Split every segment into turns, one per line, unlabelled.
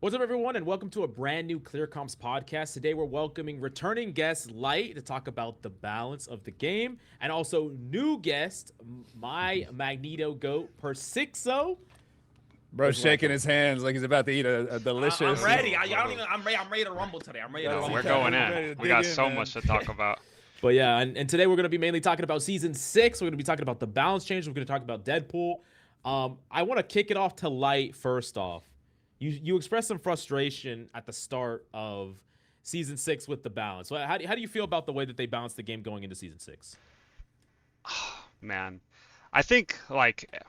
What's up, everyone, and welcome to a brand new Clear Comms podcast. Today, we're welcoming returning guest Light to talk about the balance of the game, and also new guest, my Magneto goat Persixo.
Bro, shaking his hands like he's about to eat a delicious.
I'm ready. I'm ready. I'm ready to rumble today. I'm ready to rumble.
We're going in. We got so much to talk about.
But yeah, and today we're going to be mainly talking about Season 6. We're going to be talking about the balance change. We're going to talk about Deadpool. I want to kick it off to Light first off. You expressed some frustration at the start of Season 6 with the balance. So how do you feel about the way that they balanced the game going into Season 6?
Man, I think, like,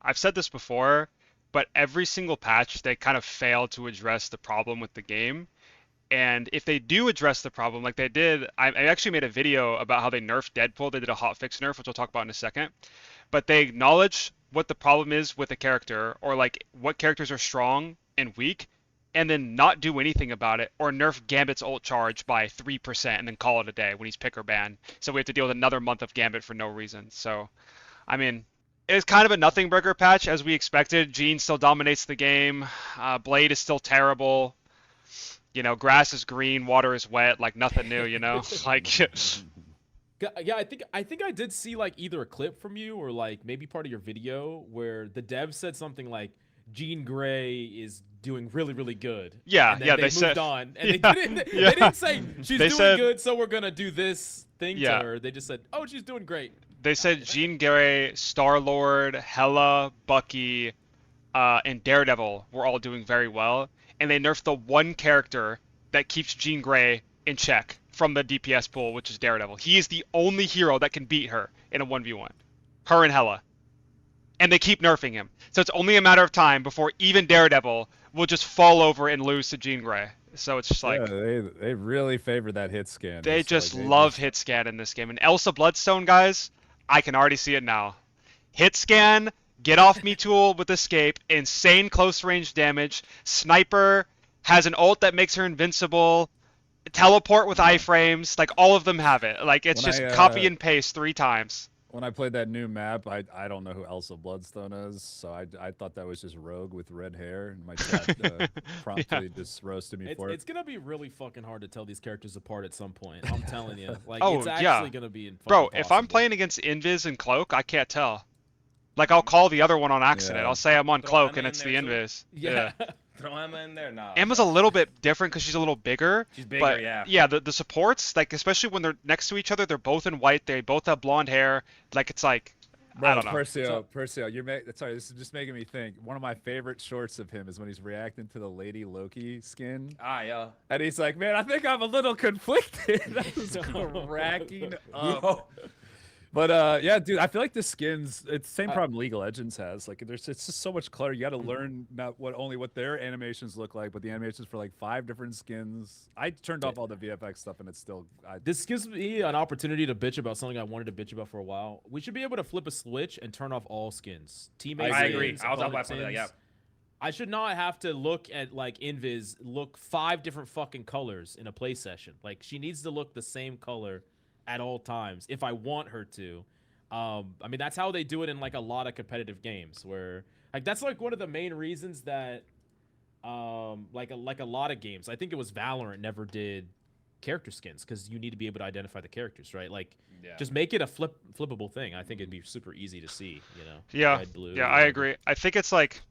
I've said this before, but every single patch, they kind of fail to address the problem with the game. And if they do address the problem, like they did, I actually made a video about how they nerfed Deadpool. They did a hotfix nerf, which I'll talk about in a second. But they acknowledge what the problem is with a character, or like what characters are strong and weak, and then not do anything about it, or nerf Gambit's ult charge by 3% and then call it a day when he's pick or ban. So we have to deal with another month of Gambit for no reason. So, I mean, it's kind of a nothing burger patch as we expected. Jean still dominates the game. Blade is still terrible. You know, grass is green, water is wet, like nothing new, you know? Like
Yeah, I think I did see like either a clip from you or like maybe part of your video where the dev said something like Jean Grey is doing really, really good.
Yeah,
and then
yeah,
they
they
moved
said
on, and
yeah,
they
yeah.
didn't say she's
They
doing
said-
good, so we're gonna do this thing
Yeah.
to her. They just said, oh, she's doing great.
They said Jean Grey, Star-Lord, Hela, Bucky, and Daredevil were all doing very well, and they nerfed the one character that keeps Jean Grey in check from the DPS pool, which is Daredevil. He is the only hero that can beat her in a 1v1. Her and Hela. And they keep nerfing him. So it's only a matter of time before even Daredevil will just fall over and lose to Jean Grey. So it's just like...
Yeah, they really favor that hit scan.
They
It's
just
like they
love hit scan in this game. And Elsa Bloodstone, guys, I can already see it now. Hit scan, get off me tool with escape, insane close range damage, sniper, has an ult that makes her invincible, teleport with iframes, like all of them have it. Like it's
When
just
I,
copy and paste 3 times.
When I played that new map, I don't know who Elsa Bloodstone is, so I thought that was just Rogue with red hair, and my chat promptly just roasted me for
It's
it.
gonna be really fucking hard to tell these characters apart at some point. I'm telling you, like
Oh,
it's
yeah.
actually gonna be
Bro,
fucking
if I'm
impossible.
playing against Invis and Cloak, I can't tell. Like I'll call the other one on accident.
Yeah.
I'll say I'm on
Throw
Cloak
Emma
and
in
it's the
there, too.
Invis.
yeah.
Throw Emma in there? Nah.
Emma's a little bit different because she's a little bigger.
She's bigger,
but
yeah.
the supports, like especially when they're next to each other, they're both in white. They both have blonde hair. Like it's like
Bro,
I don't know.
Percio, sorry, this is just making me think. One of my favorite shorts of him is when he's reacting to the Lady Loki skin,
Yeah.
and he's like, "Man, I think I'm a little conflicted." That was cracking up.
Yo.
But yeah, dude, I feel like the skins, it's the same problem League of Legends has. Like it's just so much clutter. You got to learn not only what their animations look like, but the animations for like 5 different skins. I turned off all the VFX stuff, and it's still.
This gives me an opportunity to bitch about something I wanted to bitch about for a while. We should be able to flip a switch and turn off all skins. Teammates
I agree.
skins,
I was
opponent
about to that. Yeah.
skins. I should not have to look at like Invis look 5 different fucking colors in a play session. Like she needs to look the same color at all times if I want her to. I mean that's how they do it in like a lot of competitive games where like that's like one of the main reasons that like a lot of games, I think it was Valorant never did character skins because you need to be able to identify the characters, right? Like just make it a flippable thing. I think it'd be super easy to see, you know.
Yeah,
Red, blue,
yeah, I
whatever.
agree. I think it's like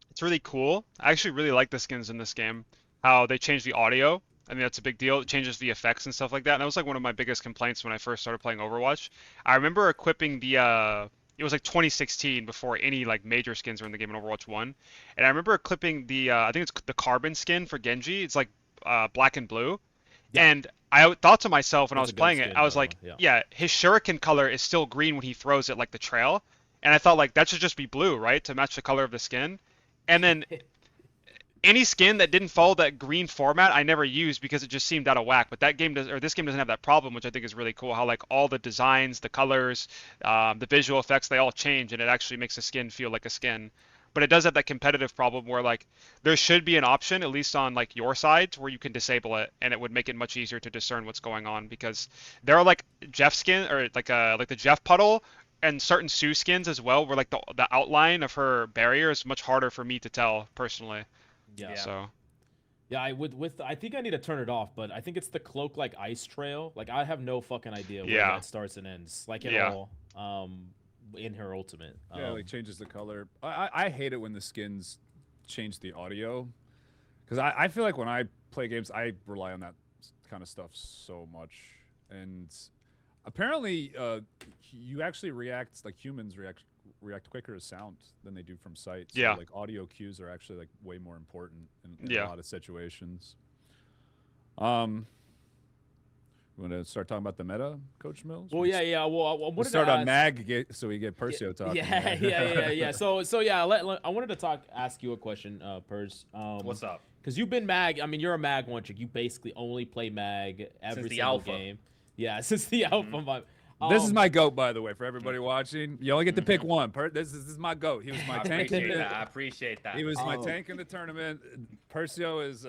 it's really cool. I actually really like the skins in this game. How they change the audio. I mean, that's a big deal. It changes the effects and stuff like that. And that was like one of my biggest complaints when I first started playing Overwatch. I remember equipping the it was like 2016 before any like major skins were in the game in Overwatch 1. And I remember equipping the I think it's the Carbon skin for Genji. It's like black and blue.
Yeah.
And I thought to myself when I
That's
was
a good
playing
skin,
it, I was
though,
like,
yeah.
yeah, his shuriken color is still green when he throws it like the trail. And I thought like that should just be blue, right? To match the color of the skin. And then any skin that didn't follow that green format, I never used because it just seemed out of whack. But that game does, or this game doesn't have that problem, which I think is really cool. How like all the designs, the colors, the visual effects, they all change, and it actually makes the skin feel like a skin. But it does have that competitive problem where like there should be an option, at least on like your side, where you can disable it, and it would make it much easier to discern what's going on. Because there are like Jeff skin or like the Jeff puddle and certain Sue skins as well, where like the outline of her barrier is much harder for me to tell personally.
Yeah.
So
Yeah, I think I need to turn it off, but I think it's the cloak like ice trail. Like I have no fucking idea where
Yeah.
that starts and ends. Like at
Yeah.
all. In her ultimate.
Yeah, like changes the color. I hate it when the skins change the audio, because I feel like when I play games, I rely on that kind of stuff so much. And apparently, you actually react like humans react quicker to sound than they do from sight. So,
Yeah.
like audio cues are actually like way more important in
Yeah.
a lot of situations. You want to start talking about the meta, Coach Mills?
Well, yeah. Well, I wanted
We'll start
to
on
ask,
Mag, so we get Percio talking.
Yeah. So yeah, I wanted to ask you a question, Pers.
What's up?
Because you've been Mag. I mean, you're a Mag one chick. You basically only play Mag every
Since the
single
alpha.
game. Yeah, since the alpha.
This is my goat, by the way, for everybody watching. You only get to pick one. This is my goat. He was my
I
tank.
appreciate that.
He was my tank in the tournament. Percio is.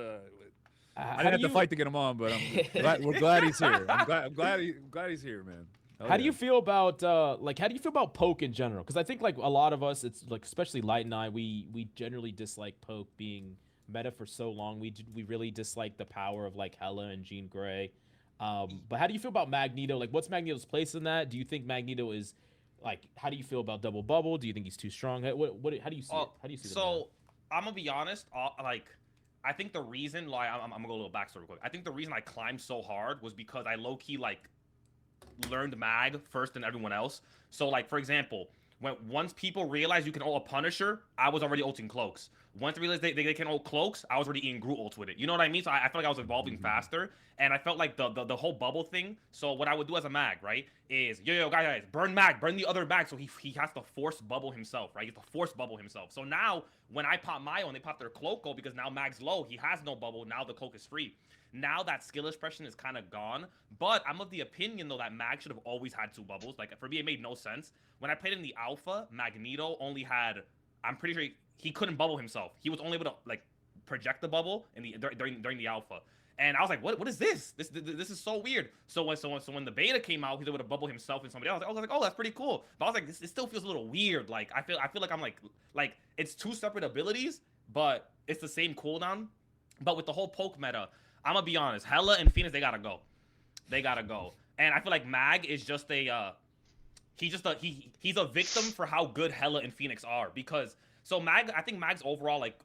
I didn't have to fight to get him on, but we're glad he's here. I'm glad he's here, man.
How do you feel about how do you feel about poke in general? Because I think like a lot of us, it's like especially Light and I, we generally dislike poke being meta for so long. We really dislike the power of like Hela and Jean Grey. But how do you feel about Magneto? Like, what's Magneto's place in that? Do you think Magneto is like? How do you feel about Double Bubble? Do you think he's too strong? How do you see it? How do you see the meta?
I'm gonna be honest. I think the reason, like, I'm gonna go a little backstory real quick. I think the reason I climbed so hard was because I low key like learned Mag first than everyone else. So, like, for example, once people realized you can ult a Punisher, I was already ulting cloaks. Once they realized they can ult cloaks, I was already eating Groot ults with it. You know what I mean? So I felt like I was evolving faster, and I felt like the whole bubble thing. So what I would do as a Mag, right, is yo guys, burn Mag, burn the other Mag, so he has to force bubble himself, right? He has to force bubble himself. So now when I pop my own, they pop their cloak go because now Mag's low, he has no bubble. Now the cloak is free. Now that skill expression is kind of gone, but I'm of the opinion though that Mag should have always had 2 bubbles. Like for me, it made no sense when I played in the alpha. Magneto only had, I'm pretty sure he couldn't bubble himself. He was only able to like project the bubble in the during the alpha. And I was like, what is this? This is so weird. So when the beta came out, he was able to bubble himself and somebody else. I was like, oh, that's pretty cool. But I was like, it still feels a little weird. Like I feel like I'm like it's 2 separate abilities, but it's the same cooldown. But with the whole poke meta, I'm gonna be honest, Hela and Phoenix, they gotta go. And I feel like Mag is just he's a victim for how good Hela and Phoenix are. Because so Mag, I think Mag's overall like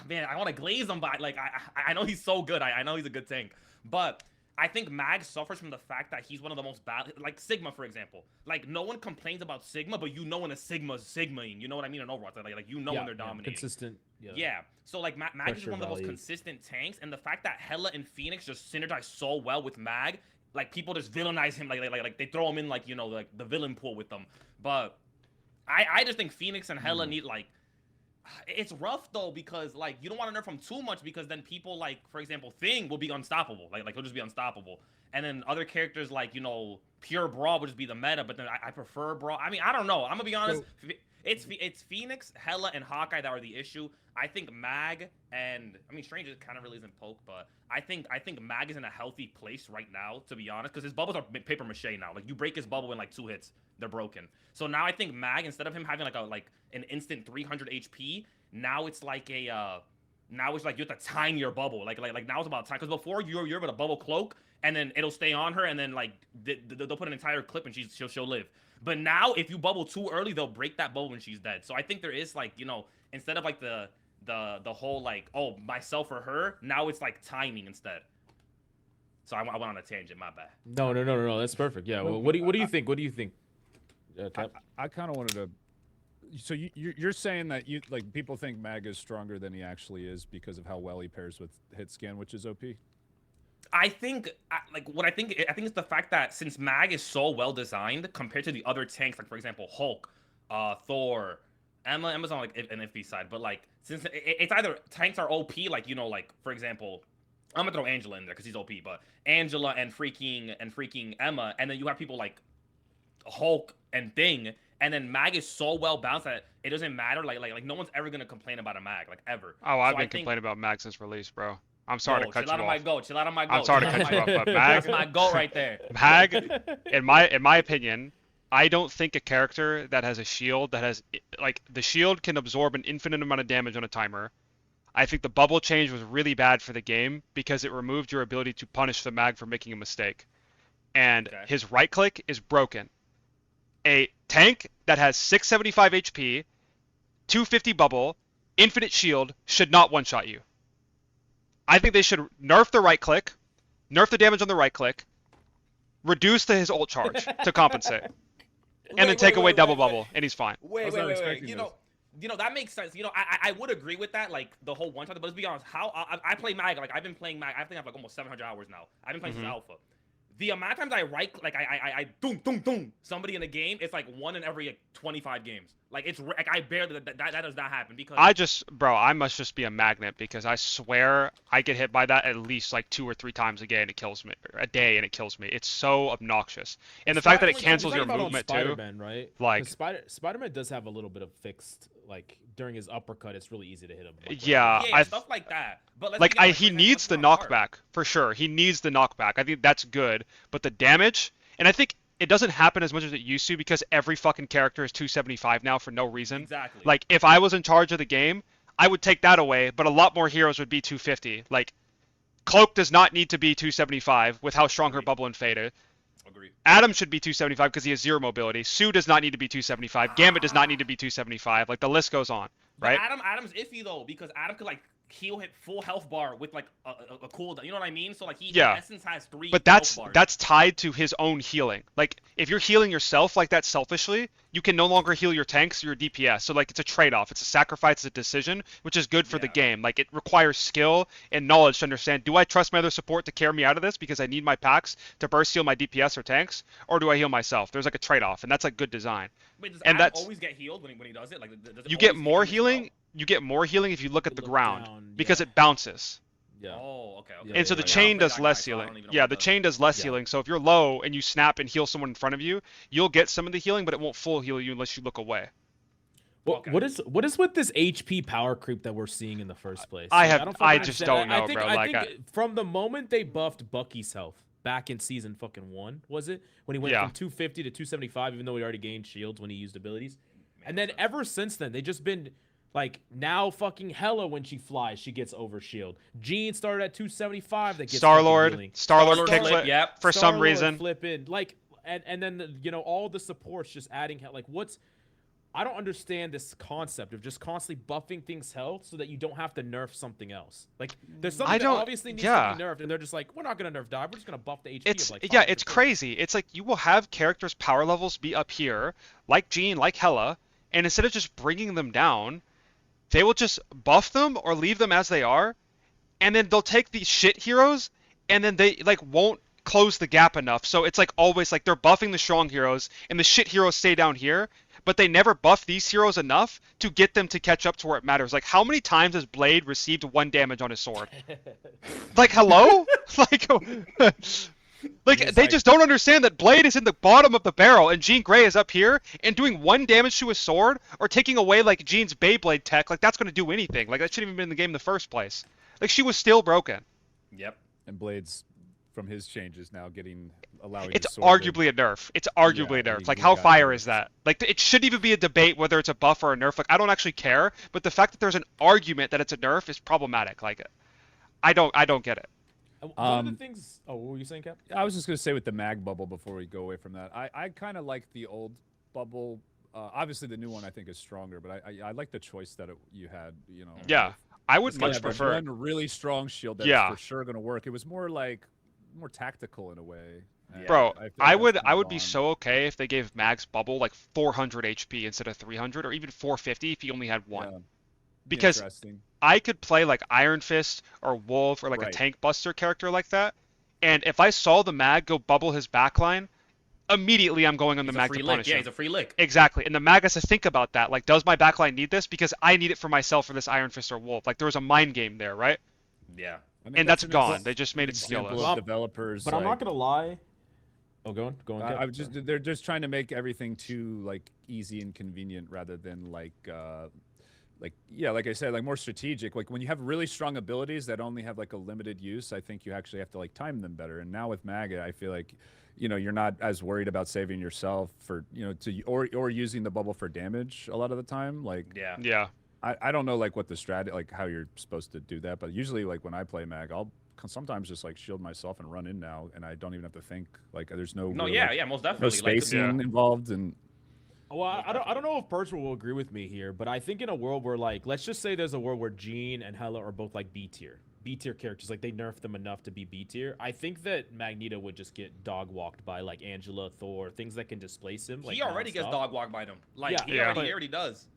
man, I want to glaze him, but like I know he's so good. I know he's a good tank, but I think Mag suffers from the fact that he's one of the most bad, like Sigma, for example. Like no one complains about Sigma, but you know when a Sigma's Sigmaing, you know what I mean in Overwatch, like you know when they're dominating.
Consistent.
Yeah. So like Mag is one of the most consistent tanks, and the fact that Hela and Phoenix just synergize so well with Mag, like people just villainize him, like they throw him in like, you know, like the villain pool with them. But I just think Phoenix and Hela need like. It's rough though because like you don't want to nerf him too much because then people like, for example, Thing will be unstoppable. Like he'll just be unstoppable, and then other characters like, you know, pure Brawl would just be the meta. But then I prefer Brawl. I mean, I don't know. I'm gonna be honest. It's Phoenix, Hela, and Hawkeye that are the issue. I think Mag and I mean Strange kind of really isn't poke, but I think Mag is in a healthy place right now, to be honest, because his bubbles are paper mache now. Like you break his bubble in like 2 hits, they're broken. So now I think Mag, instead of him having like an instant 300 HP, now it's like now it's like you have to time your bubble. Like now it's about time, because before you're able to bubble cloak and then it'll stay on her and then like they'll put an entire clip and she'll live. But now if you bubble too early, they'll break that bubble when she's dead. So I think there is like, you know, instead of like the whole like, oh, myself or her, now it's like timing instead. So I went on a tangent, my bad.
No, that's perfect. Yeah. Well, what do you think? What do you think?
I kind of wanted to. So you're saying that you like people think Mag is stronger than he actually is because of how well he pairs with hit scan, which is OP.
I think it's the fact that since Mag is so well designed compared to the other tanks, like for example Hulk, Thor, Emma's on like an iffy side, but like since it's either tanks are OP, like, you know, like for example, I'm gonna throw Angela in there because he's OP, but Angela and freaking Emma, and then you have people like Hulk and Thing, and then Mag is so well balanced that it doesn't matter. Like no one's ever gonna complain about a Mag, like ever.
Oh, I've been complaining about Mag since release, bro. I'm sorry to cut you off.
Chill out on my goat.
I'm sorry to cut you off, but Mag,
that's my goat right there.
Mag, in my opinion, I don't think a character that has a shield that has like the shield can absorb an infinite amount of damage on a timer. I think the bubble change was really bad for the game because it removed your ability to punish the mag for making a mistake. And his right click is broken. A tank that has 675 HP, 250 bubble, infinite shield should not one-shot you. I think they should nerf the right click, nerf the damage on the right click, reduce his ult charge to compensate, and then take away double bubble, and he's fine.
Wait. You know, that makes sense. You know, I would agree with that, like the whole one shot. But let's be honest, how I play Mag, like I've been playing Mag. I think I have like almost 700 hours now. I've been playing since Alpha. The amount of times I I doom somebody in a game, it's like 1 in every like, 25 games. Like it's like I barely that does not happen because
I must just be a magnet because I swear I get hit by that at least like 2 or 3 times a day and it kills me. It's so obnoxious. And the fact that it cancels your movement too.
Spiderman, right?
Like
Spiderman does have a little bit of fixed, like during his uppercut, it's really easy to hit him.
Yeah,
stuff like that. But
he needs the knockback for sure. He needs the knockback. I think that's good, but the damage, and I think it doesn't happen as much as it used to because every fucking character is 275 now for no reason.
Exactly.
Like if I was in charge of the game, I would take that away, but a lot more heroes would be 250. Like Cloak does not need to be 275 with how strong her bubble and fade is.
Agree.
Adam should be 275 because he has 0 mobility. Sue does not need to be 275. Gambit does not need to be 275. Like the list goes on, right?
But Adam's iffy though because Adam could like he'll hit full health bar with like a cooldown. You know what I mean? So like he in essence has 3
But
health bars.
that's tied to his own healing. Like if you're healing yourself like that selfishly, you can no longer heal your tanks or your DPS. So like it's a trade-off. It's a sacrifice, it's a decision, which is good for the game. Like it requires skill and knowledge to understand, do I trust my other support to carry me out of this because I need my packs to burst heal my DPS or tanks, or do I heal myself? There's like a trade-off, and that's like good design.
Wait, does Adam always get healed when he does it? Like does it
you get more healing. You get more healing if you look at the ground because it bounces.
Yeah.
Oh, okay.
And so the chain does less healing. Yeah, the chain does less healing. So if you're low and you snap and heal someone in front of you, you'll get some of the healing, but it won't full heal you unless you look away.
Well, what is with this HP power creep that we're seeing in the first place?
I just don't know, bro.
I think from the moment they buffed Bucky's health back in season fucking 1, was it? When he went from 250 to 275, even though he already gained shields when he used abilities. And then ever since then, they just been like now fucking Hella when she flies, she gets over shield. Jean started at 275 that gets
Star-Lord
kickflip, yep.
For some reason.
Flip in. Like and then you know all the supports just adding like what's I don't understand this concept of just constantly buffing things health so that you don't have to nerf something else. Like there's something that obviously needs to be nerfed, and they're just like, we're not gonna nerf die, we're just gonna buff the HP.
It's crazy. It's like you will have characters' power levels be up here, like Jean, like Hella, and instead of just bringing them down, they will just buff them or leave them as they are, and then they'll take these shit heroes, and then they like won't close the gap enough. So it's like always like they're buffing the strong heroes, and the shit heroes stay down here. But they never buff these heroes enough to get them to catch up to where it matters. Like, how many times has Blade received 1 damage on his sword? Like, hello? Like they just don't understand that Blade is in the bottom of the barrel and Jean Grey is up here and doing 1 damage to his sword or taking away, like, Jean's Beyblade tech. Like, that's going to do anything. Like, that shouldn't even been in the game in the first place. Like, she was still broken.
Yep.
And Blade's, from his changes now, allowing
it's arguably a nerf. It's arguably a nerf. Like, how fire is that? Like, it shouldn't even be a debate whether it's a buff or a nerf. Like, I don't actually care, but the fact that there's an argument that it's a nerf is problematic. Like, I don't get it.
One of the things. Oh, what were you saying, Cap?
I was just gonna say with the mag bubble before we go away from that. I kind of like the old bubble. Obviously, the new one I think is stronger, but I like the choice that you had. You know.
Yeah, I would much prefer
one really strong shield that's for sure gonna work. It was more tactical in a way.
Bro, I would be so okay if they gave Mag's bubble like 400 HP instead of 300 or even 450 if he only had 1. Yeah. Because I could play like Iron Fist or Wolf or like a Tank Buster character like that, and if I saw the Mag go bubble his backline, immediately I'm going on the Mag to punish him.
Yeah, he's a free lick.
Exactly, and the Mag has to think about that. Like, does my backline need this? Because I need it for myself for this Iron Fist or Wolf. Like, there was a mind game there, right?
Yeah.
And that's gone. They just made it skillless.
Developers,
but I'm not gonna lie. Oh, go on.
They're just trying to make everything too like easy and convenient rather than like I said, like more strategic. Like when you have really strong abilities that only have like a limited use, I think you actually have to like time them better. And now with Maga, I feel like, you know, you're not as worried about saving yourself for, you know, or using the bubble for damage a lot of the time. Like
yeah.
I don't know like what the strat like how you're supposed to do that, but usually like when I play mag, I'll sometimes just like shield myself and run in now, and I don't even have to think. Like there's no
No,
real,
yeah,
like,
yeah, most
no
definitely. Like,
spacing involved, and
Well, I don't know if Percival will agree with me here, but I think in a world where like let's just say there's a world where Jean and Hela are both like B tier characters, like they nerf them enough to be B tier. I think that Magneto would just get dog walked by like Angela, Thor, things that can displace him. Like
he already gets
nonstop.
dog walked by them. Like,
Yeah,
he already does.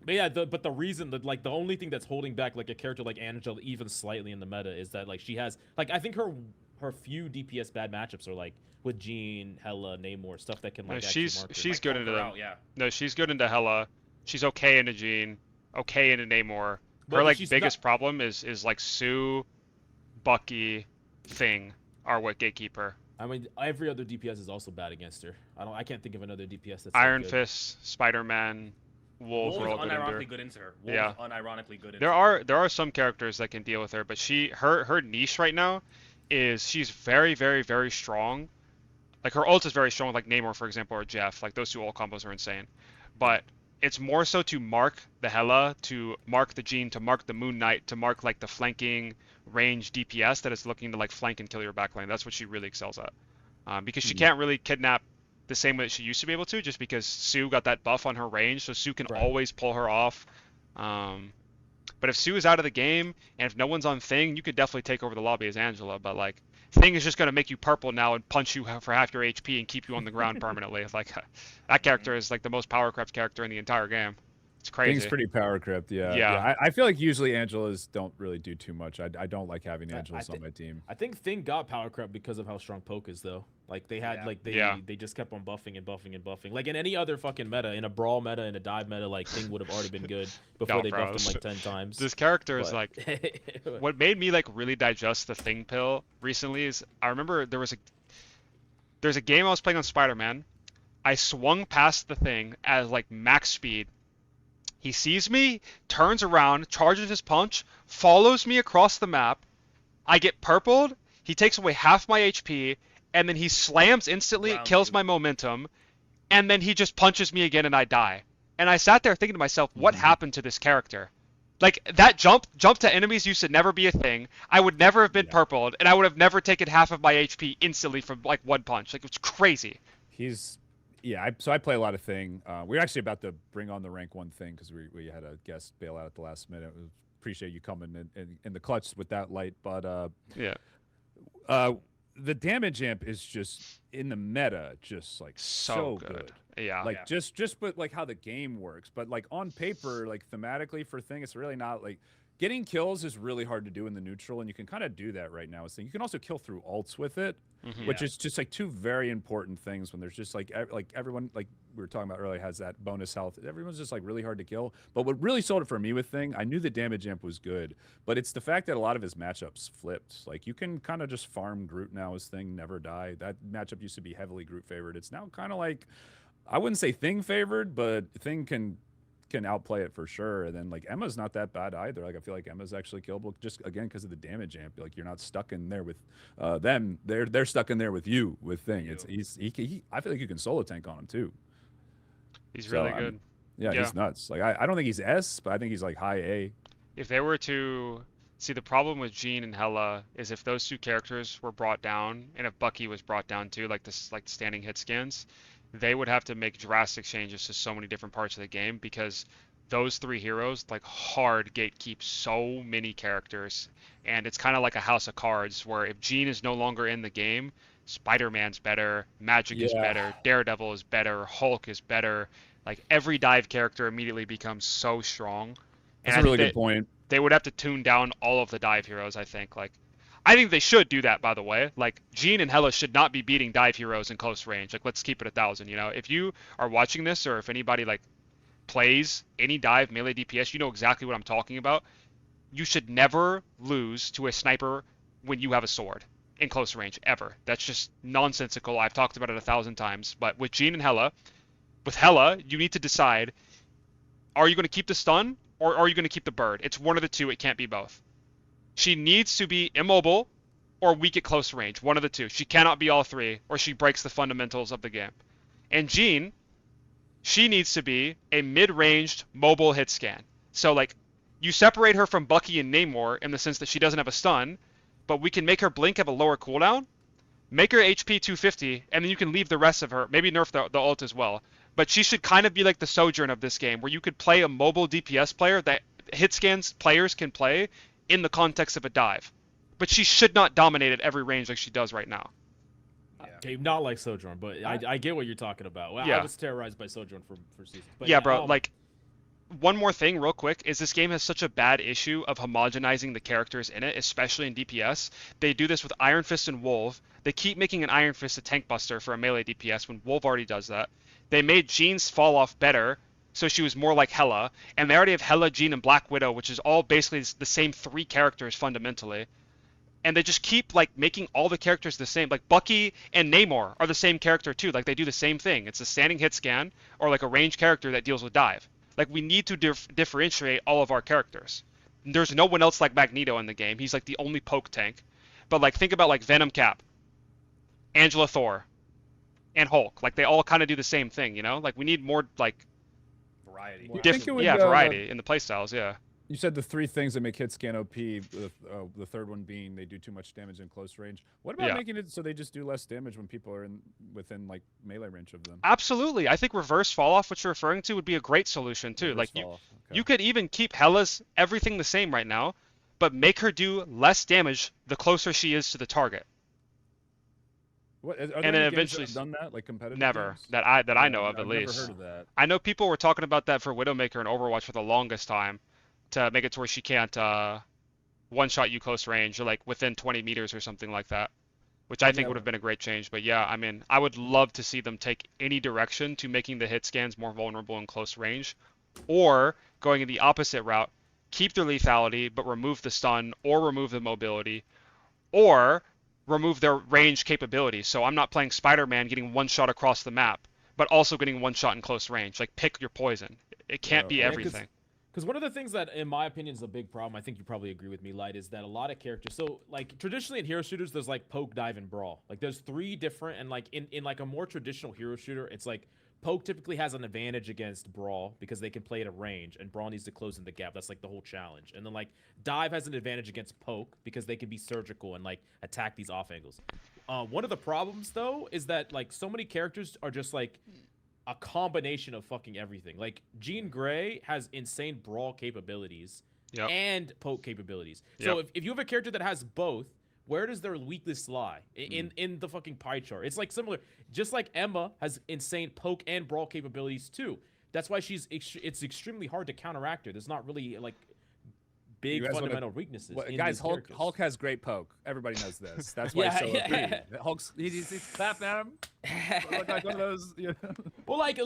But yeah, but the reason that like the only thing that's holding back like a character like Angela even slightly in the meta is that like she has like I think her few DPS bad matchups are like with Jean, Hela, Namor, stuff that can like
No,
actually mark her.
she's
Like,
good
poke
into
her
them.
out, yeah.
No, she's good into Hela. She's okay into Jean. Okay into Namor.
But
Her like
she's
biggest
not-
problem is like Sue, Bucky, Thing are what gatekeep her.
I mean, every other DPS is also bad against her. I can't think of another DPS that's
Iron
good.
Fist, Spider-Man, Wolf
Wolf
are
is
all good into her.
unironically good into her. Wolf
Yeah.
is unironically good into
There
her.
are some characters that can deal with her, but her niche right now is she's very very very strong. Like her ult is very strong, like Namor for example, or Jeff. Like those two ult combos are insane. But it's more so to mark the Hela, to mark the Jean, to mark the Moon Knight, to mark like the flanking range DPS that is looking to like flank and kill your backline. That's what she really excels at. Because she can't really kidnap the same way that she used to be able to, just because Sue got that buff on her range, so Sue can
Right.
always pull her off. But if Sue is out of the game and if no one's on Thing, you could definitely take over the lobby as Angela. But like Thing is just gonna make you purple now and punch you for half your HP and keep you on the ground permanently. It's like that character is like the most power crept character in the entire game. It's crazy.
things pretty power crept. Yeah,
Yeah.
I feel like usually Angelas don't really do too much. I don't like having
I
Angelas on
thi-
my team.
I think Thing got power crept because of how strong Poke is though. Like they had
Yeah.
like
Yeah.
they just kept on buffing and buffing and buffing. Like in any other fucking meta, in a brawl meta, in a dive meta, like Thing would have already been good before
No,
they
bro,
buffed him like 10 times.
This character is
But-
like what made me like really digest the Thing pill recently is I remember there's a game I was playing on Spider-Man. I swung past the Thing at like max speed. He sees me, turns around, charges his punch, follows me across the map. I get purpled. He takes away half my HP, and then he slams instantly. It
Rounds
kills
you.
my momentum, and then he just punches me again, and I die. And I sat there thinking to myself, what happened to this character? Like that jump to enemies used to never be a thing. I would never have been purpled, and I would have never taken half of my HP instantly from like one punch. Like it was crazy.
He's so I play a lot of Thing. We are actually about to bring on the rank 1 Thing because we had a guest bail out at the last minute. We appreciate you coming in the clutch with that light, but
Yeah.
the damage amp is just in the meta, just like so good.
Yeah.
Like just but like how the game works, but like on paper, like thematically for Thing, it's really not like getting kills is really hard to do in the neutral, and you can kind of do that right now. With Thing, you can also kill through ults with it, which is just like two very important things when there's just like everyone, like we were talking about earlier, has that bonus health. Everyone's just like really hard to kill. But what really sold it for me with Thing, I knew the damage amp was good, but it's the fact that a lot of his matchups flipped. Like you can kind of just farm Groot now as Thing, never die. That matchup used to be heavily Groot favored. It's now kind of like, I wouldn't say Thing favored, but Thing can outplay it for sure. And then like Emma's not that bad either. Like I feel like Emma's actually killable just again because of the damage amp. Like you're not stuck in there with them. They're stuck in there with you with Thing. He I feel like you can solo tank on him too.
He's
So,
really
I
good.
mean, yeah,
Yeah.
he's nuts. Like I don't think he's S, but I think he's like high A.
If they were to see, the problem with Jean and Hela is if those two characters were brought down, and if Bucky was brought down too, like this, like standing hit skins, they would have to make drastic changes to so many different parts of the game because those three heroes like hard gatekeep so many characters, and it's kind of like a house of cards where if Jean is no longer in the game, Spider-Man's better, Magic is better, Daredevil is better, Hulk is better. Like every dive character immediately becomes so strong.
That's
I
a
think
really good point.
they would have to tune down all of the dive heroes, I think. Like, I think they should do that, by the way. Like, Jean and Hela should not be beating dive heroes in close range. Like, let's keep it 1,000, you know? If you are watching this, or if anybody, like, plays any dive melee DPS, you know exactly what I'm talking about. You should never lose to a sniper when you have a sword in close range, ever. That's just nonsensical. I've talked about it 1,000 times. But with Jean and Hela, with Hela, you need to decide, are you going to keep the stun, or are you going to keep the bird? It's one of the two. It can't be both. She needs to be immobile or weak at close range. One of the two. She cannot be all three, or she breaks the fundamentals of the game. And Jean, she needs to be a mid-ranged mobile hit scan. So like, you separate her from Bucky and Namor in the sense that she doesn't have a stun, but we can make her blink have a lower cooldown, make her HP 250, and then you can leave the rest of her. Maybe nerf the ult as well. But she should kind of be like the Sojourn of this game, where you could play a mobile DPS player that hit scans players can play in the context of a dive. But she should not dominate at every range like she does right now.
Okay, not like Sojourn, but I get what you're talking about. Well,
Yeah.
I was terrorized by Sojourn for seasons. But
Yeah, bro, like, one more thing real quick is this game has such a bad issue of homogenizing the characters in it, especially in DPS. They do this with Iron Fist and Wolve. They keep making an Iron Fist a tank buster for a melee DPS when Wolve already does that. They made Jean's fall off better, so she was more like Hela. And they already have Hela, Jean, and Black Widow, which is all basically the same 3 characters fundamentally. And they just keep like making all the characters the same. Like Bucky and Namor are the same character too. Like they do the same thing. It's a standing hit scan or like a ranged character that deals with dive. Like we need to differentiate all of our characters. There's no one else like Magneto in the game. He's like the only poke tank. But like think about like Venom Cap, Angela Thor, and Hulk. Like they all kind of do the same thing, you know? Like we need more like
Variety.
You think it would,
variety in the playstyles, yeah.
You said the 3 things that make hit scan OP, the third one being they do too much damage in close range. What about
Yeah.
making it so they just do less damage when people are within like melee range of them?
Absolutely. I think reverse fall off, which you're referring to, would be a great solution too.
Reverse
Like
fall off, okay.
you could even keep Hela's everything the same right now, but make her do less damage the closer she is to the target.
What, are there
then
any games
eventually
that have done that, like competitive
Never
games?
that I
Yeah,
know of
I've
at
never
least.
heard of that.
I know people were talking about that for Widowmaker and Overwatch for the longest time, to make it to where she can't one-shot you close range or like within 20 meters or something like that, which I think
Yeah.
would have been a great change. But yeah, I mean, I would love to see them take any direction to making the hit scans more vulnerable in close range, or going in the opposite route, keep their lethality but remove the stun or remove the mobility, or remove their range capability. So I'm not playing Spider-Man getting one shot across the map, but also getting one shot in close range. Like pick your poison. It can't be
Yeah,
everything.
Because one of the things that, in my opinion, is a big problem, I think you probably agree with me, Light, is that a lot of characters. So, like, traditionally in hero shooters, there's like poke, dive, and brawl. Like, there's 3 different, and like in like a more traditional hero shooter, it's like poke typically has an advantage against brawl because they can play at a range, and brawl needs to close in the gap. That's like the whole challenge. And then like dive has an advantage against poke because they can be surgical and like attack these off angles. One of the problems though is that like so many characters are just like a combination of fucking everything. Like Jean Grey has insane brawl capabilities
Yep.
and poke capabilities. So if you have a character that has both, where does their weakness lie? In the fucking pie chart. It's like similar, just like Emma has insane poke and brawl capabilities too. That's why it's extremely hard to counteract her. There's not really like big
You guys
fundamental weaknesses. In
guys,
these
Hulk
characters.
has great poke. Everybody knows this. That's why
Yeah,
he's so
yeah.
OP. Hulk's he's clapping at him. Look like one of those. You know.
Well, like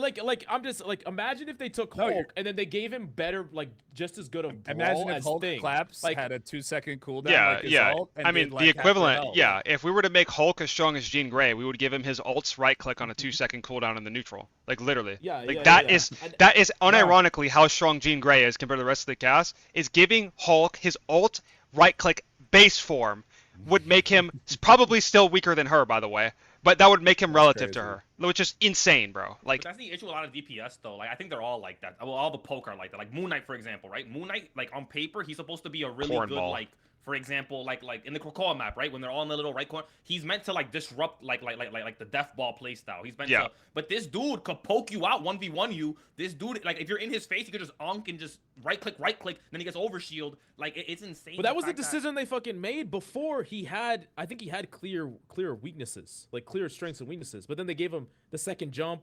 I'm just like, imagine if they took
No,
Hulk and then they gave him better, like just as good of brawl
Imagine if
as
Hulk
Thing.
claps
Like,
had a 2-second cooldown.
Yeah,
like his
yeah.
ult, and
I mean,
did,
the
like, half their
equivalent,
health.
yeah. If we were to make Hulk as strong as Jean Grey, we would give him his ults right click on a 2-second cooldown in the neutral. Like literally.
Yeah,
Like
yeah,
that
yeah.
is
And-
that is unironically how strong Jean Grey is compared to the rest of the cast. Is giving Hulk his ult right click base form would make him probably still weaker than her, by the way. But that would make him relative to
crazy.
her, which is insane, bro. Like
But that's the issue with a lot of DPS though. Like I think they're all like that. Well, all the poke are like that. Like Moon Knight, for example, right? Moon Knight, like on paper, he's supposed to be a really good
Cornball.
like. For example, like in the Krakoa map, right? When they're all in the little right corner, he's meant to like disrupt like the death ball play style. He's meant
Yeah.
to. But this dude could poke you out 1v1 you. This dude, like if you're in his face, he could just onk and just right click, then he gets overshield. Like it's insane.
But that was the
fact that-
decision they fucking made before he had. I think he had clear weaknesses, like clear strengths and weaknesses. But then they gave him the second jump,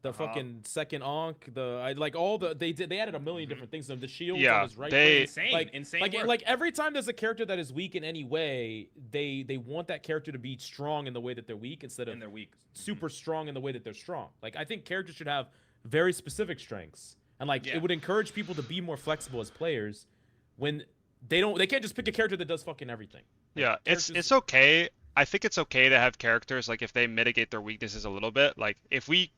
the fucking second onk, they added a million different things to him. The shield
Yeah,
on his right.
they-
leg.
Insane,
like
insane
like
work.
like every time there's a character that is weak in any way, they want that character to be strong in the way that they're weak instead of
in their week.
super strong in the way that they're strong. Like I think characters should have very specific strengths, and like
Yeah.
it would encourage people to be more flexible as players when they can't just pick a character that does fucking everything.
Yeah, it's
characters-
okay. I think it's okay to have characters like if they mitigate their weaknesses a little bit. Like if we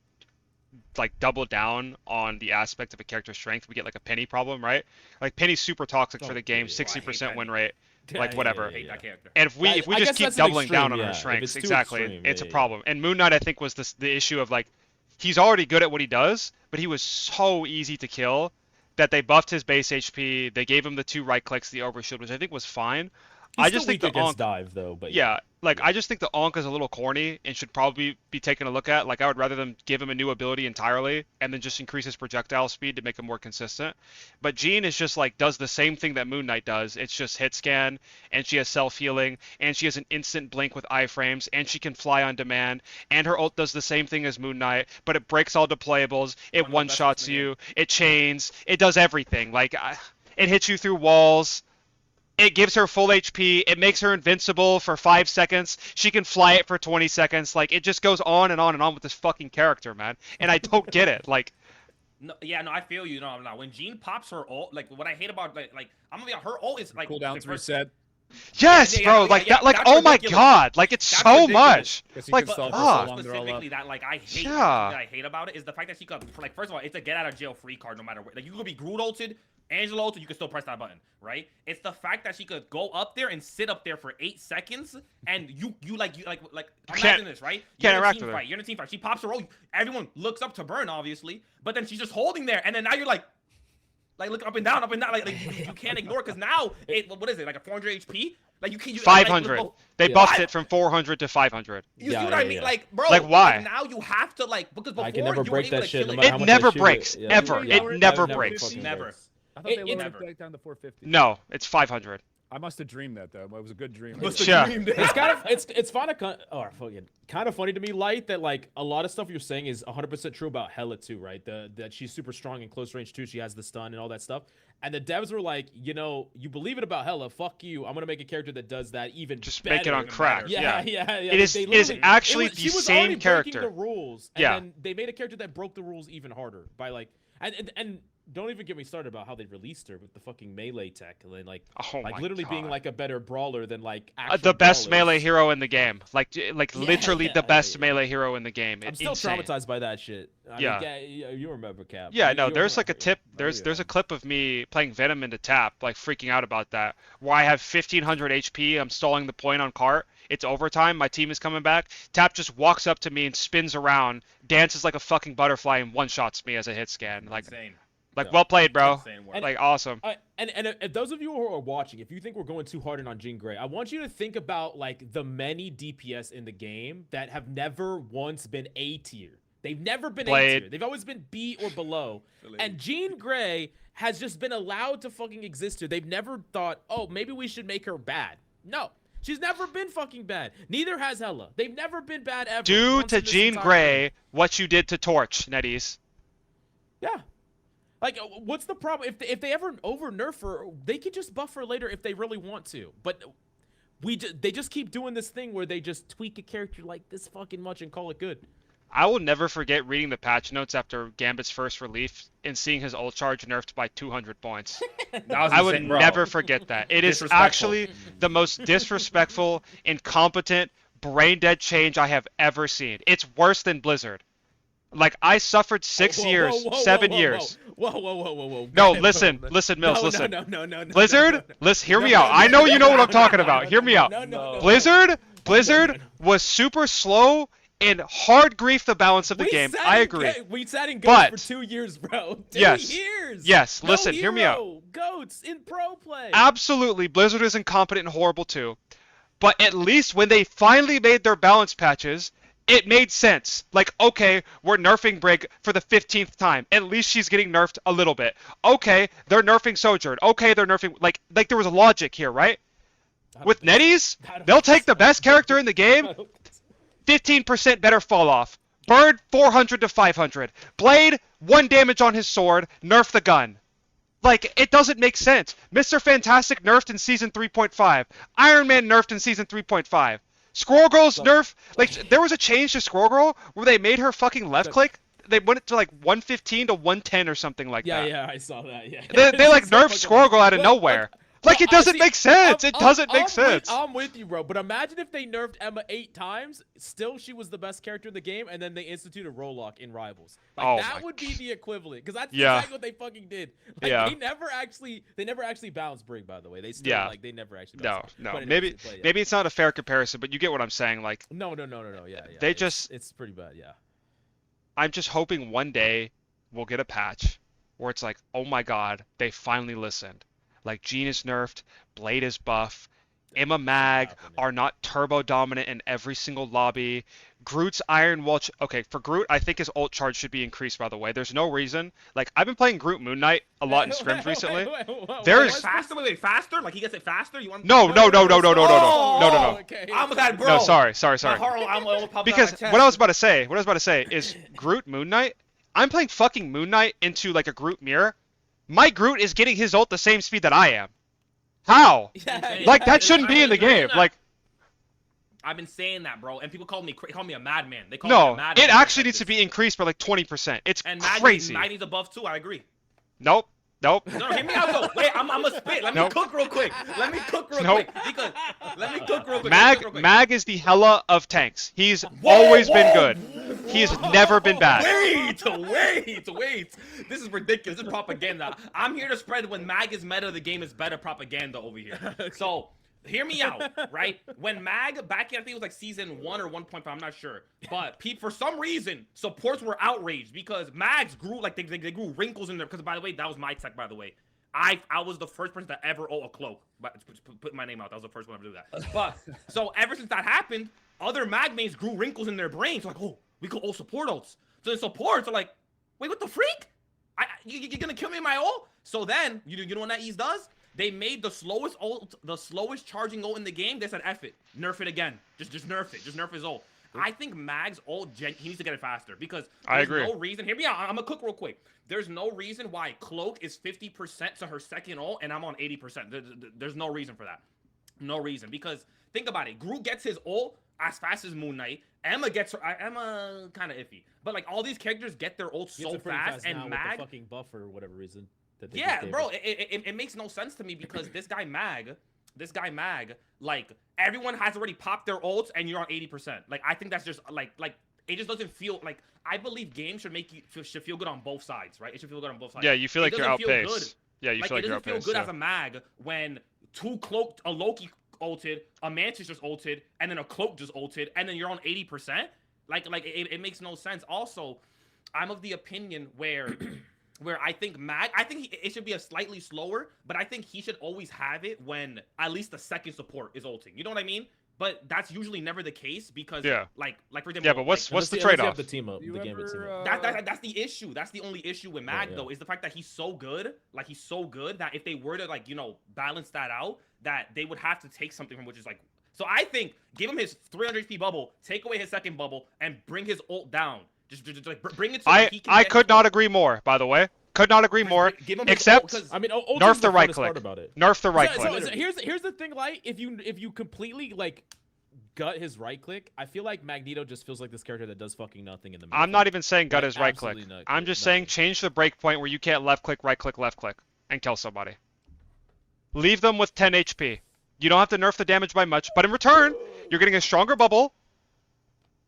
like double down on the aspect of a character's strength, we get like a Penny problem, right? Like Penny's super toxic for
Oh,
the game,
yeah.
60% win
Penny.
rate, like
Yeah,
whatever.
I hate that character.
And if we
I
just
guess
keep
that's an
doubling down
extreme,
on
yeah.
our
If
strengths,
it's too
exactly,
extreme,
it's
yeah,
a
yeah.
problem. And Moon Knight, I think, was the issue of like he's already good at what he does, but he was so easy to kill that they buffed his base HP. They gave him the 2 right clicks, the overshield, which I think was fine.
He's
I
still
just think
weak
the
against
Ankh,
dive though, but
yeah, like I just think the Ankh is a little corny and should probably be taken a look at. Like I would rather them give him a new ability entirely and then just increase his projectile speed to make him more consistent. But Jean is just like does the same thing that Moon Knight does. It's just hit scan, and she has self healing, and she has an instant blink with iframes, and she can fly on demand, and her ult does the same thing as Moon Knight, but it breaks all deployables, it
One of the
one
best
shots
ults in the
you, it chains, it does everything. Like it hits you through walls. It gives her full HP. It makes her invincible for 5 seconds. She can fly it for 20 seconds. Like, it just goes on and on and on with this fucking character, man. And I don't get it. Like,
No, yeah, no, I feel you. No, when Jean pops her ult, like what I hate about like I'm gonna be her ult is like
Cooldowns
like, first-
reset.
yes,
yeah,
bro.
yeah,
Like,
yeah,
that, like,
that's
oh my
ridiculous.
god. Like, it's
That's
so
ridiculous.
much.
Guess you
Like,
can stall for
fuck.
so long, they're all
Specifically
up.
that like I hate
Yeah.
that I hate about it is the fact that she could like first of all it's a get out of jail free card no matter what. Like you could be Groot ulted, Angela ulted, you can still press that button, right? It's the fact that she could go up there and sit up there for 8 seconds and you imagine this, right?
can't
You're in a
interact
team
with her.
fight. You're in a team fight. She pops her ult. Everyone looks up to burn obviously, but then she's just holding there and then now you're like look up and down, like you can't ignore because now what is it like a 400 HP? Like you can't.
500. They
Yeah.
buffed it from 400 to 500.
You
Yeah,
see what I
yeah,
mean?
yeah.
Like, bro.
Like, why?
Now you have to like because before
I can never
you
break
were
that
able to
shit.
kill
No
it.
matter how
It
much
never
I shoot
breaks,
yeah.
ever.
Yeah.
It never
Never
breaks.
fucking
Never.
breaks.
I thought they
It
lowered
never.
it back down to 450.
No, it's 500.
I must have dreamed that though. It was a good dream.
Must have
Yeah.
dreamed it.
It's kind of it's kind of funny to me, Light, that like a lot of stuff you're saying is 100% true about Hela too, right? That she's super strong in close range too. She has the stun and all that stuff. And the devs were like, you believe it about Hela? Fuck you. I'm gonna make a character that does that even
Just
better.
make it on crack.
Yeah.
It is-
They
it is
literally-
actually
she
the
was
same
already breaking
character.
the rules, and
Yeah.
then they made a character that broke the rules even harder by like and don't even get me started about how they released her with the fucking melee tech and then like
Oh my
literally being
God.
like a better brawler than like actual
The best
brawlers.
melee hero in the game. Like literally the
yeah,
best
yeah.
melee hero in the game.
I'm
It's
still
insane.
traumatized by that shit. I
Yeah.
mean, you remember, Cap.
Yeah,
You-
no,
you
there's like a
remember.
tip.
Oh,
There's
yeah.
a clip of me playing Venom into tap, like freaking out about that. Where I have 1500 HP, I'm stalling the point on cart. It's overtime. My team is coming back. Tap just walks up to me and spins around, dances like a fucking butterfly, and one shots me as a hit scan.
Insane.
Like
Yeah.
well played, bro.
Insane work.
Like awesome.
And if those of you who are watching, if you think we're going too hard in on Jean Grey, I want you to think about like the many DPS in the game that have never once been A tier. They've never been A
Blade.
tier. They've always been B or below. And Jean Grey has just been allowed to fucking exist here. They've never thought, oh, maybe we should make her bad. No. She's never been fucking bad. Neither has Hela. They've never been bad ever.
Do
once
to
in this
Jean
entire
Grey
game.
what you did to Torch, Netties.
Yeah. Like, what's the problem? If they ever over nerf her, they could just buff her later if they really want to. But they just keep doing this thing where they just tweak a character like this fucking much and call it good.
I will never forget reading the patch notes after Gambit's first release and seeing his ult charge nerfed by 200 points.
That was
I would
insane, bro.
never forget that. It is
Disrespectful.
actually the most disrespectful, incompetent, brain dead change I have ever seen. It's worse than Blizzard. Like I suffered 6 years, 7 years.
Whoa.
No, listen, listen, Mills,
No,
listen.
No.
Blizzard, listen, hear me out. I know you know what I'm talking about. Hear me out.
No.
Blizzard was super slow and hard grief the balance of the game. I agree.
We sat in
But-
Goats for 2 years, bro. 2
Yes.
years.
Yes,
No
listen, hear me out.
hero. Goats in pro play.
Absolutely, Blizzard is incompetent and horrible too. But at least when they finally made their balance patches, it made sense. Like, okay, we're nerfing Brig for the 15th time. At least she's getting nerfed a little bit. Okay, they're nerfing Sojourn. Okay, they're nerfing... Like there was a logic here, right? With Netties, they'll take the best character in the game, 15% better fall off. Bird, 400 to 500. Blade, 1 damage on his sword, nerf the gun. Like, it doesn't make sense. Mr. Fantastic nerfed in Season 3.5. Iron Man nerfed in Season 3.5. Squirrel Girl's nerf, like, there was a change to Squirrel Girl where they made her fucking left click. They went it to like 115 to 110 or something like that.
Yeah, I saw that. Yeah.
They like
It's so
nerfed
fucking-
Squirrel Girl out of
But-
nowhere. Like, it
Well,
doesn't
see,
make sense. It doesn't make
I'm
sense.
I'm with you, bro. But imagine if they nerfed Emma 8 times, still she was the best character in the game, and then they instituted Rollock in Rivals. Like
Oh
that
my
would be the equivalent, because that's
Yeah.
exactly what they fucking did. Like,
Yeah.
they never actually balanced Brig, by the way. They still
Yeah.
like they never actually.
No,
balanced
no.
Brig. But
Maybe
anyways, but yeah.
maybe it's not a fair comparison, but you get what I'm saying. Like,
No. Yeah.
They
it's-
just-
it's pretty bad. Yeah.
I'm just hoping one day we'll get a patch where it's like, oh my god, they finally listened. Like Jean is nerfed, Blade is buff, Emma Mag are not turbo dominant in every single lobby. Groot's Iron Wall. Okay, for Groot, I think his ult charge should be increased. By the way, there's no reason. Like I've been playing Groot Moon Knight a lot in scrims recently. There's
faster. Wait, faster? Like he gets it faster? You want?
No.
Okay.
I'm that bro.
No, sorry. Because what I was about to say is Groot Moon Knight. I'm playing fucking Moon Knight into like a Groot mirror. My Groot is getting his ult the same speed that I am. How? Like that shouldn't be in the game. Like
I've been saying that, bro, and people call me a madman. They call me a madman.
It actually needs to be increased by like 20%. It's crazy.
And Mag needs a buff too. I agree.
Nope.
No, hear me out though. Wait, I'm a spit. Let me cook real quick. Let me cook real quick.
Mag is the Hela of tanks. He's always been good. He's never been bad.
Wait. This is ridiculous. This is propaganda. I'm here to spread when Mag is meta, the game is better propaganda over here. So hear me out, right? When Mag, back in, I think it was like season 1 or 1.5, I'm not sure. But for some reason, supports were outraged because Mags grew, like, they grew wrinkles in there. Because, by the way, that was my tech, by the way. I was the first person to ever ult a cloak. But put my name out. That was the first one to do that. But, so ever since that happened, other Mag mains grew wrinkles in their brains. Like, oh, we could ult support ults. So the supports are like, wait, what the freak? You're going to kill me in my ult? So then, you know what NetEase does? They made the slowest ult, the slowest charging ult in the game. They said, F it. Nerf it again. Just nerf it. Just nerf his ult. I think Mag's ult, he needs to get it faster because there's no reason. Hear me out. I'm going to cook real quick. There's no reason why Cloak is 50% to her second ult and I'm on 80%. There's no reason for that. No reason. Because think about it. Groot gets his ult as fast as Moon Knight. Emma gets her. Emma kind of iffy. But like all these characters get their ult so fast. And Mag.
With the fucking buff for whatever reason.
Yeah, bro, it makes no sense to me because this guy Mag, like everyone has already popped their ults and you're on 80%. Like I think that's just like it just doesn't feel like I believe games should feel good on both sides, right? It should feel good on both sides.
Yeah, you feel like you're outpaced. Yeah, you feel like you're outpaced.
It doesn't feel good as a Mag when a Loki ulted, a Mantis just ulted, and then a Cloak just ulted, and then you're on 80%. Like it makes no sense. Also, I'm of the opinion where I think it should be a slightly slower, but I think he should always have it when at least the second support is ulting. You know what I mean? But that's usually never the case because like for example.
Yeah, but what's the trade-off?
The team up, the game of team up.
That's the issue. That's the only issue with Mag though, is the fact that he's so good. Like he's so good that if they were to like, balance that out, that they would have to take something from which is like. So I think give him his 300 HP bubble, take away his second bubble, and bring his ult down. Just like bring it so he can
I could not agree more, by the way. Could not agree more. Except, nerf the right click. Nerf the right click.
So here's the thing, like, if you completely like gut his right click, I feel like Magneto just feels like this character that does fucking nothing in the middle.
I'm not even saying gut his right click. I'm just saying change the breakpoint where you can't left click, right click, and kill somebody. Leave them with 10 HP. You don't have to nerf the damage by much, but in return, you're getting a stronger bubble,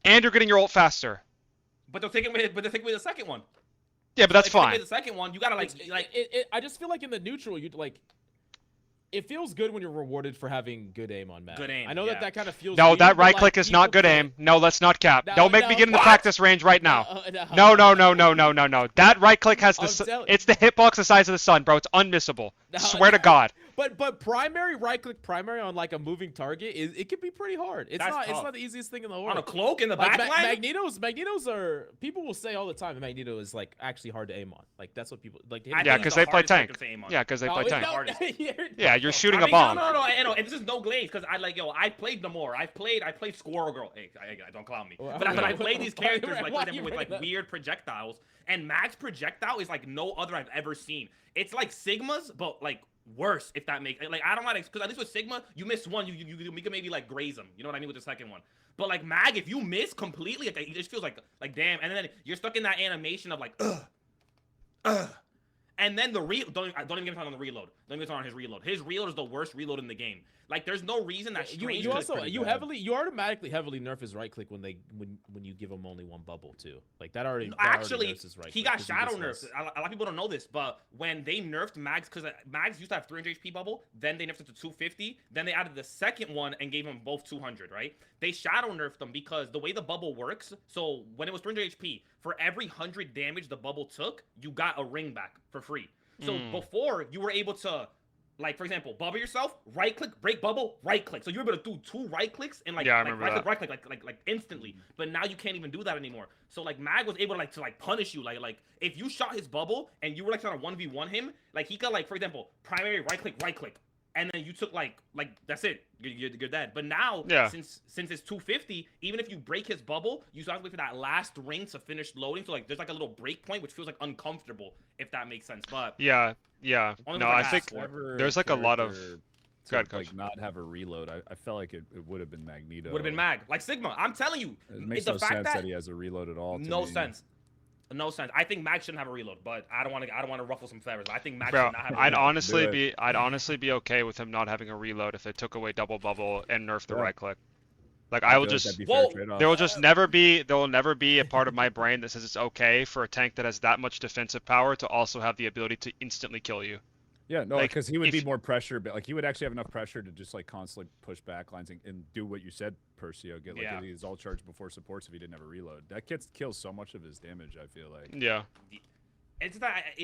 and you're getting your ult faster.
But they'll take away the second one.
Yeah, but that's fine.
The second one, you gotta
I just feel like in the neutral, you'd like. It feels good when you're rewarded for having good aim on Mag.
Good aim.
I know that kind of feels.
No,
weird,
that right
like,
click is not good aim. No, let's not cap. Don't make me get in the practice range right now. No. That right click has it's the hitbox the size of the sun, bro. It's unmissable. Swear to God.
But primary right click on like a moving target it can be pretty hard. It's not the easiest thing in the world.
On a cloak in the backline.
Magnetos are people will say all the time that Magneto is like actually hard to aim on. Like that's what people like.
Yeah, because they play tank. Yeah, because they play tank. Yeah, you're shooting a bomb.
No, and this is no glaze because I played Namor. I played Squirrel Girl. Hey, don't clown me. But I played these characters with like weird projectiles, and Mag's projectile is like no other I've ever seen. It's like Sigma's, but like worse, if that makes like I don't like because at least with Sigma you miss one, you can maybe like graze them. You know what I mean with the second one. But like Mag, if you miss completely, like it just feels like damn, and then you're stuck in that animation of like and then the don't even get me on the reload. Don't even get on his reload. His reload is the worst reload in the game. Like there's no reason that Strange
you automatically heavily nerf his right click when you give him only one bubble too. Like that already nerfs his right
he
click
got shadow nerfs. A lot of people don't know this, but when they nerfed Mags, because Mags used to have 300 HP bubble, then they nerfed it to 250, then they added the second one and gave him both 200, right? They shadow nerfed them because the way the bubble works, so when it was 300 HP, for every 100 damage the bubble took, you got a ring back for free. So before you were able to, like, for example, bubble yourself, right click, break bubble, right click. So you were able to do 2 right clicks and like,
Yeah, I
like
remember
right click, like instantly. But now you can't even do that anymore. So like Mag was able to punish you. Like if you shot his bubble and you were like trying to 1v1 him, like he could like, for example, primary right click, and then you took like that's it. You're dead. But now, since it's 250, even if you break his bubble, you still have to wait for that last ring to finish loading. So like there's like a little break point, which feels like uncomfortable, if that makes sense. But
yeah.
only
No,
with,
I
like,
think
Astor.
there's like a lot of.
Character
Go ahead,
to,
Coach.
like not have a reload. I felt like it would have been Magneto.
Would have been Mag. Like Sigma, I'm telling you,
It makes
the
no
fact
sense
that
that he has a reload at all. To
no
me.
sense. No sense. I think Mag shouldn't have a reload, but I don't want to ruffle some feathers. I think Mag
Bro,
should not have a
I'd
reload.
honestly be okay with him not having a reload if they took away double bubble and nerfed the
Yeah.
right click. Like
I
I will
feel like
just
that'd be fair
Whoa.
trade-off.
there will never be a part of my brain that says it's okay for a tank that has that much defensive power to also have the ability to instantly kill you.
Yeah, no,
like,
because he would
if-
be more pressure, but like he would actually have enough pressure to just like constantly push backlines and do what you said, Percio. Get like his all charge before supports if he didn't have a reload. That kills so much of his damage. I feel like.
Yeah.
It's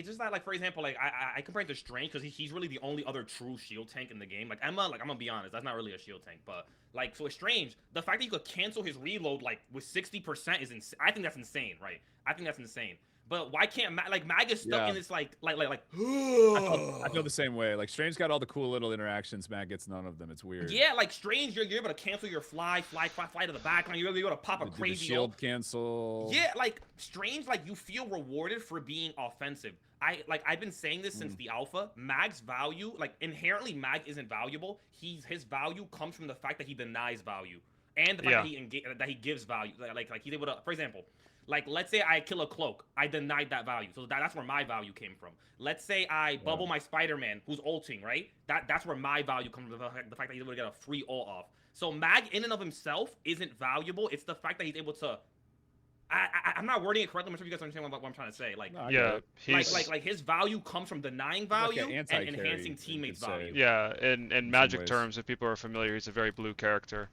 just that like, for example, like I compare it to Strange because he's really the only other true shield tank in the game. Like Emma, like I'm gonna be honest, that's not really a shield tank, but like so with Strange, the fact that you could cancel his reload like with 60% is insane. I think that's insane, right? I think that's insane. But why can't Mag is stuck in this like
I feel the same way. Like Strange got all the cool little interactions. Mag gets none of them. It's weird.
yeah, like Strange, you're able to cancel your fly to the back line. You're able to pop a
The
crazy
shield
ult.
cancel.
Yeah, like Strange, like you feel rewarded for being offensive. I've been saying this since the alpha. Mag's value, like inherently Mag isn't valuable. His value comes from the fact that he denies value and the fact that he gives value. Like he's able to, for example, like let's say I kill a cloak, I denied that value, so that's where my value came from. Let's say I bubble my Spiderman who's ulting, right? That's where my value comes from, the fact that he's able to get a free ult off. So Mag in and of himself isn't valuable. It's the fact that he's able to. I'm not wording it correctly. I'm sure you guys understand what I'm trying to say. Like,
No, I
Yeah.
get it.
like his value comes from denying
like
value
an
and
anti-carry,
enhancing
you
teammates'
could say.
value.
Yeah, in
some
Magic
ways.
terms, if people are familiar, he's a very blue character.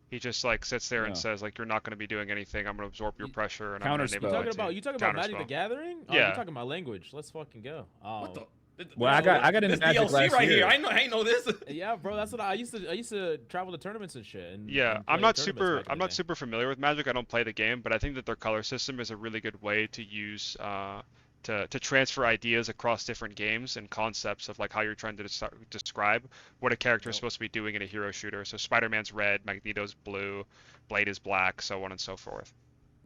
He just like sits there and
Yeah.
says like, you're not going to be doing anything. I'm going to absorb your pressure and I'm
Counter
going to
spell.
enable
Talking
You talking about Magic the
Counterspell.
Gathering? Oh,
Yeah.
you're talking about language. Let's fucking go.
What the?
Well, I got into
this
Magic
DLC
last
right
year.
here. I ain't know this.
Yeah, bro, that's what I used to travel to tournaments and shit. And
Yeah,
and
I'm
play
not
tournaments
super
back in
I'm
the
not
day.
super familiar with Magic. I don't play the game, but I think that their color system is a really good way to use to transfer ideas across different games and concepts of like how you're trying to describe what a character is supposed to be doing in a hero shooter. So Spider-Man's red, Magneto's blue, Blade is black, so on and so forth.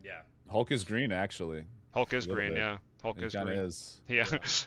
Yeah.
Hulk is green, actually.
Hulk is
A little
green,
bit.
yeah. Hulk
He
is
kinda
green.
is.
Yeah,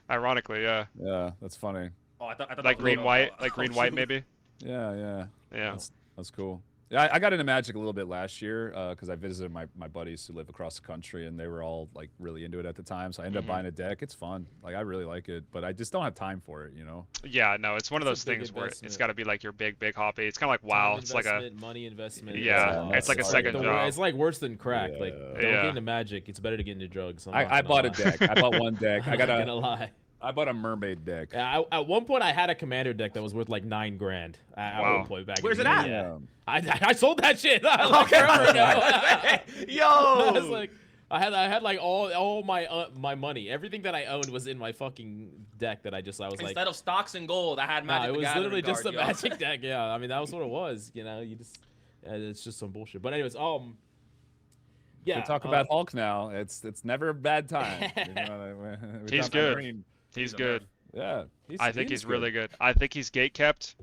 ironically, yeah.
Yeah, that's funny.
Oh, I thought
Like
that was
green
a-
white,
oh,
like
oh,
green white
shoot.
maybe.
Yeah.
Yeah.
That's cool. Yeah, I got into Magic a little bit last year because I visited my buddies who live across the country, and they were all like really into it at the time. So I ended up buying a deck. It's fun. Like I really like it, but I just don't have time for it. You know.
Yeah, no, it's one of
It's
those
a big
things where it's
investment.
got to be like your big hobby. It's kind of like WoW.
Time
It's like a
investment, money investment.
Yeah,
it's like a second
job.
It's like worse than crack. Like
Yeah.
don't
Yeah.
get into Magic. It's better to get into drugs. I'm not
I
gonna
bought a
lie.
deck. I bought one deck.
I'm
I got
not gonna
a.
lie.
I bought a mermaid deck.
Yeah, at one point I had a commander deck that was worth like $9 grand. At
Wow.
one point back.
Where's
in
it
the
at?
day.
Yeah.
I sold that shit. Like,
Okay.
forever ago. I
Yo.
was like, I had like all my money, everything that I owned was in my fucking deck that I was like,
Instead of stocks and gold, I had
nah,
Magic
it
the
was
Gathering
literally just a
card, yo.
Magic deck. Yeah, I mean that was what it was. You know, you just it's just some bullshit. But anyways, yeah.
We talk about Hulk now. It's never a bad time. You know what I mean? We
He's
talk about
good.
Green.
He's
a
good.
Yeah.
I think he's really good. I think he's gate kept.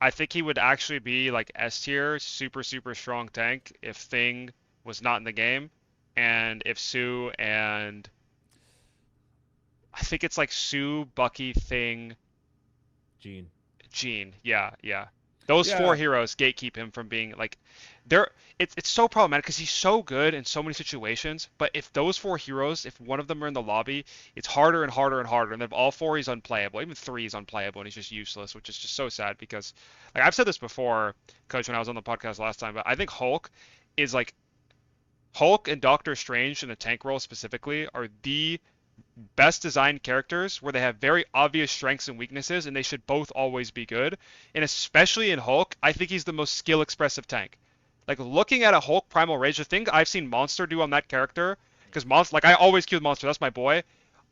I think he would actually be like S tier, super strong tank if Thing was not in the game, and if Sue and I think it's like Sue, Bucky, Thing,
Gene.
Jean. Yeah. Those
Yeah.
four heroes gatekeep him from being like they're it's so problematic because he's so good in so many situations, but if those four heroes, if one of them are in the lobby, it's harder and harder and harder, and if all four he's unplayable, even three is unplayable and he's just useless, which is just so sad because like I've said this before, Coach, when I was on the podcast last time, but I think Hulk is like Hulk and Doctor Strange in the tank role specifically are the best designed characters where they have very obvious strengths and weaknesses and they should both always be good. And especially in Hulk, I think he's the most skill expressive tank. Like looking at a Hulk Primal Rage, the thing I've seen Monster do on that character, because Monster, like I always queue Monster, that's my boy.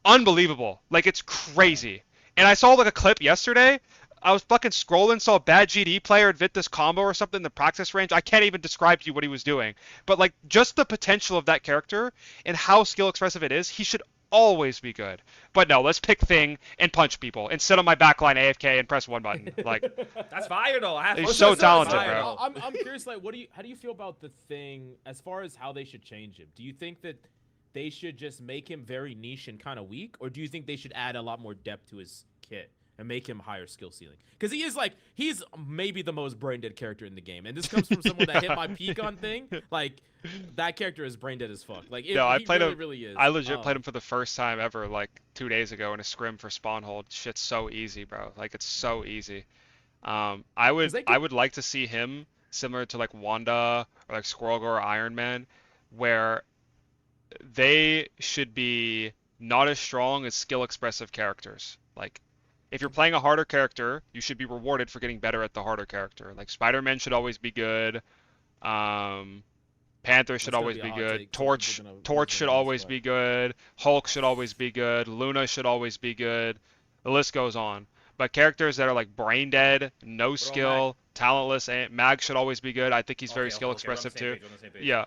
unbelievable. Like it's crazy. And I saw like a clip yesterday. I was fucking scrolling, saw a bad GD player admit this combo or something in the practice range. I can't even describe to you what he was doing. But like just the potential of that character and how skill expressive it is, he should always be good. But no, let's pick Thing and punch people and sit on my backline AFK and press one button. Like
That's fire though.
He's so talented,
fire,
bro.
though.
I'm curious, like, how do you feel about the Thing as far as how they should change him? Do you think that they should just make him very niche and kind of weak, or do you think they should add a lot more depth to his kit and make him higher skill ceiling? Because he's maybe the most brain dead character in the game, and this comes from someone that hit my peak on Thing. Like that character is brain dead as fuck. Like
I
he
played
really,
him.
really is.
I legit played him for the first time ever, like 2 days ago in a scrim for spawn hold. Shit's so easy, bro. Like it's so easy. I would like to see him similar to like Wanda or like Squirrel Girl or Iron Man, where they should be not as strong as skill expressive characters. Like if you're playing a harder character, you should be rewarded for getting better at the harder character. Like Spiderman should always be good. Panther should always be good. Torch should always be good. Hulk should always be good. Luna should always be good. The list goes on. But characters that are like brain dead, no skill, talentless, and Mag should always be good. I think he's very skill expressive too. Yeah.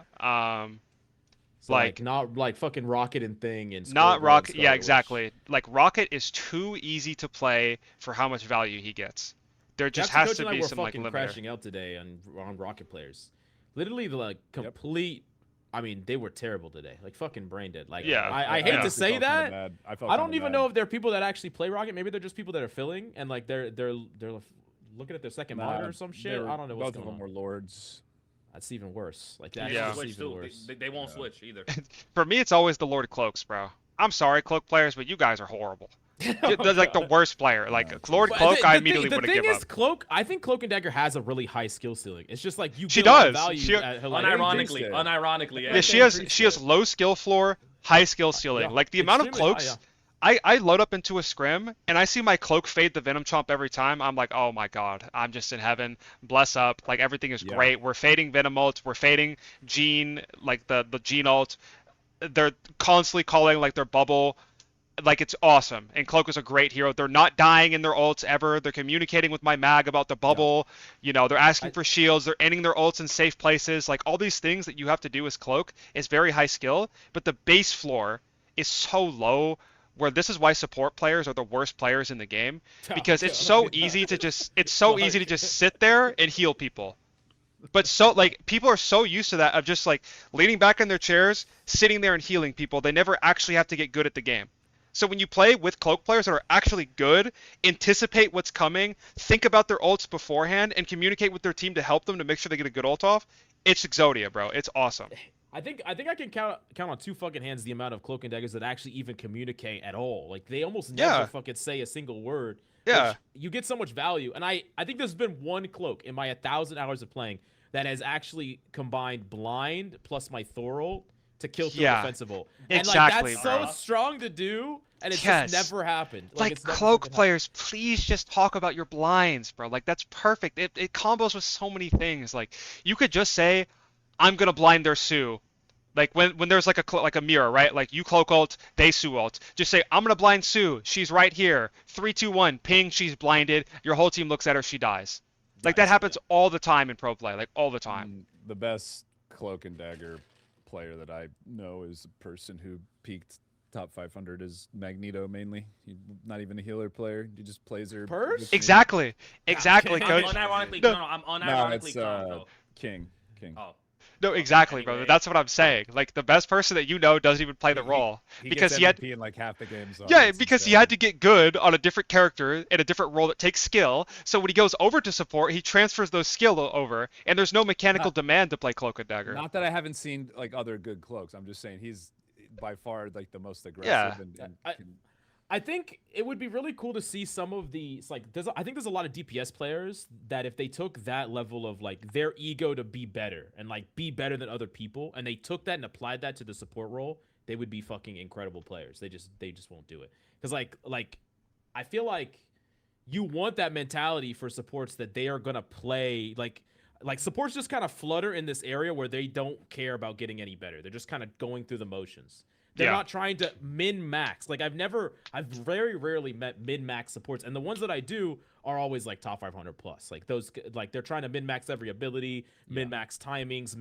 So like not like fucking Rocket and Thing and
not Rocket. Yeah,
Scarlet
exactly.
Witch.
Like Rocket is too easy to play for how much value he gets. There just has to be some like limiter.
Crashing out today on Rocket players. Literally the like complete. I mean, they were terrible today. Like fucking brain dead. Like
yeah,
I hate to say that. I don't even
bad.
know if they're people that actually play Rocket. Maybe they're just people that are filling and like they're looking at their second monitor or some shit. I don't know what's
going on. Both of them were lords.
That's even worse. Like that.
Yeah.
Even worse.
They won't switch either.
For me, it's always the Lord Cloaks, bro. I'm sorry, Cloak players, but you guys are horrible. They're like the worst player. Like Lord Cloak, I immediately would have given up.
Cloak, I think Cloak and Dagger has a really high skill ceiling. It's just like you.
She does.
Unironically.
Yeah, she has low skill floor, high skill ceiling. Like the amount of cloaks. I load up into a scrim and I see my Cloak fade the Venom Chomp every time. I'm like, oh my god, I'm just in heaven. Bless up. Like everything is great. We're fading Venom ults. We're fading Gene, like the Gene ult. They're constantly calling like their bubble. Like it's awesome. And Cloak is a great hero. They're not dying in their ults ever. They're communicating with my mag about the bubble. You know, they're asking for shields. They're ending their ults in safe places. Like all these things that you have to do as Cloak is very high skill, but the base floor is so low. Where this is why support players are the worst players in the game, because it's so easy to just sit there and heal people. But so like people are so used to that of just like leaning back in their chairs, sitting there and healing people. They never actually have to get good at the game. So when you play with Cloak players that are actually good, anticipate what's coming, think about their ults beforehand, and communicate with their team to help them to make sure they get a good ult off, it's Exodia, bro. It's awesome.
I think I can count on two fucking hands the amount of Cloak and Daggers that actually even communicate at all. Like they almost never fucking say a single word.
Yeah.
You get so much value. And I think there's been one Cloak in my 1,000 hours of playing that has actually combined blind plus my Thor ult to kill through defensive ult. And
exactly,
like that's so strong to do, and it just never happened.
Like Cloak players, please just talk about your blinds, bro. Like that's perfect. It combos with so many things. Like you could just say, I'm gonna blind their Sue. Like when there's like a mirror, right? Like you Cloak ult, they Sue ult. Just say, I'm gonna blind Sue. She's right here. 3, 2, 1. Ping. She's blinded. Your whole team looks at her. She dies. Like that happens all the time in pro play. Like all the time.
The best Cloak and Dagger player that I know is a person who peaked top 500 is Magneto mainly. He's not even a healer player. He just plays her.
Exactly, coach.
I'm unironically
King.
Oh.
No, exactly, bro. That's what I'm saying. Like the best person that you know doesn't even play the role because he had
in like half the games.
Yeah, because he had to get good on a different character in a different role that takes skill. So when he goes over to support, he transfers those skill over, and there's no mechanical demand to play Cloak and Dagger.
Not that I haven't seen like other good Cloaks. I'm just saying he's by far like the most aggressive.
Yeah.
I think it would be really cool to see some of the I think there's a lot of DPS players that if they took that level of like their ego to be better and like be better than other people, and they took that and applied that to the support role, they would be fucking incredible players. They just won't do it. Because like I feel like you want that mentality for supports that they are gonna play like supports just kind of flutter in this area where they don't care about getting any better. They're just kind of going through the motions. They're not trying to min-max. Like I've very rarely met min-max supports, and the ones that I do are always like top 500 plus. Like those, like they're trying to min-max every ability, min-max timings,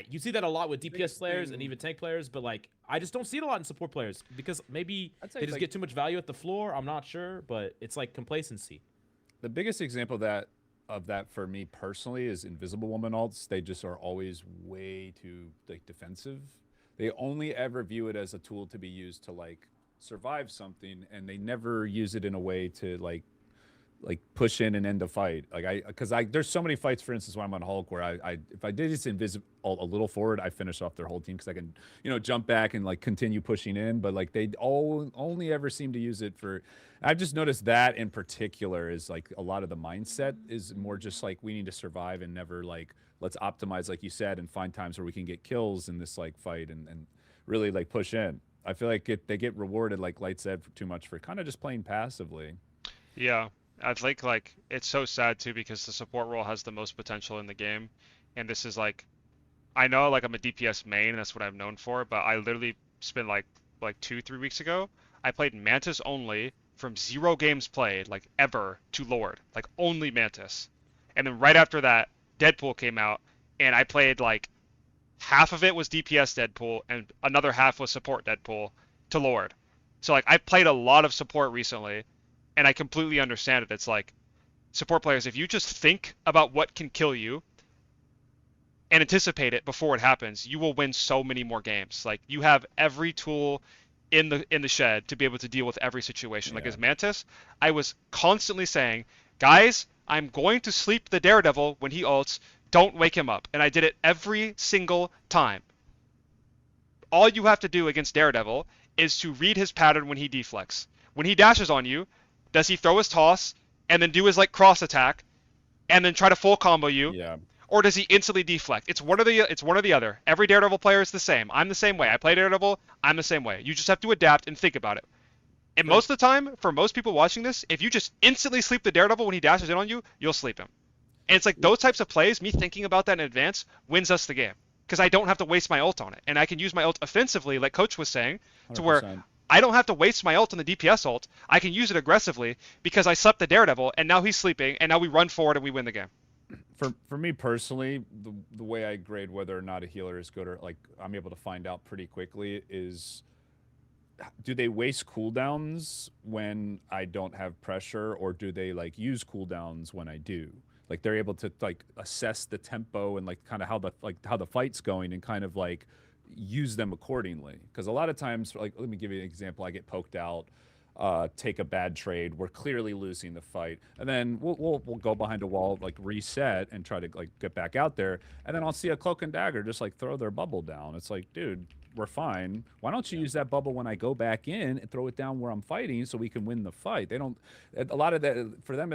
you see that a lot with DPS players and even tank players, but like I just don't see it a lot in support players because maybe they just get too much value at the floor. I'm not sure, but it's like complacency.
The biggest example of that for me personally is Invisible Woman ults. They just are always way too like defensive. They only ever view it as a tool to be used to like survive something, and they never use it in a way to like push in and end a fight. Like there's so many fights, for instance, when I'm on Hulk, where if I did this invisible a little forward, I finish off their whole team because I can, jump back and like continue pushing in. But like they only ever seem to use it for. I've just noticed that in particular is like a lot of the mindset is more just like we need to survive and never like let's optimize, like you said, and find times where we can get kills in this like fight and really like push in. I feel like they get rewarded, like Light said, for too much for kind of just playing passively.
Yeah. I think like it's so sad too because the support role has the most potential in the game, and this is like, I know like I'm a DPS main and that's what I'm known for, but I literally spent like 2-3 weeks ago, I played Mantis only from 0 games played like ever to Lord, like only Mantis, and then right after that Deadpool came out and I played like half of it was DPS Deadpool and another half was support Deadpool to Lord. So like I played a lot of support recently. And I completely understand it. It's like, support players, if you just think about what can kill you and anticipate it before it happens, you will win so many more games. Like, you have every tool in the shed to be able to deal with every situation. Yeah. Like, as Mantis, I was constantly saying, guys, I'm going to sleep the Daredevil when he ults. Don't wake him up. And I did it every single time. All you have to do against Daredevil is to read his pattern when he deflects. When he dashes on you, does he throw his toss and then do his like cross attack and then try to full combo you?
Yeah.
Or does he instantly deflect? It's one or the other. Every Daredevil player is the same. I'm the same way. I play Daredevil. I'm the same way. You just have to adapt and think about it. And most of the time, for most people watching this, if you just instantly sleep the Daredevil when he dashes in on you, you'll sleep him. And it's like those types of plays, me thinking about that in advance, wins us the game. Because I don't have to waste my ult on it. And I can use my ult offensively, like Coach was saying, 100%. To where I don't have to waste my ult on the DPS ult. I can use it aggressively because I slept the Daredevil, and now he's sleeping, and now we run forward and we win the game.
For me personally, the way I grade whether or not a healer is good or like I'm able to find out pretty quickly is, do they waste cooldowns when I don't have pressure, or do they like use cooldowns when I do? Like they're able to like assess the tempo and like kind of how the fight's going and kind of like use them accordingly. Because a lot of times, like, let me give you an example. I get poked out, take a bad trade, we're clearly losing the fight, and then we'll go behind a wall, like reset and try to like get back out there, and then I'll see a Cloak and Dagger just like throw their bubble down. It's like, dude, we're fine. Why don't you use that bubble when I go back in and throw it down where I'm fighting so we can win the fight? They don't. A lot of that for them,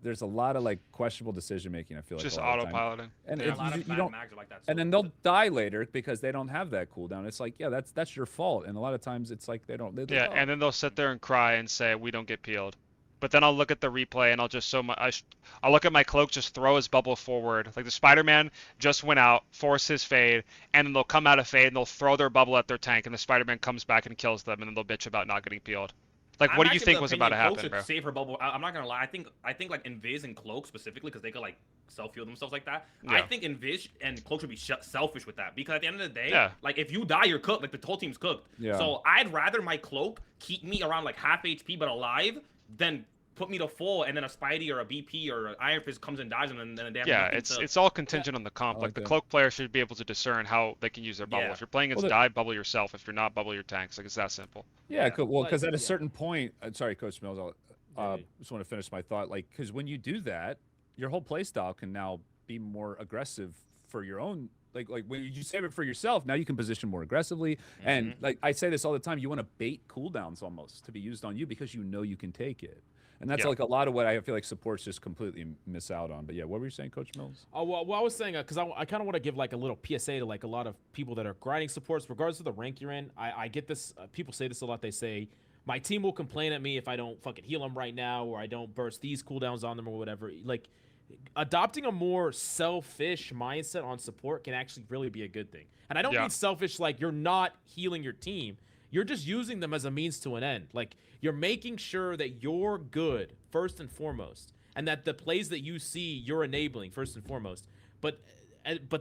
there's a lot of like questionable decision making. I feel like
just autopiloting,
and
a lot of bad mags are like that.
And then they'll die later because they don't have that cooldown. It's like, yeah, that's your fault. And a lot of times it's like they don't.
Yeah, and then they'll sit there and cry and say we don't get peeled. But then I'll look at the replay and I'll just I'll look at my Cloak just throw his bubble forward. Like the Spider-Man just went out, force his fade, and then they'll come out of fade and they'll throw their bubble at their tank, and the Spider-Man comes back and kills them, and then they'll bitch about not getting peeled. Like, what do you think was about to happen,
Cloak
bro?
should save her bubble. I'm not gonna lie. I think like Invis and Cloak specifically, because they could like self-heal themselves like that. Yeah. I think Invis and Cloak should be selfish with that, because at the end of the day, like if you die, you're cooked. Like the whole team's cooked. Yeah. So I'd rather my Cloak keep me around like half HP but alive than put me to full, and then a Spidey or a BP or an Iron Fist comes and dies, and then they have
it's all contingent on the comp. Like the Cloak player should be able to discern how they can use their bubble. If you're playing against dive, bubble yourself. If you're not, bubble your tanks. Like, it's that simple.
Yeah, cool. Well, because at a certain point, sorry, Coach Mills, just want to finish my thought. Like, because when you do that, your whole play style can now be more aggressive for your own. Like when you save it for yourself, now you can position more aggressively. And like I say this all the time, you want to bait cooldowns almost to be used on you because you know you can take it. And that's like a lot of what I feel like supports just completely miss out on. But yeah, what were you saying, Coach Mills?
Oh, well, I was saying, because I kind of want to give like a little PSA to like a lot of people that are grinding supports, regardless of the rank you're in. I get this. People say this a lot. They say, my team will complain at me if I don't fucking heal them right now, or I don't burst these cooldowns on them or whatever. Like, adopting a more selfish mindset on support can actually really be a good thing. And I don't
Yeah.
mean selfish like you're not healing your team. You're just using them as a means to an end. Like you're making sure that you're good first and foremost, and that the plays that you see you're enabling first and foremost. But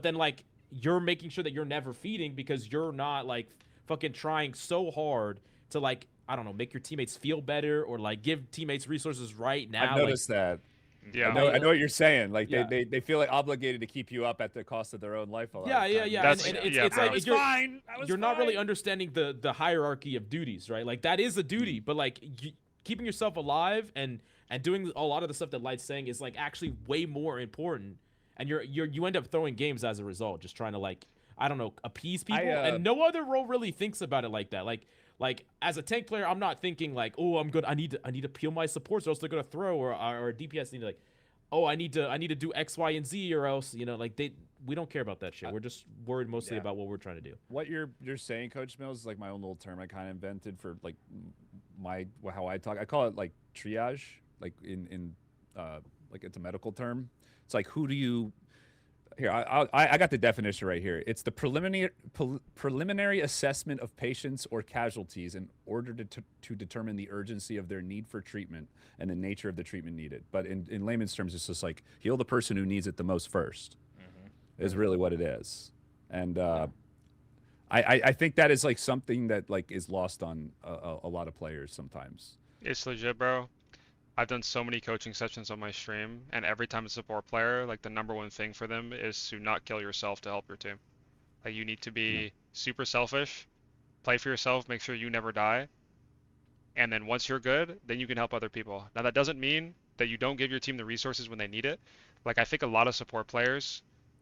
then like you're making sure that you're never feeding because you're not like fucking trying so hard to like I don't know make your teammates feel better or like give teammates resources right now.
I've noticed that.
Yeah.
I know what you're saying. Like
Yeah.
they feel like obligated to keep you up at the cost of their own life a lot.
Yeah,
of
yeah,
times.
yeah.
That's-
And it's,
yeah,
it's
bro.
like you're not really
fine.
understanding the hierarchy of duties, right? Like that is a duty, but like keeping yourself alive and doing a lot of the stuff that Light's saying is like actually way more important. And you end up throwing games as a result, just trying to like I don't know appease people. And no other role really thinks about it like that. Like as a tank player, I'm not thinking like, oh, I'm good. I need to peel my supports, or else they're gonna throw, or a DPS need to like. Oh, I need to do X, Y, and Z, or else like we don't care about that shit. We're just worried mostly about what we're trying to do.
What you're saying, Coach Mills, is like my own little term I kind of invented for like how I talk. I call it like triage, like in like it's a medical term. It's like who do you here? I got the definition right here. It's the preliminary assessment of patients or casualties in order to determine the urgency of their need for treatment and the nature of the treatment needed. But in layman's terms, it's just like heal the person who needs it the most 1st is really what it is. And I think that is like something that like is lost on a lot of players sometimes.
It's legit, bro. I've done so many coaching sessions on my stream, and every time a support player, like the #1 thing for them is to not kill yourself to help your team. Like you need to be super selfish, play for yourself, make sure you never die, and then once you're good, then you can help other people. Now that doesn't mean that you don't give your team the resources when they need it. Like I think a lot of support players,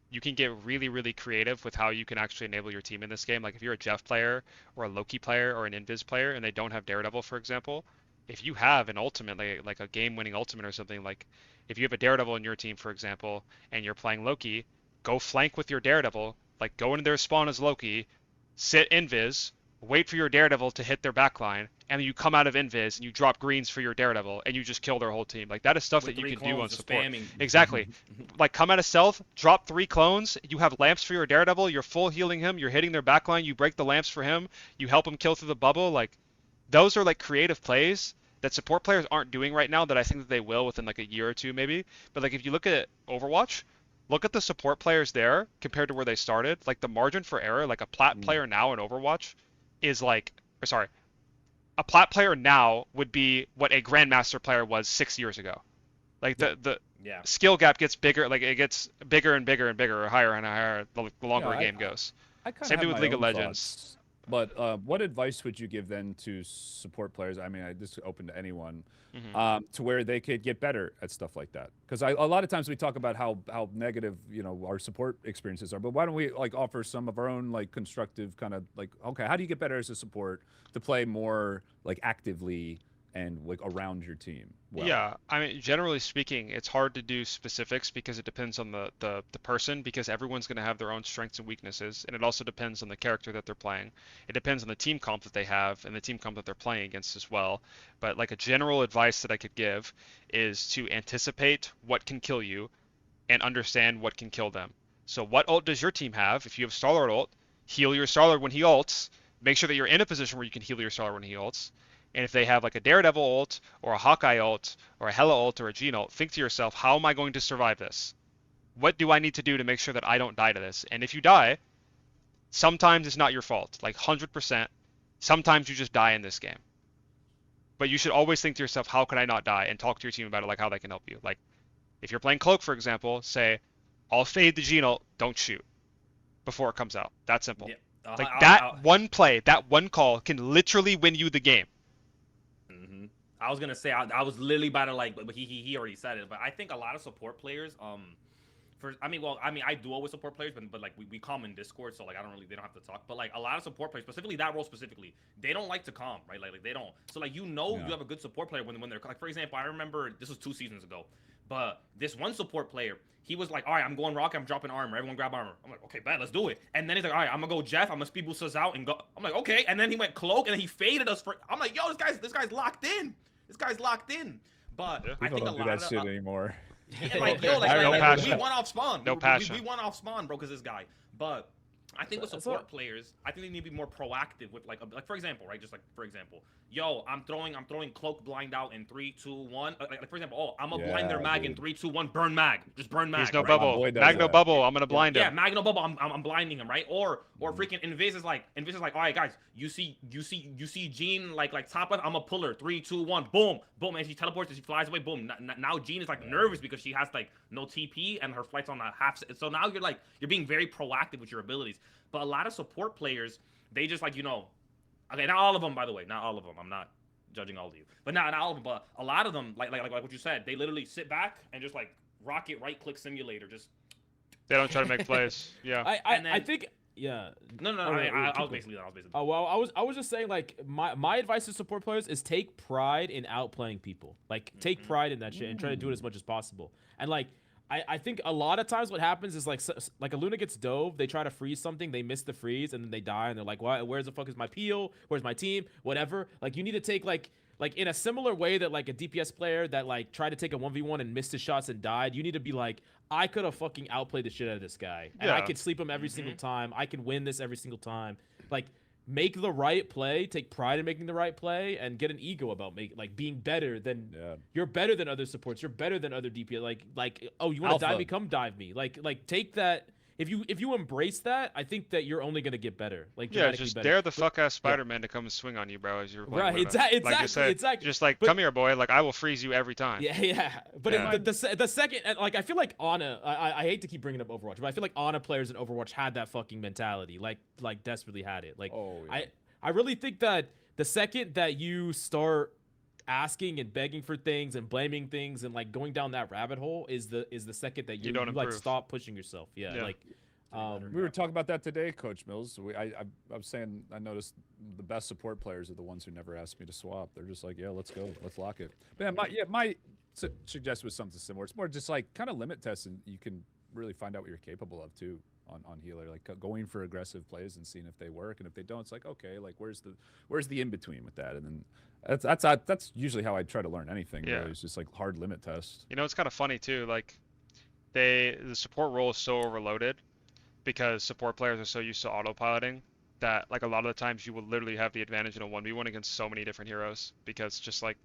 you can get really, really creative with how you can actually enable your team in this game. Like if you're a Jeff player or a Loki player or an Invis player and they don't have Daredevil, for example, if you have an ultimate, like a game-winning ultimate or something, like if you have a Daredevil in your team, for example, and you're playing Loki, go flank with your Daredevil, like go into their spawn as Loki, sit Invis, wait for your Daredevil to hit their backline, and then you come out of Invis and you drop greens for your Daredevil and you just kill their whole team. Like that is stuff
With
that you
3
can do on
clones, just
support.
spamming.
Exactly. Like come out of stealth, drop 3 clones, you have lamps for your Daredevil, you're full healing him, you're hitting their backline, you break the lamps for him, you help him kill through the bubble. Like those are like creative plays that support players aren't doing right now that I think that they will within like a year or two maybe. But like if you look at Overwatch, look at the support players there compared to where they started. Like the margin for error, like a plat player now in Overwatch is like, or sorry, a plat player now would be what a grandmaster player was 6 years ago. Like the
Yeah.
skill gap gets bigger, like it gets bigger and bigger and bigger, or higher and higher the longer
Yeah,
a game goes.
I kind
Same
of
thing
have
with
my
League of
own
Legends.
thoughts. But what advice would you give then to support players? I mean, this is open to anyone, to where they could get better at stuff like that. Because a lot of times we talk about how negative our support experiences are. But why don't we like offer some of our own like constructive kind of like, okay, how do you get better as a support to play more like actively and like around your team? Well?
Yeah, I mean, generally speaking, it's hard to do specifics because it depends on the person, because everyone's going to have their own strengths and weaknesses, and it also depends on the character that they're playing. It depends on the team comp that they have and the team comp that they're playing against as well. But like a general advice that I could give is to anticipate what can kill you and understand what can kill them. So what ult does your team have? If you have Starlord ult, heal your Starlord when he ults. Make sure that you're in a position where you can heal your Starlord when he ults. And if they have like a Daredevil ult, or a Hawkeye ult, or a Hela ult, or a Jean ult, think to yourself, how am I going to survive this? What do I need to do to make sure that I don't die to this? And if you die, sometimes it's not your fault, like 100%. Sometimes you just die in this game. But you should always think to yourself, how can I not die? And talk to your team about it, like how they can help you. Like, if you're playing Cloak, for example, say, I'll fade the Jean ult, don't shoot before it comes out. That simple.
Yeah.
Like that one play, that one call can literally win you the game.
I was gonna say I was literally about to like, but he already said it. But I think a lot of support players, I do always support players, but like we comm in Discord, so like they don't have to talk. But like a lot of support players, specifically that role specifically, they don't like to comm, right? Like they don't. So like you have a good support player when they're like, for example, I remember this was 2 seasons ago, but this one support player, he was like, all right, I'm going rock, I'm dropping armor, everyone grab armor. I'm like, okay, bet, let's do it. And then he's like, all right, I'm gonna go Jeff, I'm gonna speed boost us out and go. I'm like, okay. And then he went Cloak, and then he faded us for. I'm like, yo, this guy's locked in. This guy's locked in. But
People
I think
don't do that shit anymore.
And like, yo,
No
like
passion.
we won off spawn.
No passion.
We won off spawn, bro, because this guy. But I think with
That's
support
what-
players, I think they need to be more proactive with like for example, right? Just like for example, yo, I'm throwing cloak blind out in 3, 2, 1. Like for example, oh, I'm gonna blind their mag in 3, 2, 1. Burn mag, just burn mag.
He's no
right?
bubble.
boy does
Mag no
that.
bubble. I'm gonna blind
Yeah,
him.
Magno bubble. I'm blinding him, right? Or freaking Invis is like, all right, guys, you see Jean like top left. I'm a puller. 3, 2, 1. Boom, boom, and she teleports and she flies away. Boom. Now Jean is like nervous because she has like no TP and her flight's on a half. So now you're being very proactive with your abilities. But a lot of support players, they just like, okay, not all of them, by the way, not all of them. I'm not judging all of you, but not all of them. But a lot of them, like what you said, they literally sit back and just like rocket right-click simulator, just.
They don't try to make plays. Yeah.
I think yeah.
No. I was basically done.
Oh well, I was just saying like my advice to support players is take pride in outplaying people. Like take pride in that shit and try to do it as much as possible. And like I think a lot of times what happens is like a Luna gets dove, they try to freeze something, they miss the freeze, and then they die, and they're like, "Why? Where's the fuck is my peel? Where's my team? Whatever." Like you need to take like in a similar way that like a DPS player that like tried to take a 1v1 and missed his shots and died, you need to be like, I could have fucking outplayed the shit out of this guy, and I
Yeah.
could sleep him every single time. I can win this every single time. Like make the right play, take pride in making the right play, and get an ego about being better than you're better than other supports. You're better than other DPS. Like oh, you want to dive me? Come dive me. Like take that. If you embrace that, I think that you're only gonna get better. Like
Yeah,
dramatically
just
better.
dare the fuck ass Spider-Man to come and swing on you, bro, as you're playing
Right,
Luna.
exactly,
Like you said,
exactly.
just like,
But-
come here, boy. Like I will freeze you every time.
Yeah. But
Yeah.
the second, like I feel like Ana, I hate to keep bringing up Overwatch, but I feel like Ana players in Overwatch had that fucking mentality, like desperately had it. Like I really think that the second that you start asking and begging for things and blaming things and like going down that rabbit hole is the second that you
don't
like
improve.
stop pushing yourself. Yeah. Like
we were talking about that today, Coach Mills. I was saying I noticed the best support players are the ones who never asked me to swap. They're just like, yeah, let's go, let's lock it. But my suggestion was something similar. It's more just like kind of limit tests, and you can really find out what you're capable of too on healer, like going for aggressive plays and seeing if they work, and if they don't, it's like, okay, like where's the in between with that, and then that's usually how I try to learn anything.
Yeah.
Really. It's just like hard limit tests.
It's kind of funny too. Like the support role is so overloaded because support players are so used to autopiloting that like a lot of the times you will literally have the advantage in a 1v1 against so many different heroes because just like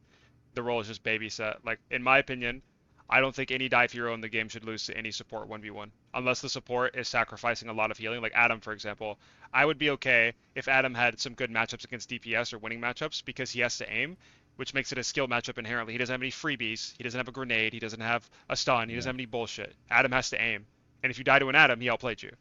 the role is just babysat. Like in my opinion, I don't think any dive hero in the game should lose to any support 1v1 unless the support is sacrificing a lot of healing. Like Adam, for example, I would be okay if Adam had some good matchups against DPS or winning matchups because he has to aim, which makes it a skill matchup inherently. He doesn't have any freebies. He doesn't have a grenade. He doesn't have a stun. He doesn't have any bullshit. Adam has to aim. And if you die to an Adam, he outplayed you.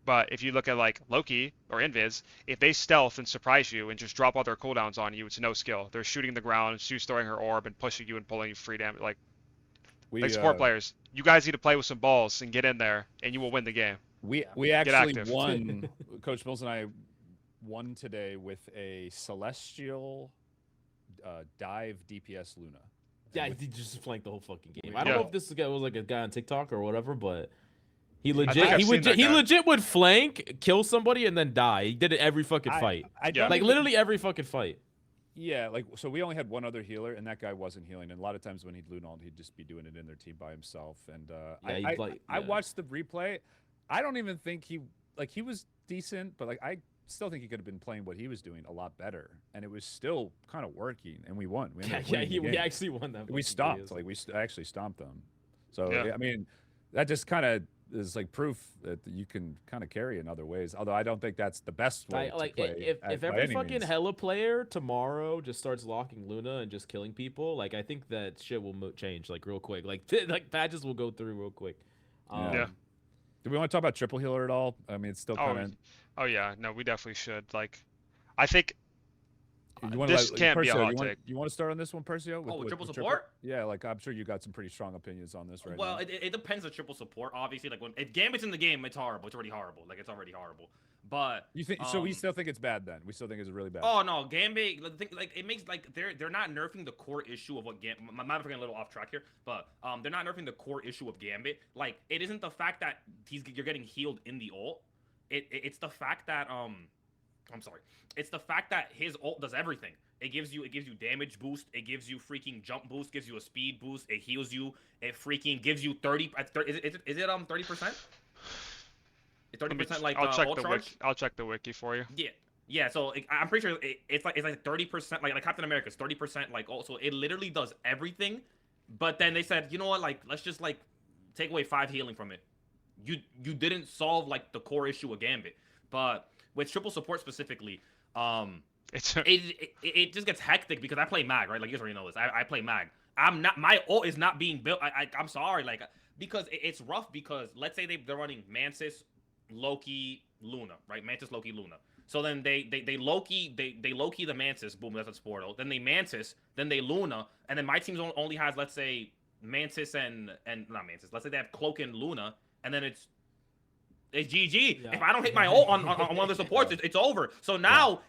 But if you look at like Loki or Invis, if they stealth and surprise you and just drop all their cooldowns on you, it's no skill. They're shooting the ground, Sue's throwing her orb and pushing you and pulling you free damage. Like support players, you guys need to play with some balls and get in there, and you will win the game.
We actually
active.
won. Coach Mills and I won today with a celestial dive DPS Luna.
yeah, he just flanked the whole fucking game. I don't know if this guy was like a guy on TikTok or whatever, but he legit would flank, kill somebody, and then die. He did it every fucking fight. Like literally every fucking fight.
Yeah, like so we only had one other healer, and that guy wasn't healing. And a lot of times when he'd loot on, he'd just be doing it in their team by himself. And I watched the replay. I don't even think he was decent, but like I still think he could have been playing what he was doing a lot better, and it was still kind of working. And we won. We
actually won that.
We stomped. Like we actually stomped them. So I mean, that just kind of is like proof that you can kind of carry in other ways. Although I don't think that's the best way to play.
If every fucking Hella player tomorrow just starts locking Luna and just killing people, like I think that shit will change like real quick. Like patches will go through real quick.
Do we want to talk about triple healer at all? I mean, it's still kind of.
Oh yeah, no, we definitely should. Like, I think
you
this can't be a hot take.
You want to start on this one, Percio?
With triple support?
Yeah, like I'm sure you got some pretty strong opinions on this right now.
Well, it depends on triple support. Obviously, like when Gambit's in the game, it's horrible. It's already horrible. Like it's already horrible. But
you think so? We still think it's bad then. We still think it's really bad.
Oh no, Gambit. Like it makes like they're not nerfing the core issue of what Gambit. I'm not getting a little off track here, but they're not nerfing the core issue of Gambit. Like it isn't the fact that you're getting healed in the ult. It's the fact that I'm sorry. It's the fact that his ult does everything. It gives you damage boost. It gives you freaking jump boost. Gives you a speed boost. It heals you. It freaking gives you 30. Is it 30%? 30% like
I'll check
ult
the
charge.
wiki. I'll check the wiki for you.
Yeah. Yeah, so I'm pretty sure it's like 30%, like Captain America's 30%, like also it literally does everything. But then they said, you know what, like let's just like take away 5 healing from it. You didn't solve like the core issue of Gambit. But with triple support specifically, it just gets hectic because I play Mag, right? Like you guys already know this. I play Mag. My ult is not being built. I'm sorry, like because it's rough because let's say they're running Mantis, Loki, Luna, right? Mantis, Loki, Luna. So then they Loki the Mantis, boom, that's a Sportal. Then they Mantis, then they Luna, and then my team only has, let's say, Mantis and not Mantis. Let's say they have Cloak and Luna, and then it's GG. Yeah. If I don't hit my ult on one of the supports, it's over. So now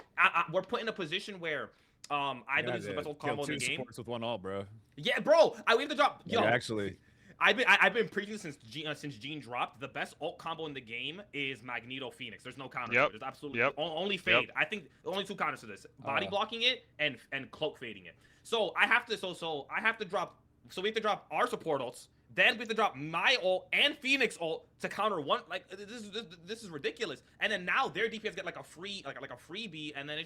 we're put in a position where I believe it's the best ult combo in the game.
Supports with one ult, bro.
Yeah, bro. We have to drop. Yo,
actually.
I've been preaching since Gene dropped. The best ult combo in the game is Magneto Phoenix. There's no counter to it. There's absolutely only fade. I think only 2 counters to this: body blocking it and cloak fading it. So I have to I have to drop. So we have to drop our support ults. Then we have to drop my ult and Phoenix ult to counter one. Like this is ridiculous. And then now their DPS get like a free like a freebie, and then it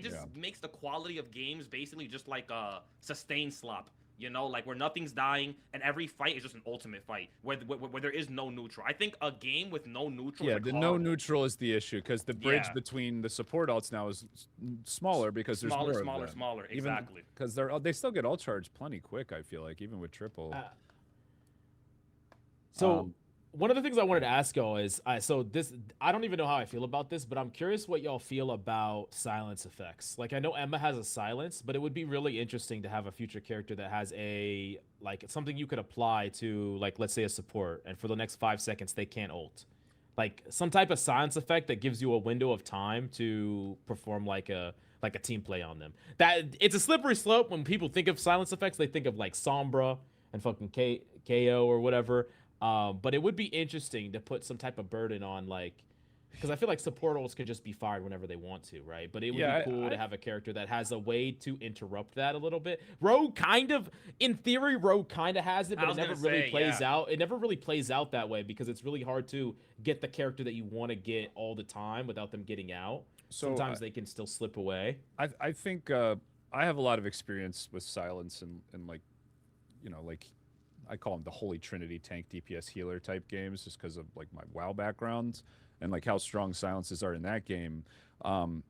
just makes the quality of games basically just like a sustained slop. You know, like where nothing's dying and every fight is just an ultimate fight where there is no neutral. I think a game with no neutral.
Yeah, the no neutral is the issue because the bridge between the support ults now is smaller because there's more
smaller. Exactly.
Because they still get ult charge plenty quick. I feel like even with triple.
One of the things I wanted to ask y'all is, I don't even know how I feel about this, but I'm curious what y'all feel about silence effects. Like, I know Emma has a silence, but it would be really interesting to have a future character that has something you could apply to, like, let's say a support, and for the next 5 seconds, they can't ult. Like, some type of silence effect that gives you a window of time to perform like a team play on them. It's a slippery slope. When people think of silence effects, they think of, like, Sombra and fucking KO or whatever. But it would be interesting to put some type of burden on, like, because I feel like support ults could just be fired whenever they want to, right? But it would be cool to have a character that has a way to interrupt that a little bit. Rogue in theory, has it, but it never really plays out. It never really plays out that way because it's really hard to get the character that you want to get all the time without them getting out. So sometimes they can still slip away.
I think I have a lot of experience with silence and like, you know, like, I call them the Holy Trinity tank DPS healer type games just because of like my WoW background and like how strong silences are in that game. From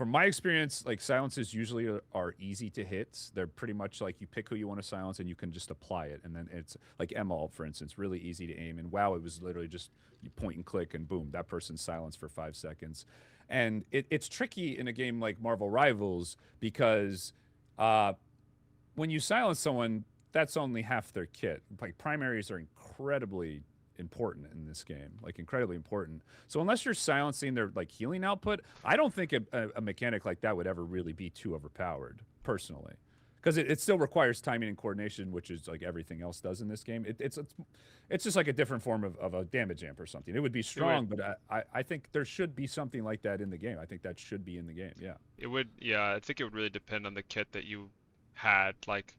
my experience, like silences usually are easy to hit. They're pretty much like you pick who you want to silence and you can just apply it. And then it's like Emerald, for instance, really easy to aim. And WoW, it was literally just you point and click and boom, that person's silenced for 5 seconds. And it's tricky in a game like Marvel Rivals because when you silence someone, that's only half their kit. Like primaries are incredibly important in this game, like incredibly important. So unless you're silencing their like healing output, I don't think a mechanic like that would ever really be too overpowered, personally, because it still requires timing and coordination, which is like everything else does in this game. It's just like a different form of a damage amp or something. It would be strong, but I think there should be something like that in the game. I think that should be in the game. Yeah.
It would. Yeah, I think it would really depend on the kit that you had. Like,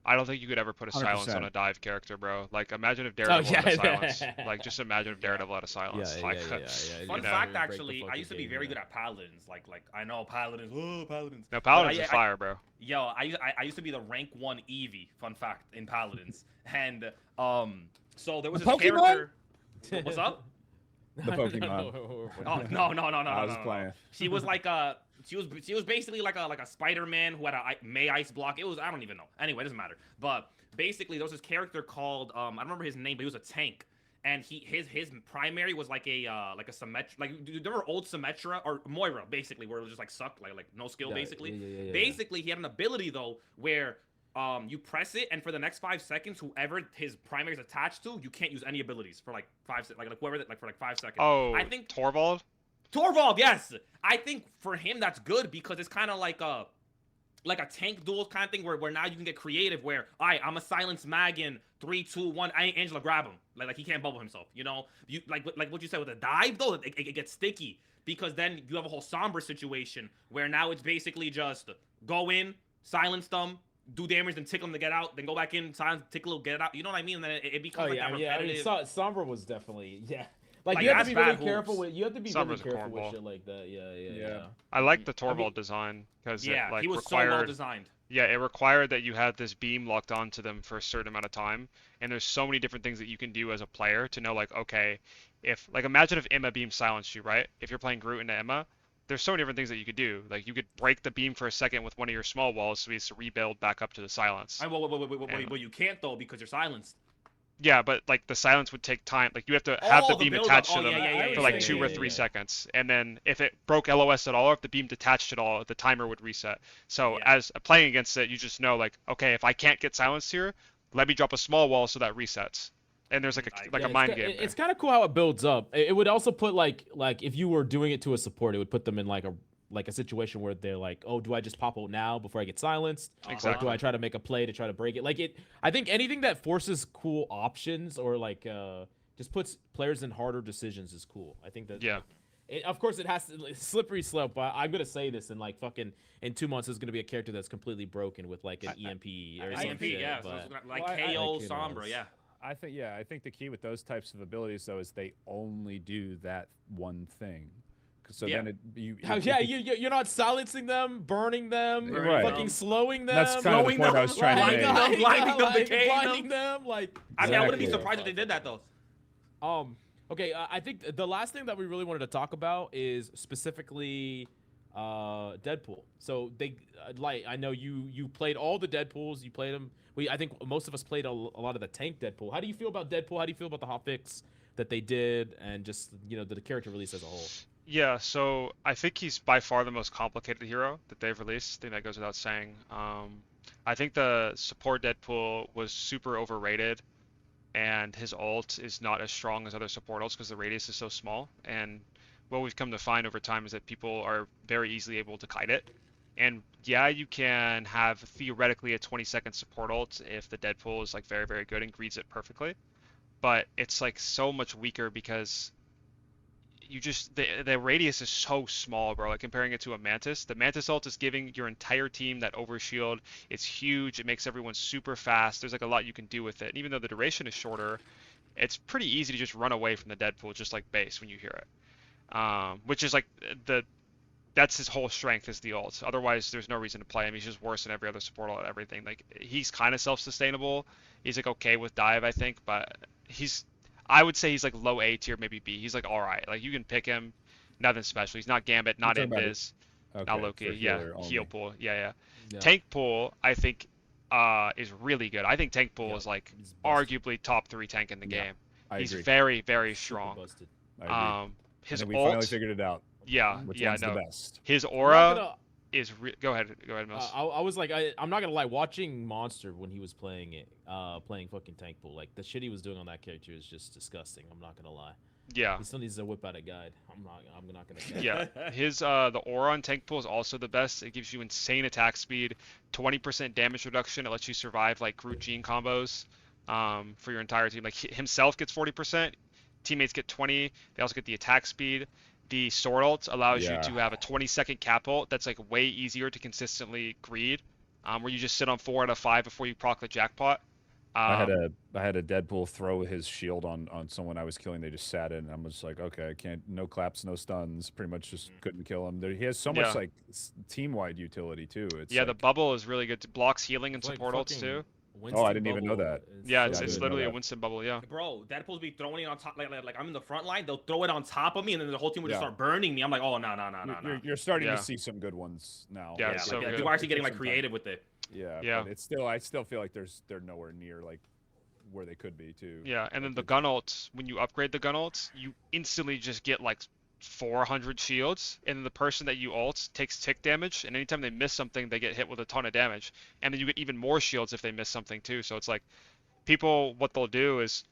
I don't think you could ever put a 100%. Silence on a dive character, bro. Like, imagine if Daredevil had a silence. Like, just imagine if Daredevil had a silence.
Fun fact, actually, I used to be very good at Paladins. Like I know Paladins. Oh, Paladins.
No, Paladins is fire, bro.
Yo, I used to be the rank 1 Eevee. Fun fact in Paladins, and so there was this character. What's up?
The Pokemon.
Oh no!
I was playing.
She was like She was basically like a Spiderman who had a May Ice block. It was, I don't even know. Anyway, it doesn't matter. But basically, there was this character called I don't remember his name, but he was a tank, and his primary was like a Symmetra. Like, there were old Symmetra or Moira, basically, where it was just like sucked, like no skill, basically. Basically, he had an ability though where you press it, and for the next 5 seconds, whoever his primary is attached to, you can't use any abilities for like 5 seconds, like whoever, like for like 5 seconds.
Oh,
I think
Torvald,
yes. I think for him that's good because it's kind of like like a tank duel kind of thing where now you can get creative where, all right, I'm a silence mag in 3, 2, 1. Angela, grab him. Like he can't bubble himself. You know, you like what you said with a dive though, it gets sticky because then you have a whole somber situation where now it's basically just go in, silence them, do damage, then tickle them to get out, then go back in, silence, tickle, get out. You know what I mean? And then it becomes like that repetitive.
I mean, Sombra was definitely Like you have to be
that's
really
bad
careful
hoops.
with really
Sombra's a
careful with
cornball.
shit like that. Yeah.
I like the
I mean-
Torvald design because
Yeah,
it like
he was so well
required.
designed.
Yeah, it required that you had this beam locked onto them for a certain amount of time, and there's so many different things that you can do as a player to know, like, okay, if like imagine if Emma beam silenced you, right? If you're playing Groot into Emma, there's so many different things that you could do. Like you could break the beam for a second with one of your small walls, so he has to rebuild back up to the silence.
Well, you can't though because you're silenced.
Yeah, but like the silence would take time. Like you have to have the beam
build-up.
attached
Oh,
to them
yeah,
for like
yeah,
2
yeah,
or
yeah,
3
yeah.
seconds, and then if it broke LOS at all, or if the beam detached at all, the timer would reset. So
Yeah.
as playing against it, you just know like, okay, if I can't get silenced here, let me drop a small wall so that resets. And there's like a mind game.
It's kind of cool how it builds up. It would also put like if you were doing it to a support, it would put them in like a situation where they're like, oh, do I just pop out now before I get silenced?
Exactly.
Or do I try to make a play to try to break it? I think anything that forces cool options or like just puts players in harder decisions is cool. I think that.
Yeah.
Of course, it has to slippery slope. But I'm gonna say this in like fucking in 2 months, there's gonna be a character that's completely broken with like an EMP or some
EMP,
shit.
yeah.
But,
So it's like
Well, I-
KO
Like,
Sombra, yeah.
I think the key with those types of abilities though is they only do that one thing. So
Yeah.
then
you're not silencing them, burning them,
Right.
fucking slowing them.
That's kind of the
Slowing
point I
them,
was trying to
blinding
make.
them, blinding them,
like,
decaying them.
blinding them, like.
I mean, I wouldn't be
Exactly.
surprised if they did that though.
Okay, I think the last thing that we really wanted to talk about is specifically Deadpool. So they like I know you played all the Deadpools. You played them. I think most of us played a lot of the tank Deadpool. How do you feel about Deadpool? How do you feel about the hotfix that they did and just the character release as a whole?
Yeah, so I think he's by far the most complicated hero that they've released. I think that goes without saying. I think the support Deadpool was super overrated, and his ult is not as strong as other support ults because the radius is so small. And what we've come to find over time is that people are very easily able to kite it. And yeah, you can have theoretically a 20-second support ult if the Deadpool is like very, very good and greets it perfectly. But it's like so much weaker because you just the radius is so small, bro. Like comparing it to a Mantis, the Mantis ult is giving your entire team that overshield. It's huge. It makes everyone super fast. There's like a lot you can do with it. And even though the duration is shorter, it's pretty easy to just run away from the Deadpool just like base when you hear it. Which is like that's his whole strength is the ult. Otherwise, there's no reason to play him. He's just worse than every other support ult at everything. Like he's kind of self-sustainable. He's like okay with dive, I think, but I would say he's like low A tier, maybe B. He's like all right. Like you can pick him, nothing special. He's not Gambit, not
You're talking
Invis,
Okay,
not Loki.
for
Yeah,
healer only.
heal pool. Yeah.
Yeah.
Tank pool, I think, is really good. I think tank pool
Yeah,
is like
he's busted.
arguably top 3 tank in the
Yeah,
game.
I
He's
agree.
very, very
Super
strong.
busted.
I agree.
His
and then we finally
ult,
figured it out.
yeah,
Which
yeah,
one's
no.
the best?
His
I'm not
aura
gonna-
is go ahead, Mills.
I was like, I'm not gonna lie. Watching Monster when he was playing it, playing fucking Tank Pool, like the shit he was doing on that character is just disgusting. I'm not gonna lie.
Yeah.
He still needs to whip out a guide. I'm not gonna. Say.
Yeah, his the aura on tank pool is also the best. It gives you insane attack speed, 20% damage reduction. It lets you survive like Groot Gene combos for your entire team. Like himself gets 40%, teammates get 20. They also get the attack speed. The sword ult allows you
Yeah.
to have a 20-second cap ult that's like way easier to consistently greed, where you just sit on 4 out of 5 before you proc the jackpot.
I had a Deadpool throw his shield on someone I was killing. They just sat in, and I was like, okay, I can't. No claps, no stuns. Pretty much just couldn't kill him. He has so much
Yeah.
like team-wide utility too. It's
Yeah,
like,
the bubble is really good. Blocks healing and
It's like
support ults
fucking
too.
Winston
I didn't even know
Bubble.
that.
Yeah,
I
it's
didn't know
literally a
that.
Winston bubble. Yeah.
Bro, Deadpool's be throwing it on top, like I'm in the front line. They'll throw it on top of me, and then the whole team would just
Yeah.
start burning me. I'm like, oh no.
You're starting
Yeah.
to see some good ones now.
Yeah,
Yeah,
it's
like,
so
yeah,
good.
people are actually getting like
Some time.
creative with it.
Yeah,
Yeah.
but I still feel like they're nowhere near like where they could be too.
Yeah, and then
Like,
the gun ults, when you upgrade the gun ults, you instantly just get like 400 shields, and then the person that you ult takes tick damage, and anytime they miss something, they get hit with a ton of damage. And then you get even more shields if they miss something too. So it's like, people, what they'll do is,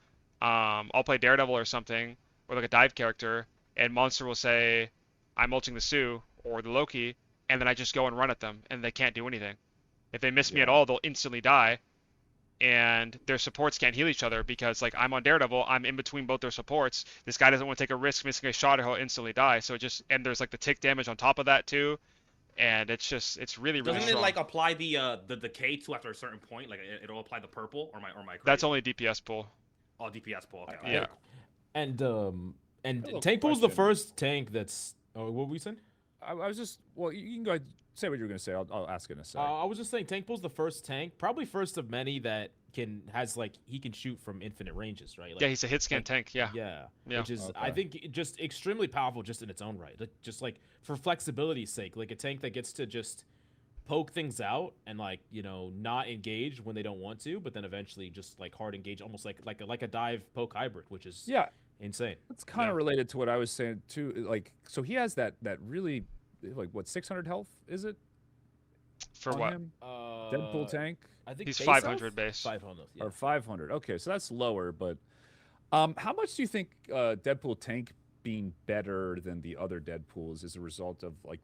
I'll play Daredevil or something, or like a dive character, and Monster will say, I'm ulting the Sue, or the Loki, and then I just go and run at them, and they can't do anything. If they miss me at
Yeah.
all, they'll instantly die, and their supports can't heal each other because like I'm on Daredevil, I'm in between both their supports. This guy doesn't want to take a risk missing a shot or he'll instantly die. So it just and there's like the tick damage on top of that too, and it's really
Doesn't it
strong.
like apply the decay too after a certain point? Like it'll apply the purple or my
That's only DPS pool.
Oh, DPS pull. Okay.
Yeah.
And
little
Tank Pool's the
question.
first tank that's. Oh, what were we saying?
I was just well, you can go ahead say what you were gonna say. I'll ask in a sec.
I was just saying Tank Pool's the first tank, probably first of many that has like he can shoot from infinite ranges, right? Like,
Yeah, he's a hit scan tank. Yeah.
Yeah,
Yeah.
which is I
Okay.
think just extremely powerful just in its own right. Like, just like for flexibility's sake, like a tank that gets to just poke things out and like not engage when they don't want to, but then eventually just like hard engage, almost like a dive poke hybrid, which is
Yeah,
insane.
that's kind of
Yeah.
related to what I was saying too. Like, so he has that really like what 600 health is it?
For
on
what?
him? Deadpool tank
I think
He's
base
500
health?
base.
500. Yeah.
or 500? Okay, so that's lower. But how much do you think Deadpool tank being better than the other Deadpools is a result of like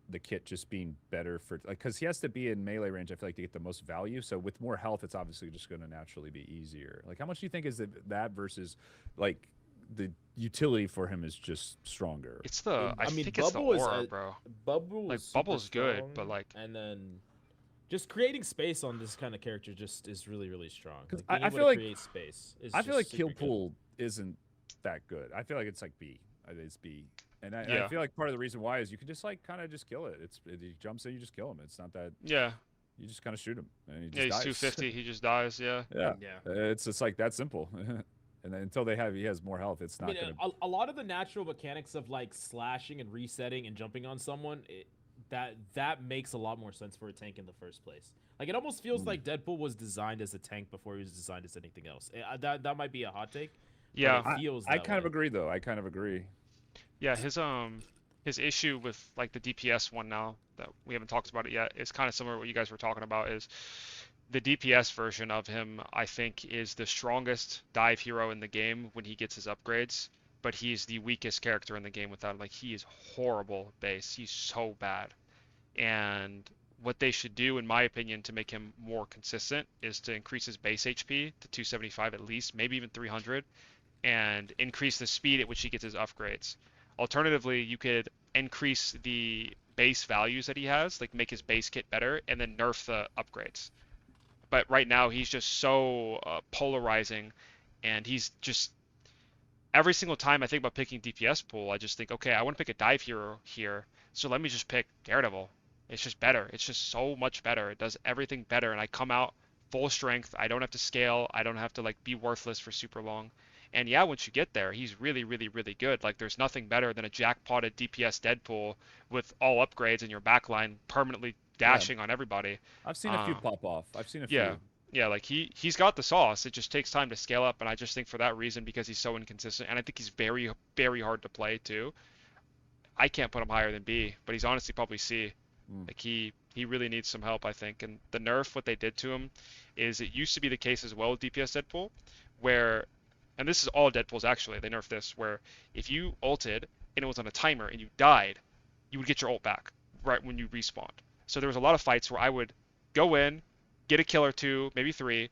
the kit just being better for like because he has to be in melee range? I feel like to get the most value. So with more health, it's obviously just going to naturally be easier. Like how much do you think is that versus like the utility for him is just stronger?
It's the I,
I mean,
think it's the
Bubble is
aura,
a-
bro.
Bubble
Like,
is super
Bubble's good,
strong,
but, like-
and then just creating space on this kind of character just is really really strong.
'Cause
Like, being
I
able
feel
to
like-
create space. Is
I feel
just
like
super
kill
good.
pool isn't that good. I feel like it's like B. It's B. And I
Yeah.
feel like part of the reason why is you can just like kind of just kill it. He jumps in, you just kill him. It's not that
Yeah.
you just kind of shoot him and he just
Yeah, he's
dies.
250. He just dies. Yeah.
Yeah,
Yeah.
it's just like that simple. And then until he has more health, it's
I
not
mean,
gonna.
a lot of the natural mechanics of like slashing and resetting and jumping on someone, that makes a lot more sense for a tank in the first place. Like it almost feels like Deadpool was designed as a tank before he was designed as anything else. That might be a hot take. but
Yeah.
it feels
I
that
kind of
way.
agree though. I kind of agree.
Yeah, his issue with like the DPS one now that we haven't talked about it yet is kind of similar to what you guys were talking about is the DPS version of him I think is the strongest dive hero in the game when he gets his upgrades, but he's the weakest character in the game without him. Like he is horrible base. He's so bad. And what they should do in my opinion to make him more consistent is to increase his base HP to 275 at least, maybe even 300, and increase the speed at which he gets his upgrades. Alternatively, you could increase the base values that he has, like make his base kit better, and then nerf the upgrades. But right now, he's just so polarizing, and he's just every single time I think about picking DPS pool, I just think, okay, I want to pick a dive hero here, so let me just pick Daredevil. It's just better. It's just so much better. It does everything better, and I come out full strength. I don't have to scale. I don't have to like be worthless for super long. And yeah, once you get there, he's really, really, really good. Like there's nothing better than a jackpotted DPS Deadpool with all upgrades in your backline permanently dashing on everybody.
I've seen a few
Uh,
pop off. I've seen a
Yeah.
few.
Yeah, like he's got the sauce. It just takes time to scale up, and I just think for that reason, because he's so inconsistent, and I think he's very, very hard to play too. I can't put him higher than B, but he's honestly probably C. Like he really needs some help, I think. And the nerf, what they did to him, is it used to be the case as well with DPS Deadpool, where, and this is all Deadpools actually, they nerfed this, where if you ulted and it was on a timer and you died, you would get your ult back right when you respawned. So there was a lot of fights where I would go in, get a kill or two, maybe three,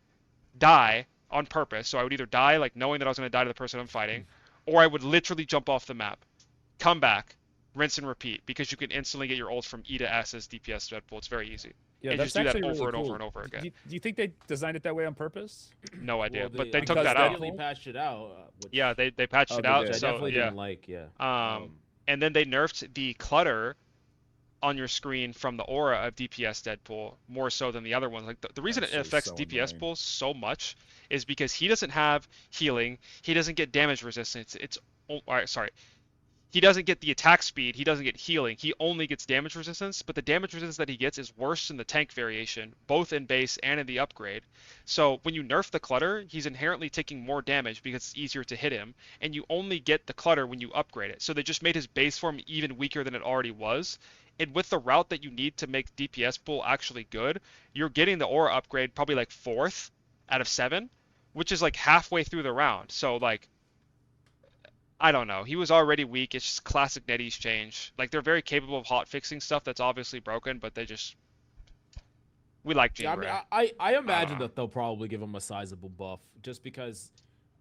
die on purpose. So I would either die like knowing that I was going to die to the person I'm fighting, or I would literally jump off the map, come back, rinse and repeat, because you can instantly get your ult from E to S as DPS Deadpool. It's very easy.
Yeah,
And
that's
just do that
actually
over
really
and over
cool.
and over again.
Do you think they designed it that way on purpose?
No idea,
Well,
but they
I
took
mean,
that
they
out.
immediately patched it out. Which,
Yeah, they patched
Oh,
it
they
out.
did.
which I
So
definitely
yeah.
didn't like. Yeah.
And then they nerfed the clutter on your screen from the aura of DPS Deadpool more so than the other ones. Like the reason
That's
it affects
so
DPS
annoying.
pools so much is because he doesn't have healing, he doesn't get damage resistance. He doesn't get the attack speed, he doesn't get healing, he only gets damage resistance, but the damage resistance that he gets is worse than the tank variation, both in base and in the upgrade. So when you nerf the clutter, he's inherently taking more damage because it's easier to hit him, and you only get the clutter when you upgrade it. So they just made his base form even weaker than it already was. And with the route that you need to make DPS pool actually good, you're getting the aura upgrade probably like 4th out of 7, which is like halfway through the round. So like I don't know. He was already weak. It's just classic NetEase change. Like they're very capable of hot fixing stuff that's obviously broken, but we like Jean
Yeah,
Grey.
I imagine
know.
that they'll probably give him a sizable buff just because,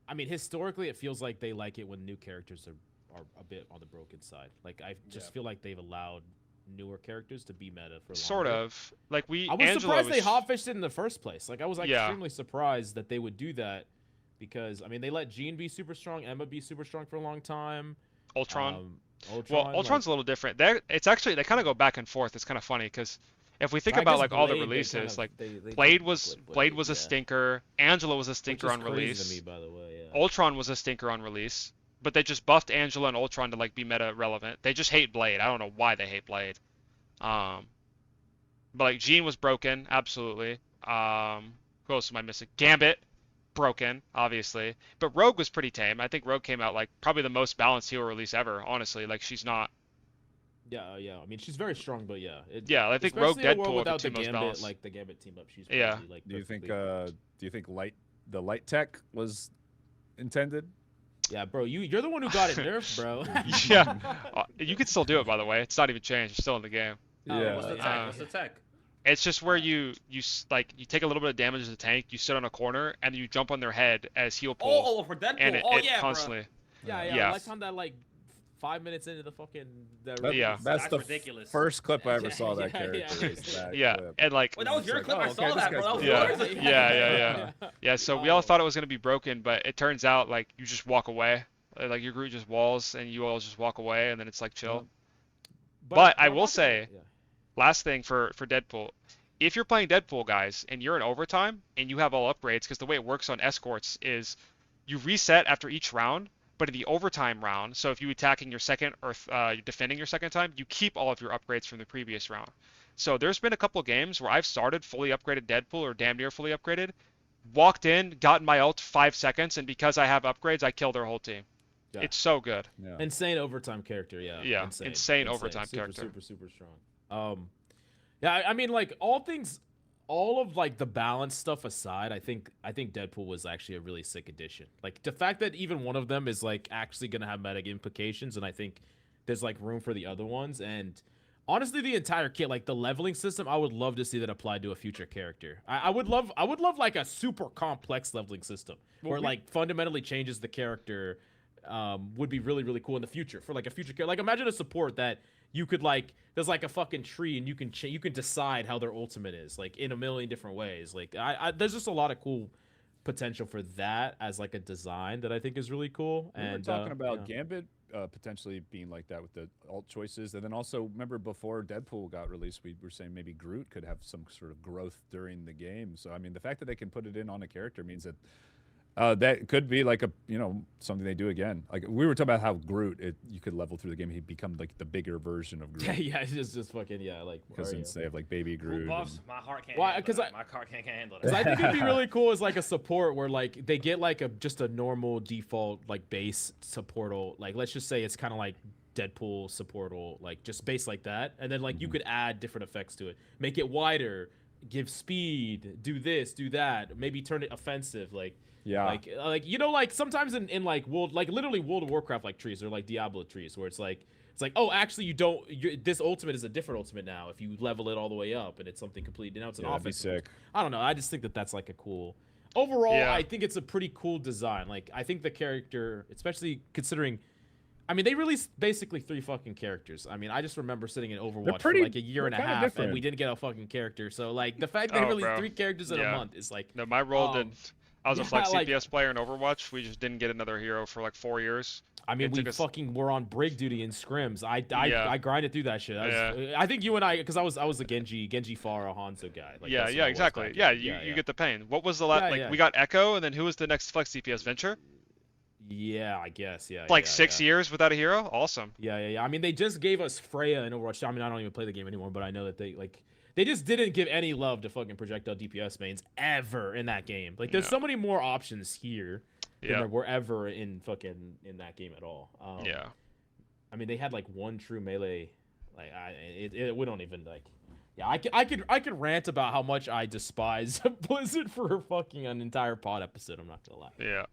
I mean, historically it feels like they like it when new characters are a bit on the broken side. Like I just feel like they've allowed newer characters to be meta for longer.
Sort of. Like
I was surprised they hotfished it in the first place. Like I was extremely surprised that they would do that because I mean they let Jean be super strong, Emma be super strong for a long time.
Ultron.
Ultron.
Well, Ultron's a little different. It's actually they kind of go back and forth. It's kind of funny because if we think
I
about
guess
like all the
Blade, they
releases,
kind of-
like
they
Blade was
yeah.
a stinker, Angela was a
Which
stinker
is
on
crazy
release,
to me, by the way. Yeah.
Ultron was a stinker on release, but they just buffed Angela and Ultron to like be meta relevant. They just hate Blade. I don't know why they hate Blade. But like Jean was broken, absolutely. Who else am I missing? Gambit, broken, obviously. But Rogue was pretty tame. I think Rogue came out like probably the most balanced hero release ever. Honestly, like she's not.
Yeah, yeah. I mean, she's very strong, but yeah.
Yeah, I think Rogue,
especially a world
Deadpool are the
without
two
the
most
Gambit,
balanced.
like the Gambit team up. She's
Yeah.
probably, like,
Do you think
perfectly-
the light tech was intended?
Yeah, bro. You're the one who got it nerfed, bro.
Yeah, you can still do it by the way. It's not even changed. It's still in the game.
Yeah.
What's the tech? What's the tech?
It's just where you take a little bit of damage as a tank, you sit on a corner, and you jump on their head as heal pulls,
Oh, for Deadpool.
and it
yeah,
constantly.
yeah.
Yeah.
I like on that like 5 minutes into the fucking.
Yeah.
That's the
ridiculous.
first clip I ever saw that
Yeah,
character.
yeah.
is that
Yeah,
clip.
and like
Wait, that was your
like,
clip.
oh,
I
okay,
saw
this
that, bro.
guy's
That was
good.
Yeah.
yours.
yeah. So we all thought it was gonna be broken, but it turns out like you just walk away, like your group just walls, and you all just walk away, and then it's like chill. But I
I'm
will
not gonna-
say-
yeah.
Last thing for Deadpool, if you're playing Deadpool, guys, and you're in overtime and you have all upgrades, because the way it works on escorts is you reset after each round, but in the overtime round, so if you attacking your second or you're defending your second time, you keep all of your upgrades from the previous round. So there's been a couple games where I've started fully upgraded Deadpool or damn near fully upgraded, walked in, gotten my ult 5 seconds, and because I have upgrades, I kill their whole team.
Yeah.
It's so good.
Yeah.
Insane overtime character, yeah.
Yeah, insane overtime
super,
character.
Super strong. Yeah, I mean, like all of like the balance stuff aside, I think Deadpool was actually a really sick addition. Like the fact that even one of them is like actually gonna have meta implications, and I think there's like room for the other ones. And honestly, the entire kit, like the leveling system, I would love to see that applied to a future character. I would love like a super complex leveling system where it like fundamentally changes the character. Would be really, really cool in the future for like a future character. Like imagine a support that you could like there's like a fucking tree and you can decide how their ultimate is like in a million different ways. Like there's just a lot of cool potential for that as like a design that I think is really cool.
We were
And
talking about
yeah.
Gambit potentially being like that with the alt choices, and then also remember before Deadpool got released, we were saying maybe Groot could have some sort of growth during the game. So I mean, the fact that they can put it in on a character means that that could be like a something they do again. Like we were talking about how Groot, you could level through the game, he'd become like the bigger version of Groot.
Yeah, it's just fucking like
Because since they have like baby
Cool
Groot.
buffs.
and-
My heart can't.
Why-
handle
'cause
that.
I-
My heart can't handle
Because I
that.
think it'd be really cool as like a support where like they get like just a normal default like base supportal. Like let's just say it's kind of like Deadpool supportal, like just base like that, and then like you could add different effects to it, make it wider, give speed, do this, do that, maybe turn it offensive, like.
Yeah.
Like like sometimes in like literally World of Warcraft like trees or like Diablo trees where it's like oh actually this ultimate is a different ultimate now if you level it all the way up and it's something completely now it's an
Yeah, that'd be
offensive.
sick.
I don't know. I just think that's like a cool. Overall,
Yeah.
I think it's a pretty cool design. Like I think the character, especially considering. I mean, they released basically 3 fucking characters. I mean, I just remember sitting in Overwatch for like a year and a
they're kinda
half, and
different.
we didn't get a fucking character. So like the fact they
Oh,
released
bro.
3 characters in a
Yeah.
month is like.
No, my role
Um,
did. I was a
yeah,
flex
like-
CPS player in Overwatch. We just didn't get another hero for like 4 years.
I mean,
It
we
took us-
fucking were on break duty in scrims.
Yeah.
I grinded through that shit. I think you and I, because I was a Genji Farah Hanzo guy. Like,
Yeah,
that's
yeah,
what I was
exactly.
back
Yeah,
then.
you get the pain. What was the last?
Yeah,
like
yeah.
we got Echo, and then who was the next flex CPS? Venture?
Yeah, I guess. Yeah.
Like
yeah,
6
yeah.
years without a hero. Awesome.
Yeah. I mean, they just gave us Freya in Overwatch. I mean, I don't even play the game anymore, but I know that they just didn't give any love to fucking projectile DPS mains ever in that game. Like, there's
Yeah.
so many more options here than
Yeah.
there were ever in that game at all.
Yeah.
I mean, they had like one true melee. Like, we don't even like. Yeah, I could rant about how much I despise Blizzard for fucking an entire pod episode. I'm not gonna lie.
Yeah.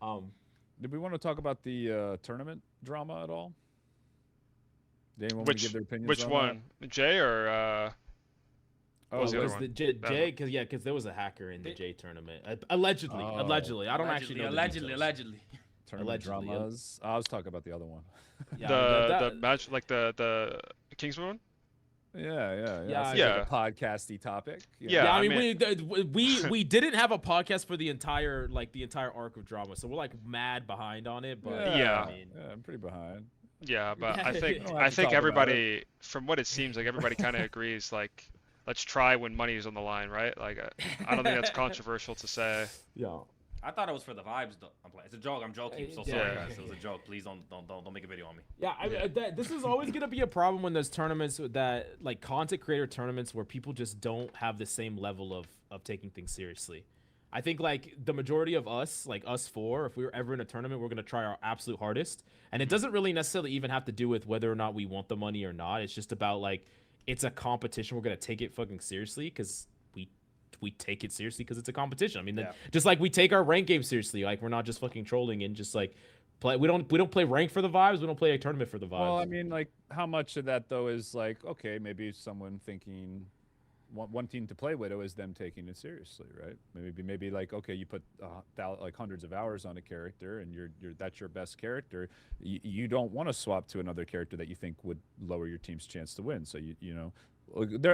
Did we want to talk about the tournament drama at all? Did anyone want to give their opinions
Which
on
one? Jay or
Oh,
what was the
was
other
the
one?
Jay?
That one.
Because there was a hacker in the Jay tournament. Allegedly,
Oh.
allegedly. I don't actually know.
Allegedly.
tournament
allegedly,
dramas? I was talking about the other one.
Yeah,
The match, like the Kingsman one.
Yeah.
Yeah,
Seems like a podcasty topic.
Yeah.
Yeah, I
I
mean, we didn't have a podcast for the entire arc of drama, so we're like mad behind on it. But
Yeah.
I mean,
I'm pretty behind.
Yeah, but I
We
think
don't have to talk about
everybody, from what it seems like, everybody kind of agrees. Like, let's try when money is on the line, right? Like, I don't think that's controversial to say.
yeah.
I thought it was for the vibes, though. I'm playing. It's a joke. I'm joking. So
Yeah.
sorry, guys. It was a joke. Please don't make a video on me.
Yeah, this is always gonna be a problem when there's tournaments that like content creator tournaments where people just don't have the same level of taking things seriously. I think like the majority of us, like us four, if we were ever in a tournament, we're gonna try our absolute hardest, and it doesn't really necessarily even have to do with whether or not we want the money or not. It's just about like it's a competition. We're gonna take it fucking seriously because we take it seriously because it's a competition. I mean, just like we take our rank game seriously, like we're not just fucking trolling and just like play. We don't play rank for the vibes. We don't play a tournament for the vibes.
Well, I mean, like, how much of that though is like, okay, maybe someone thinking wanting to play Widow is them taking it seriously, right? Maybe like, okay, you put like hundreds of hours on a character, and that's your best character. You don't want to swap to another character that you think would lower your team's chance to win. So you know,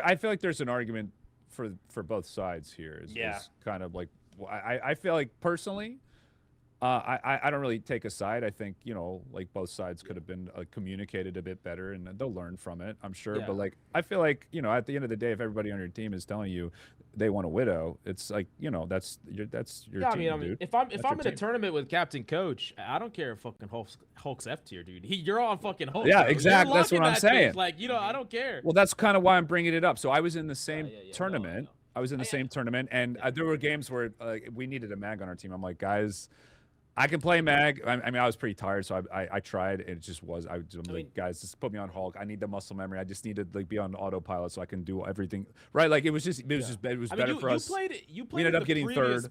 I feel like there's an argument for both sides here. Is kind of like, I feel like personally, I don't really take a side. I think, you know, like both sides could have been communicated a bit better, and they'll learn from it, I'm sure.
Yeah.
But like, I feel like, you know, at the end of the day, if everybody on your team is telling you they want a Widow, it's like, you know, that's your
yeah,
team,
I mean,
dude.
if I'm
That's
in
your
a
team.
tournament with Captain Coach, I don't care if fucking Hulk's F tier, dude. You're on fucking Hulk.
Yeah,
bro.
exactly.
You're
That's what
locking
I'm
that bitch.
saying.
Like, you know, I don't care.
Well, that's kind of why I'm bringing it up. So I was in the same
yeah, no,
tournament.
no.
I was in the same tournament, and there were games where we needed a mag on our team. I'm like, guys, I can play mag. I mean, I was pretty tired, so I tried, and it just was. I'm like, guys, just put me on Hulk. I need the muscle memory. I just need to like be on autopilot so I can do everything right. Like it was better for us.
You played
We ended up getting third.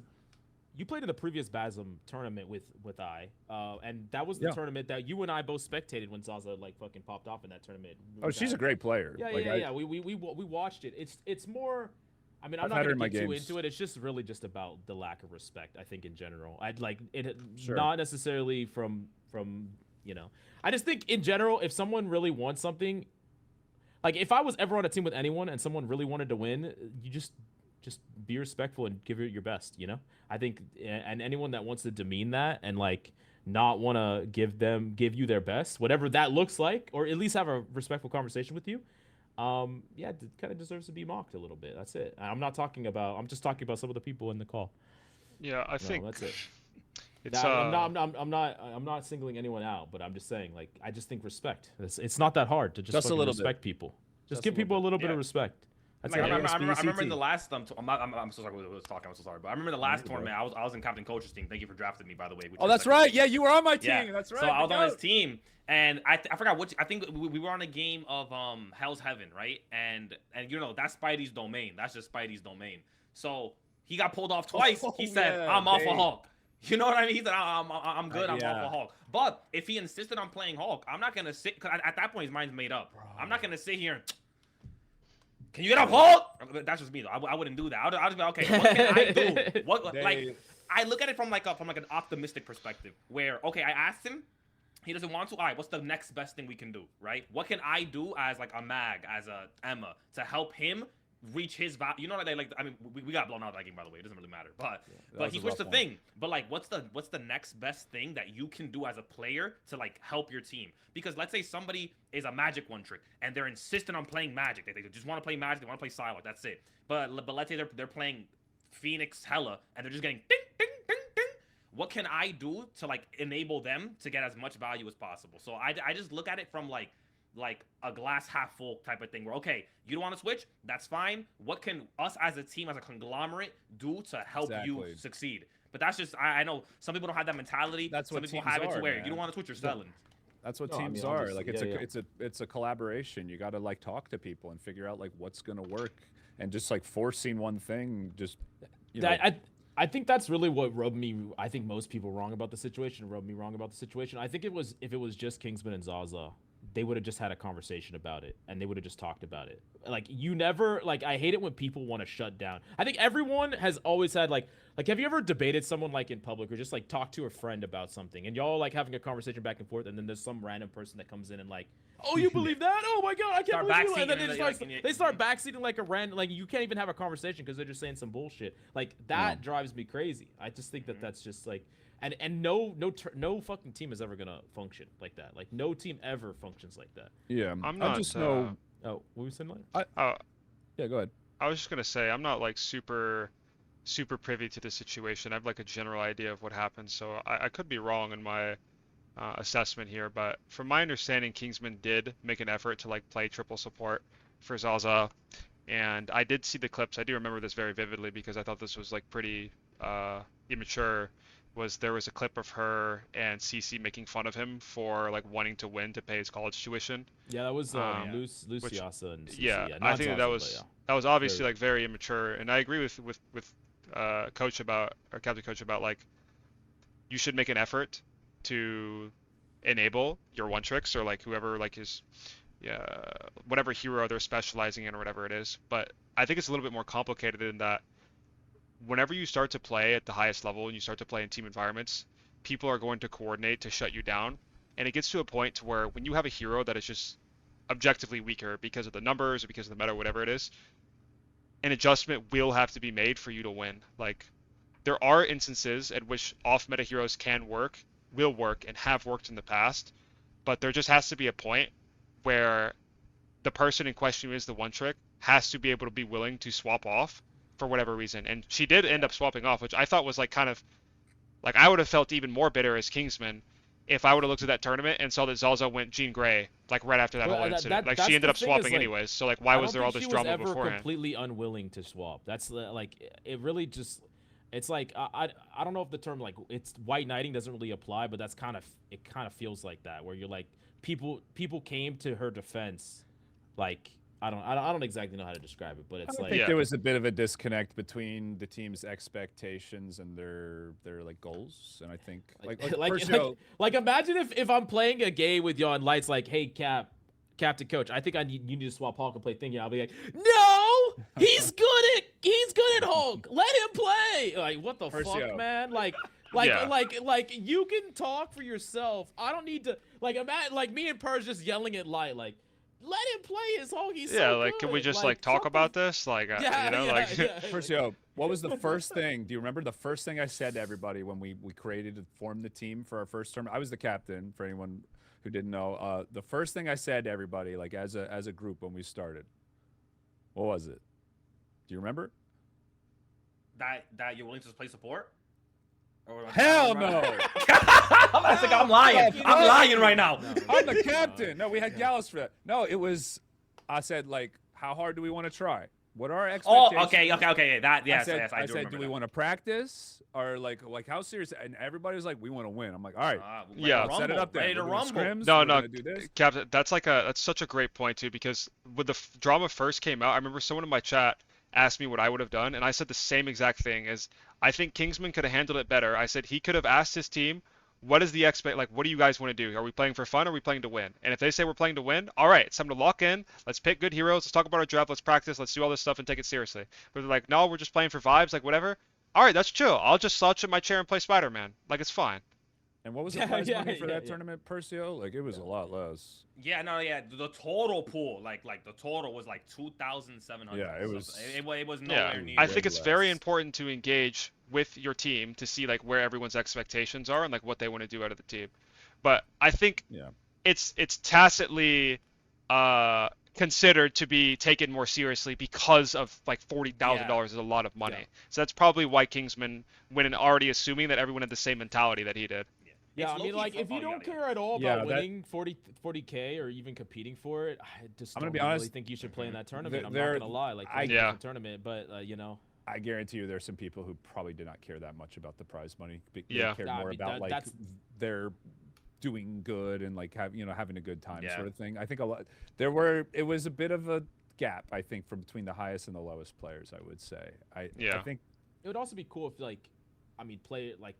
You played in the previous BASM tournament with I, and that was the tournament that you and I both spectated when Zaza like fucking popped off in that tournament.
Oh, she's a great player.
Yeah,
like,
yeah. We watched it. It's more. I mean, I'm not gonna get too into it. It's just really just about the lack of respect, I think, in general. I'd like it, not necessarily from you know. I just think in general, if someone really wants something, like if I was ever on a team with anyone and someone really wanted to win, you just be respectful and give it your best, you know. I think, and anyone that wants to demean that and like not want to give you their best, whatever that looks like, or at least have a respectful conversation with you. Yeah, it kind of deserves to be mocked a little bit. That's it. I'm just talking about some of the people in the call.
Yeah, I think
that's it.
it's
I'm not singling anyone out, but I'm just saying, like, I just think respect. It's not that hard to just
a little
respect people. Just give
a
people a little bit of respect. That's
Like,
it.
I remember in the last I'm so sorry. I was talking. I'm so sorry, but I remember the last tournament. I was in Captain Coach's team. Thank you for drafting me, by the way.
Oh, that's right. Yeah, you were on my team.
Yeah.
That's right.
So I was on his team, and I forgot which. I think we were on a game of Hell's Heaven, right? And you know that's Spidey's domain. That's just Spidey's domain. So he got pulled off twice. He said, "I'm off of Hulk." You know what I mean? He said, I'm good. I'm off of Hulk. But if he insisted on playing Hulk, I'm not gonna sit. Cause at that point, his mind's made up. Bro. I'm not gonna sit here and. Can you get up, Hulk? That's just me though. I wouldn't do that. I'll just be okay. What can I do? Like I look at it from like an optimistic perspective, where okay, I asked him, he doesn't want to. All right, what's the next best thing we can do, right? What can I do as like a mag, as a Emma, to help him reach his value? You know what I like? I mean, we got blown out of that game, by the way. It doesn't really matter, but he switched the thing. But like, what's the next best thing that you can do as a player to like help your team? Because let's say somebody is a magic one trick and they're insistent on playing magic. They just want to play magic. They want to play Psylocke. That's it. But let's say they're playing Phoenix Hella and they're just getting ding ding ding ding. What can I do to like enable them to get as much value as possible? So I just look at it from like a glass half full type of thing where, okay, you don't want to switch, that's fine. What can us as a team, as a conglomerate, do to help you succeed? But that's just, I know some people don't have that mentality.
That's
some
what
people
teams
have it to
are,
where
man.
you don't want to switch, you're selling.
That's what
No, I
teams
mean,
are. Like
obviously,
it's a collaboration. You got to like talk to people and figure out like what's gonna work, and just like forcing one thing, just you know.
I think that's really what rubbed me. I think most people wrong about the situation. Rubbed me wrong about the situation. I think if it was just Kingsman and Zaza, they would have just had a conversation about it and they would have just talked about it. Like you never like. I hate it when people want to shut down. I think everyone has always had like have you ever debated someone like in public or just like talk to a friend about something and y'all like having a conversation back and forth and then there's some random person that comes in and like, oh, you believe that? Oh my god, I can't believe you. And then they start backseating like a random like you can't even have a conversation because they're just saying some bullshit. Like that drives me crazy. I just think that that's just like and no fucking team is ever gonna function like that. Like no team ever functions like that.
Yeah,
I'm not.
I just know.
Oh, what were you saying? Like?
Yeah, go ahead.
I was just gonna say I'm not like super privy to the situation. I have like a general idea of what happened, so I could be wrong in my assessment here. But from my understanding, Kingsman did make an effort to like play triple support for Zaza, and I did see the clips. I do remember this very vividly because I thought this was like pretty immature. There was a clip of her and CC making fun of him for like wanting to win to pay his college tuition.
Yeah, that was Luciasa and CC.
Yeah,
yeah,
I think that was obviously like very immature, and I agree with Coach about or Captain Coach about like you should make an effort to enable your one tricks or like whoever like is whatever hero they're specializing in or whatever it is. But I think it's a little bit more complicated in that whenever you start to play at the highest level and you start to play in team environments, people are going to coordinate to shut you down. And it gets to a point to where when you have a hero that is just objectively weaker because of the numbers or because of the meta, whatever it is, an adjustment will have to be made for you to win. Like, there are instances at which off-meta heroes can work, will work, and have worked in the past, but there just has to be a point where the person in question who is the one trick has to be able to be willing to swap off for whatever reason. And she did end up swapping off, which I thought was like kind of like I would have felt even more bitter as Kingsman if I would have looked at that tournament and saw that Zaza went Jean Grey like right after that whole incident. Like she ended up swapping anyways. So like why was there all this drama beforehand?
She was ever completely unwilling to swap. That's like it really just it's like I don't know if the term like it's white knighting doesn't really apply, but that's kind of it kind of feels like that where you're like people came to her defense like I don't exactly know how to describe it, but it's
I think there was a bit of a disconnect between the team's expectations and their like goals, and I think
like imagine if I'm playing a game with y'all and Light's like, hey Captain Coach, I think you need to swap Hulk and play Thingy. I'll be like, no, he's good at Hulk. Let him play. Like what the fuck, man? Like you can talk for yourself. I don't need to like imagine like me and Purge just yelling at Light like. Let him play his Hulk. He's so
like,
good.
can we just like talk about this? Like,
Persio, what was the first thing? Do you remember the first thing I said to everybody when we created and formed the team for our first tournament? I was the captain. For anyone who didn't know, the first thing I said to everybody, like as a group when we started, what was it? Do you remember?
That you're willing to play support?
Hell no!
I'm lying. I'm lying right now.
I'm the captain. No, we had Gallus for that. No, it was. I said like, how hard do we want to try? What are our expectations?
Oh, okay. That yes,
I said, do we want to practice or like how serious? And everybody was like, we want to win. I'm like, all right, set it up there.
Ready to rumble.
Scrims,
no, Captain, that's such a great point too because when the drama first came out, I remember someone in my chat asked me what I would have done, and I said the same exact thing as I think Kingsman could have handled it better. I said he could have asked his team, what is the what do you guys want to do? Are we playing for fun or are we playing to win? And if they say we're playing to win, all right, it's time to lock in. Let's pick good heroes. Let's talk about our draft. Let's practice. Let's do all this stuff and take it seriously. But they're like, no, we're just playing for vibes, like whatever. All right, that's chill. I'll just slouch in my chair and play Spider-Man. Like, it's fine.
And what was the prize money for that tournament, Persio? Like, it was a lot less.
The total pool, like the total was like 2,700.
Yeah, it was.
It was nowhere near.
I think it's very important to engage with your team to see like where everyone's expectations are and like what they want to do out of the team. But I think it's tacitly considered to be taken more seriously because of like $40,000 is a lot of money. So that's probably why Kingsman went in already assuming that everyone had the same mentality that he did.
Yeah, I mean, like, if you don't care at all about winning 40K or even competing for it, I just don't really think you should play in that tournament. I'm not going to lie. Like, it's a tournament, but, you know.
I guarantee you there's some people who probably did not care that much about the prize money. They cared more about, like, their doing good and, like, having a good time sort of thing. I think it was a bit of a gap, I think, from between the highest and the lowest players, I would say. I think
it would also be cool if like, I mean, play like.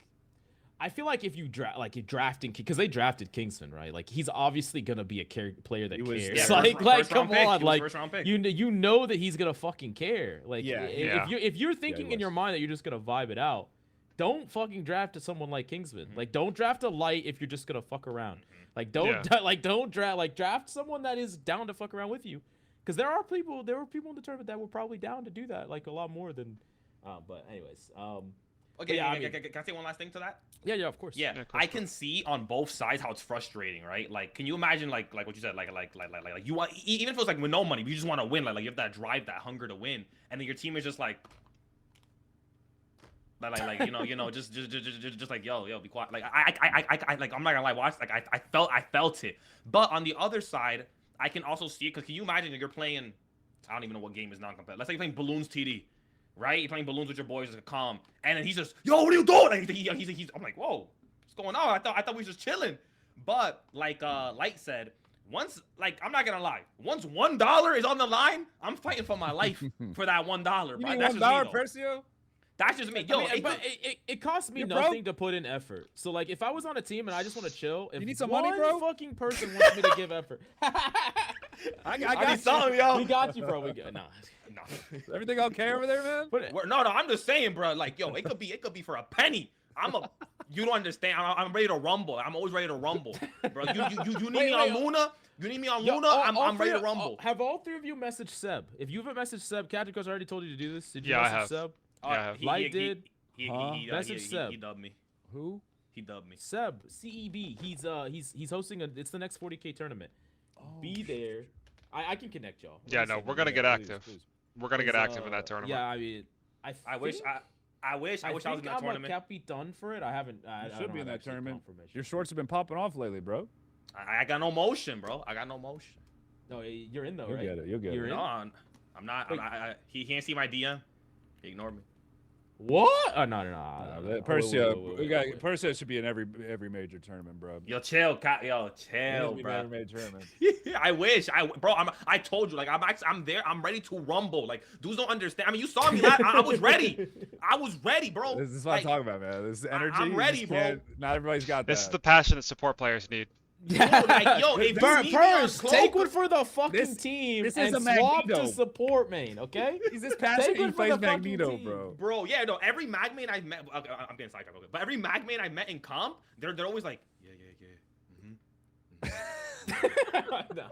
I feel like if you drafting because they drafted Kingston, right? Like he's obviously gonna be a player that
He was-
cares.
yeah,
like
first
come
round pick.
on,
He was
like
first round pick.
you know that he's gonna fucking care. Like
Yeah.
if you're thinking
he
in your
was.
mind that you're just gonna vibe it out, don't fucking draft someone like Kingsman. Like don't draft a light if you're just gonna fuck around. Like don't draft someone that is down to fuck around with you. Because there were people in the tournament that were probably down to do that, like a lot more than. But anyways,
Okay,
yeah,
can I say one last thing to that?
yeah, of course.
Yeah,
Yeah,
I can see on both sides how it's frustrating, right? Like, can you imagine like what you said, like you want even if it was like with no money, but you just want to win, like you have that drive, that hunger to win, and then your team is just like just like yo, be quiet. Like I like I'm not gonna lie, watch like I felt it, but on the other side, I can also see it because can you imagine that you're playing, I don't even know what game is non-competitive. Let's say you're playing Balloons TD. Right? You're playing Balloons with your boys as a comm, and then he's just, yo, what are you doing? Like, he's I'm like, whoa, what's going on? I thought we was just chilling. But like Light said, once, like, I'm not gonna lie, once $1 is on the line, I'm fighting for my life for that $1.
You
Bro.
mean
That's
$1,
just me, though.
Percio?
That's just me. Yo,
I mean, but it costs me
You're
nothing
broke?
to put in effort. So like, if I was on a team and I just want to chill, if
You need some
one
money, bro?
fucking person wants me to give effort,
I
I
got
need something, yo.
we got you, bro. We got no.
No.
Everything okay over there, man?
No, I'm just saying, bro. Like, yo, it could be for a penny. You don't understand. I'm ready to rumble. I'm always ready to rumble, bro. You need me on Luna. You need me on
Yo,
Luna.
all
I'm ready
three-
to rumble.
Have all three of you messaged Seb? If you've messaged Seb, Captain Coach already told you to do this. Did you
Yeah, I
message
have.
Seb?
Yeah.
Light did.
Huh?
Message Seb.
He dubbed me.
Who?
He dubbed me.
Seb, CEB. He's hosting it's the next 40K tournament. Be there. I can connect y'all.
Yeah, no, we're gonna get active. We're gonna get active in that tournament.
Yeah, I mean,
I wish I was in that tournament.
I'm a Capitan for it. I haven't. I
You
don't
should be in
have
that
actually
tournament.
confirmation.
Your shorts have been popping off lately, bro.
I got no motion, bro. I got no motion.
No, you're in though,
You'll
right?
get it. You'll get
You're
it.
in?
No, I'm not.
Wait.
He can't see my DM. He ignored me.
What? Oh no.
Percio, we got
wait.
Percio should be in every major tournament, bro.
Yo, chill,
He
chill,
needs to be in
bro.
every major tournament.
I wish, bro. I told you, like, I'm there. I'm ready to rumble. Like, dudes don't understand. I mean, you saw me. I was ready. I was ready, bro.
This is what
Like,
I'm talking about, man. This is energy.
I'm
you
ready,
just
bro.
can't- Not everybody's got that.
This is the passion that support players need.
Yo, like, yo, if you need me on
Purse,
Cloak,
take one for the fucking
This-
team
this is
and
a
swap
Magneto.
to support main, okay?
He's this passionate.
Take
He
one for
plays
the fucking
Magneto,
team.
bro.
bro. Yeah, no. Every magmate I met, okay, I'm getting sidetracked, okay, but every magmate I met in comp, they're always like, yeah.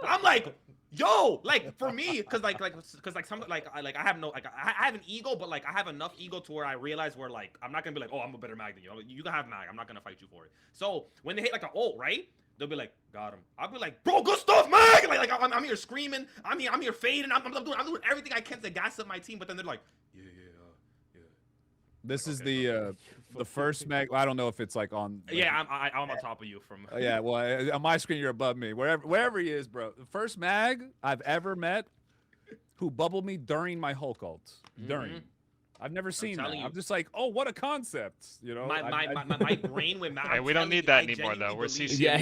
I'm like, yo, like for me, cause some I have no I have an ego, but like I have enough ego to where I realize where like I'm not gonna be like, oh, I'm a better mag than you. You can have mag. I'm not gonna fight you for it. So when they hit like an ult, right? They'll be like, got him. I'll be like, bro, good stuff, mag. Like I'm here screaming. I'm here fading. I'm doing everything I can to gas up my team. But then they're like, yeah.
This is
Okay,
the first mag. I don't know if it's like on. Like,
Yeah, I'm on top of you from.
Yeah, well, on my screen you're above me. Wherever he is, bro. The first mag I've ever met who bubbled me during my Hulk ult. During. I've never seen that.
telling you.
I'm just like, oh, what a concept, you know.
My brain went mad.
Hey, we don't need that anymore, though. We're CC.
Yeah,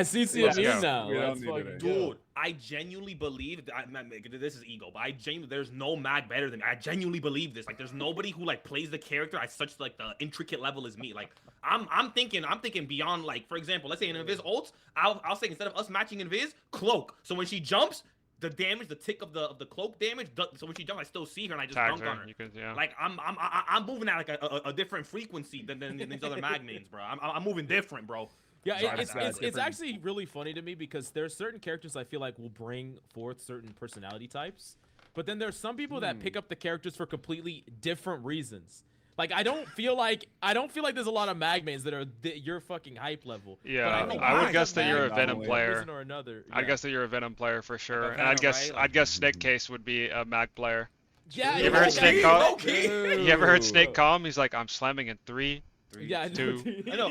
CC
Let's
immune
go.
now.
We don't
Let's
need
fucking
it
go.
Dude, I genuinely believe that this is ego, but there's no mag better than me. I genuinely believe this. Like, there's nobody who like plays the character at such like the intricate level as me. Like, I'm thinking beyond. Like, for example, let's say in Invis ults, I'll say instead of us matching Invis, cloak. So when she jumps, the damage, the tick of the cloak damage. So when she jumps, I still see her and I just
Tags
dunk on
her.
her.
You can, yeah.
Like I'm moving at like a different frequency than these other mag mains, bro. I'm moving different, bro.
Yeah,
Sorry,
it's
different.
actually really funny to me because there's certain characters I feel like will bring forth certain personality types, but then there's some people that pick up the characters for completely different reasons. Like I don't feel like there's a lot of mag mains that are your fucking hype level.
Yeah,
But I know
I would
mag
guess that you're a
mag
Venom
for one
player.
reason or another.
I'd
Yeah.
guess that you're a Venom player for sure,
a
and
Venom,
I'd guess
right?
Snake Case would be a mag player.
Yeah,
You ever heard
yeah,
Snake
yeah,
Call?
Okay.
You ever heard Snake Calm? He's like, I'm slamming in 3,
Yeah, I know.
2.
I know.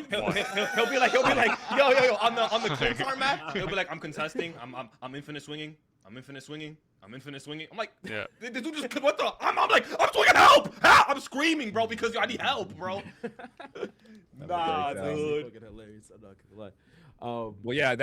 He'll be like, yo, on the cleanse arm map. He'll be like, I'm contesting. I'm infinite swinging. I'm infinite swinging. I'm like,
Yeah.
this dude just what the? I'm like, I'm swinging help! I'm screaming, bro, because I need help, bro. Nah,
That's
dude.
Fucking hilarious. I'm not gonna lie.
Well, yeah,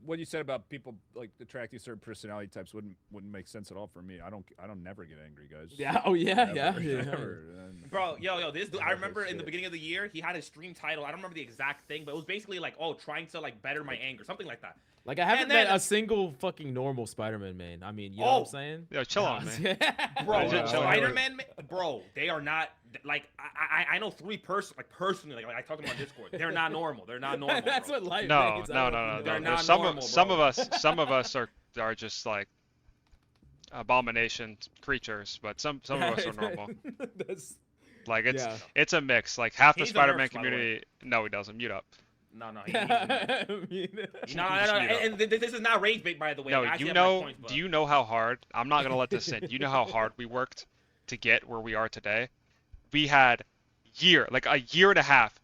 what you said about people like attracting certain personality types wouldn't make sense at all for me. I don't never get angry, guys.
Yeah. Oh yeah.
Never,
Yeah.
never.
Bro, yo, this dude, I
Never
remember in the
shit.
beginning of the year, he had a stream title. I don't remember the exact thing, but it was basically like, oh, trying to like better my anger, something like that.
Like I haven't
then-
met a single fucking normal Spider-Man man. I mean, you know what I'm saying?
Yo, chill on, man.
Bro,
Yeah,
Spider-Man, bro, they are not like I know 3 personally, like I talked to them on Discord. They're not normal. They're not normal.
That's
bro.
what life
No,
means. I
no,
don't know
no,
if
no,
you
They're
know.
not
Some
normal,
some
bro.
of us are just like abomination creatures, but some of us are normal.
That's-
Like
Yeah.
it's a mix. Like half the
He's a
Spider-Man
NERFs, by the way.
community. No, he doesn't. Mute up.
No,
I mean,
no.
Just mute up.
And this is not rage bait, by the way.
No,
I actually
you
have my
know.
points, but-
Do you know how hard? I'm not gonna let this in. You know how hard we worked to get where we are today. We had like a year and a half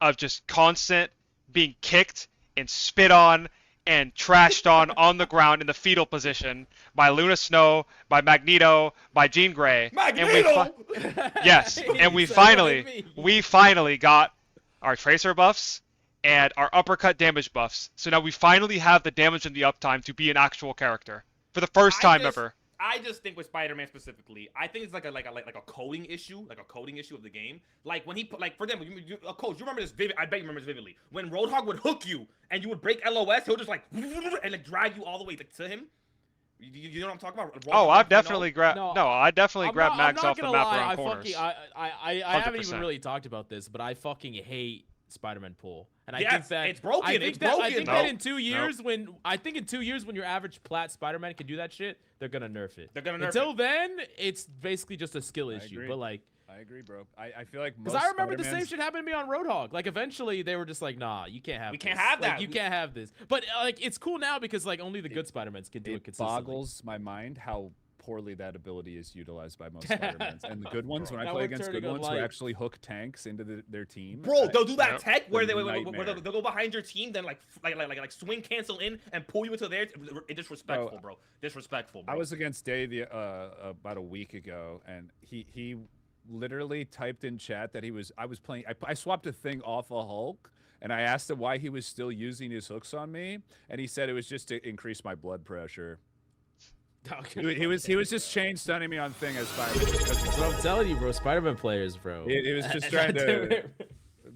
of just constant being kicked and spit on and trashed on the ground in the fetal position by Luna Snow, by Magneto, by Jean Grey.
Magneto!
Yes,
He
and we
said, "What do you
finally
mean?"
got our tracer buffs and our uppercut damage buffs. So now we finally have the damage and the uptime to be an actual character for the first time ever.
I just think with Spider-Man specifically, I think it's like a coding issue, of the game. Like when he put, like for example, Coach, you remember this vivid? I bet you remember this vividly. When Roadhog would hook you and you would break LOS, he'll just like and like drag you all the way to him. You know what I'm talking about? Roadhog
Oh, I've
1.0?
definitely grabbed.
No,
No, I definitely
I'm
grabbed
not- I'm
Max
not
off the
gonna
map
lie,
around corners.
I haven't even
100%.
really talked about this, but I fucking hate Spider-Man pull, and I
Yes,
think that
it's broken,
I think
it's
that, I
broken.
think
Nope.
that in 2 years, in 2 years when your average plat Spider-Man can do that shit, they're gonna nerf it.
They're gonna nerf
Until
it.
then, it's basically just a skill issue.
agree.
But like,
I agree, bro. I feel like
because
most
I remember the same
Spider-Mans-
shit happened to me on Roadhog. Like eventually they were just like, nah, you can't have.
We can't
this.
have
Like,
that.
You can't have this. But like, it's cool now because like only the good Spider-Mans can do it
It
consistently.
boggles my mind how poorly that ability is utilized by most Spider-Mans. And the good ones, when I
Now
play
we're
against
turning
good
on
ones who
light.
actually hook tanks into their team.
Bro, they'll do that
Yep.
tech where
The
where
nightmare.
they'll go behind your team, then like swing cancel in and pull you into theirs. It's disrespectful, bro. Disrespectful, bro.
I was against Day about a week ago, and he literally typed in chat that I was playing. I swapped a thing off a Hulk, and I asked him why he was still using his hooks on me, and he said it was just to increase my blood pressure. He was just chain stunning me on thing as Spider-Man.
That's what I'm telling you, bro. Spider-Man players, bro.
It was just trying to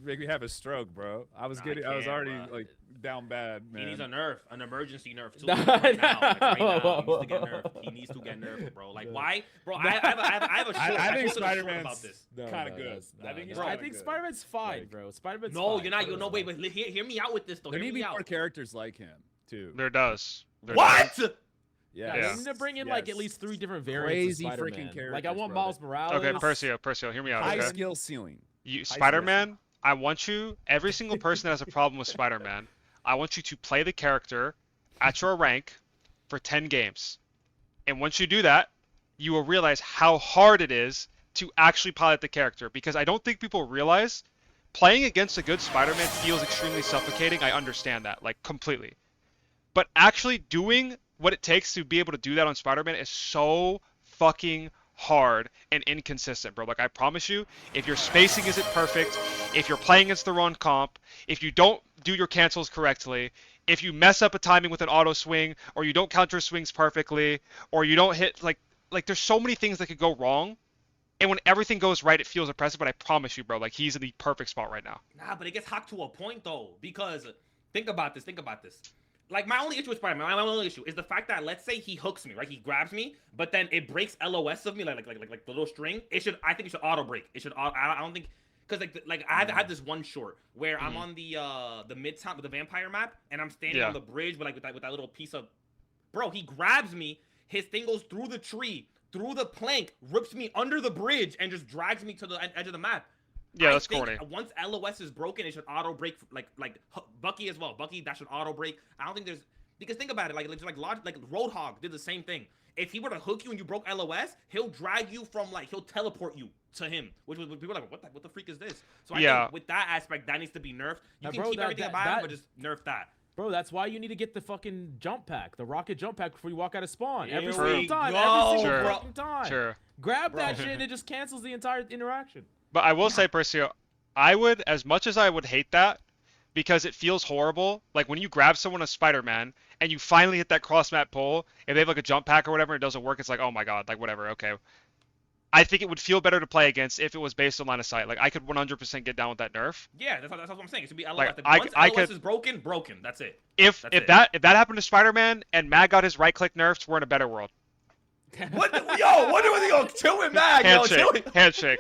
make me have a stroke, bro. I was
Nah, I
I was
can't,
already
bro.
like down bad, man.
He needs a nerf, an emergency nerf too.
No,
right now, like, right now,
no.
he needs to get nerfed. He needs to get nerfed, bro. Like why, bro? I have a short.
I think
posted a short
Spider-Man's
about this.
kinda good. I think he's
I
kinda
think
good.
Spider-Man's fine,
Like-
bro. Spider-Man's
No,
fine.
you're not.
Spider-Man's
No, wait,
fine.
wait. Hear me out with this though.
There
Hear
need to
me
be more
out.
characters like him too.
There does. There does.
What?
Yeah,
Yes.
they need to bring in like at
Yes.
least 3 different variants
Crazy
of
freaking
Spider-Man. Like I
characters,
want
brother.
Miles Morales.
Okay, Percio, hear me out.
High
Okay.
skill ceiling.
You,
skill
Spider-Man, I want you, every single person that has a problem with Spider-Man, I want you to play the character at your rank for 10 games. And once you do that, you will realize how hard it is to actually pilot the character. Because I don't think people realize playing against a good Spider-Man feels extremely suffocating. I understand that, like, completely. But actually doing what it takes to be able to do that on Spider-Man is so fucking hard and inconsistent, bro. Like, I promise you, if your spacing isn't perfect, if you're playing against the wrong comp, if you don't do your cancels correctly, if you mess up a timing with an auto swing, or you don't counter swings perfectly, or you don't hit, like there's so many things that could go wrong. And when everything goes right, it feels oppressive, but I promise you, bro, like, he's in the perfect spot right now.
Nah, but it gets hacked to a point though, because think about this. Like, my only issue with Spider-Man, my only issue is the fact that, let's say he hooks me, right? He grabs me, but then it breaks LOS of me, like the little string. I think it should auto break. It should. I don't think, because I had this one short where I'm on the midtown with the vampire map, and I'm standing on the bridge with that little piece of, bro. He grabs me. His thing goes through the tree, through the plank, rips me under the bridge, and just drags me to the edge of the map.
Yeah,
I
that's
think
corny.
Once LOS is broken, it should auto break like Bucky as well. Bucky, that should auto break. I don't think there's, because think about it, like Roadhog did the same thing. If he were to hook you and you broke LOS, he'll drag you from, like, he'll teleport you to him, which was, people are like, what the freak is this? So I think with that aspect, that needs to be nerfed. You
Now,
can
bro,
keep everything about it, but just nerf that.
Bro, that's why you need to get the fucking jump pack, the rocket jump pack before you walk out of spawn. Every
Here
single
we
time,
go,
every single
bro.
fucking time.
Sure.
Grab that
Bro.
shit and it just cancels the entire interaction.
But I will say, Percio, I would, as much as I would hate that, because it feels horrible. Like when you grab someone as Spider-Man and you finally hit that cross-map pull, if they have like a jump pack or whatever and it doesn't work, it's like, oh my god, like whatever, okay. I think it would feel better to play against if it was based on line of sight. Like I could 100% get down with that nerf.
Yeah, that's what I'm saying. It should be LOS.
Like,
Once
I
LOS
could-
is broken, that's it.
If
That's it.
that happened to Spider-Man and Mag got his right-click nerfs, we're in a better world.
What? Yo, what do we go? Chill with Mag, yo, chill.
Handshake.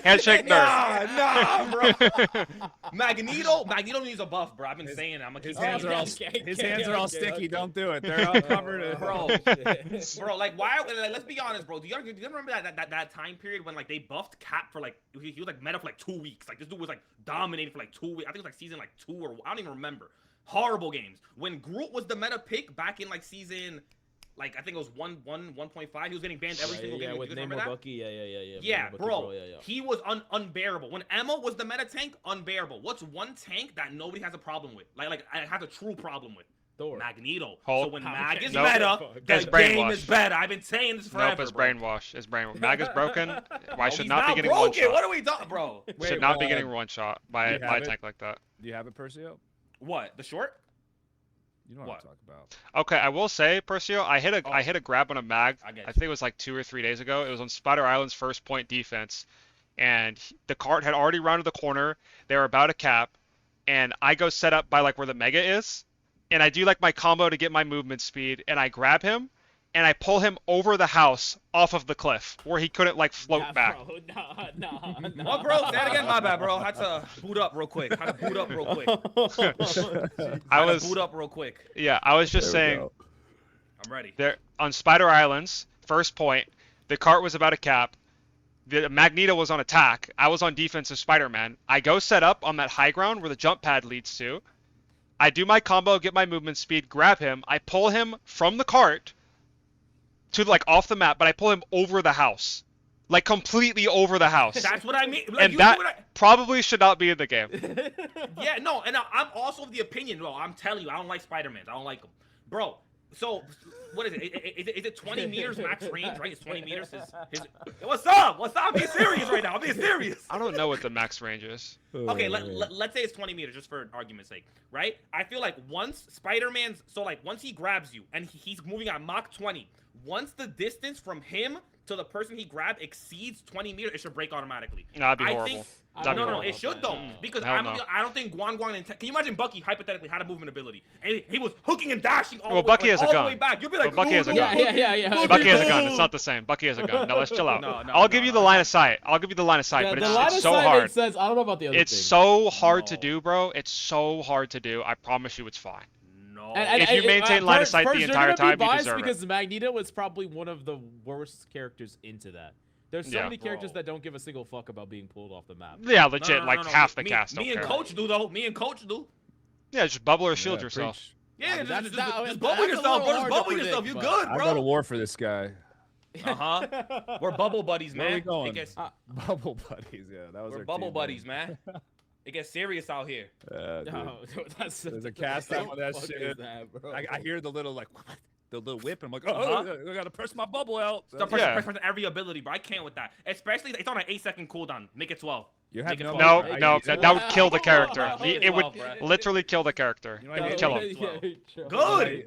Handshake nerf.
Nah, bro. Magneto needs a buff, bro. I've been saying it. I'm gonna keep
His
saying
hands are all
it.
his hands are all sticky. Don't do it. They're all covered.
Bro, like why? Like, let's be honest, bro. Do you remember that time period when like they buffed Cap for like he was like meta for like 2 weeks? Like this dude was like dominating for like 2 weeks. I think it was like season like 2 or I don't even remember. Horrible games. When Groot was the meta pick back in like season. Like I think it was 1.5. He was getting banned every single game.
Yeah, with
you remember
Namor
that?
Bucky. Yeah.
Yeah,
Namor Bucky,
bro.
yeah.
He was unbearable. When Emma was the meta tank, unbearable. What's one tank that nobody has a problem with? Like I have a true problem with.
Thor.
Magneto.
Hulk.
So when Mag is
Nope.
meta,
It's
the
brainwash.
game is better. I've been saying this forever.
Nope, it's
bro.
brainwash. It's brainwash. Mag is broken. Why should
He's
not be getting one
broken.
shot?
What are we talking, bro?
Should not be getting one shot by
you
a
have it?
tank like that.
Do you have it, Percio?
What? The short?
You know what
What?
I'm talking about.
Okay, I will say, Percio, I hit a grab on a mag.
I get
I
you.
think it was like 2 or 3 days ago. It was on Spider Island's first point defense, and the cart had already rounded the corner. They were about to cap, and I go set up by like where the mega is, and I do like my combo to get my movement speed, and I grab him, and I pull him over the house off of the cliff where he couldn't like float back.
Bro, nah.
What, bro? Say that again. My bad, bro. Had to boot up real quick.
I was
boot up real quick.
Yeah, I was just
There we
saying.
go.
I'm ready.
There on Spider Islands, first point, the cart was about to cap. The Magneto was on attack. I was on defense of Spider-Man. I go set up on that high ground where the jump pad leads to. I do my combo, get my movement speed, grab him. I pull him from the cart to like off the map, but I pull him over the house. Like completely over the house.
That's what I mean. Like,
And
you
that
do what
probably should not be in the game.
Yeah, no, and I'm also of the opinion, bro. I'm telling you, I don't like Spider-Man. I don't like him, bro. So, what is it? Is it 20 meters max range, right? It's 20 meters. What's up? What's up? I'm being serious right now. I'm being serious.
I don't know what the max range is.
Okay, let's say it's 20 meters, just for argument's sake, right? I feel like once Spider-Man's, once he grabs you and he's moving at Mach 20, once the distance from him to the person he grabbed exceeds 20 meters, it should break automatically.
That'd be
I
horrible.
think-
That'd be
no,
horrible.
it should though, because
Hell
I
no.
don't think Guan and can you imagine Bucky hypothetically had a movement ability and he was hooking and dashing all,
Well,
the, way,
Bucky has a
all
gun.
the way back. You'd be like,
Bucky has a gun.
Yeah.
Bucky has a gun. It's not the same. Bucky has a gun. No, let's chill out.
No,
I'll give you the line of sight. I'll give you the line of sight,
Yeah,
but
the line
it's
of
so
sight
hard.
makes sense. I don't know about the other
It's
thing.
so hard to
No.
do, bro. It's so hard to do. I promise you, it's fine.
No.
If you maintain line of sight the entire time, you deserve it.
because Magneto was probably one of the worst characters into that. There's so
Yeah.
many characters
Bro.
that don't give a single fuck about being pulled off the map.
Yeah, legit.
No.
Like half the
me,
cast don't
Me and
care.
Coach do though. Me and Coach do.
Yeah, just bubble or shield
Yeah,
yourself.
preach.
Yeah,
mean, that's
just
not-
bubble
that's a
yourself,
little
bro. Just
hard to
bubble yourself.
predict,
You
but-
good,
I go to
bro?
war for this guy.
We're bubble buddies,
Where
man.
we going?
It gets,
Bubble buddies. Yeah, that was
we're
our
bubble
team
buddies,
name.
man. It gets serious out here.
Dude.
No, that's
There's a cast time on that
what the fuck
shit.
is that, bro?
I hear the little like the little whip, and I'm like, oh,
Uh-huh.
I gotta press my bubble out.
Start
Yeah.
pressing every ability, bro. I can't with that. Especially it's on an 8-second cooldown. Make it 12.
You
Make
have
it
no.
12.
No,
I
no,
use
that,
it.
that would kill the character.
Make it
It would
12, bruh.
literally kill the character.
You know,
It
I
would
hate
kill
it.
him.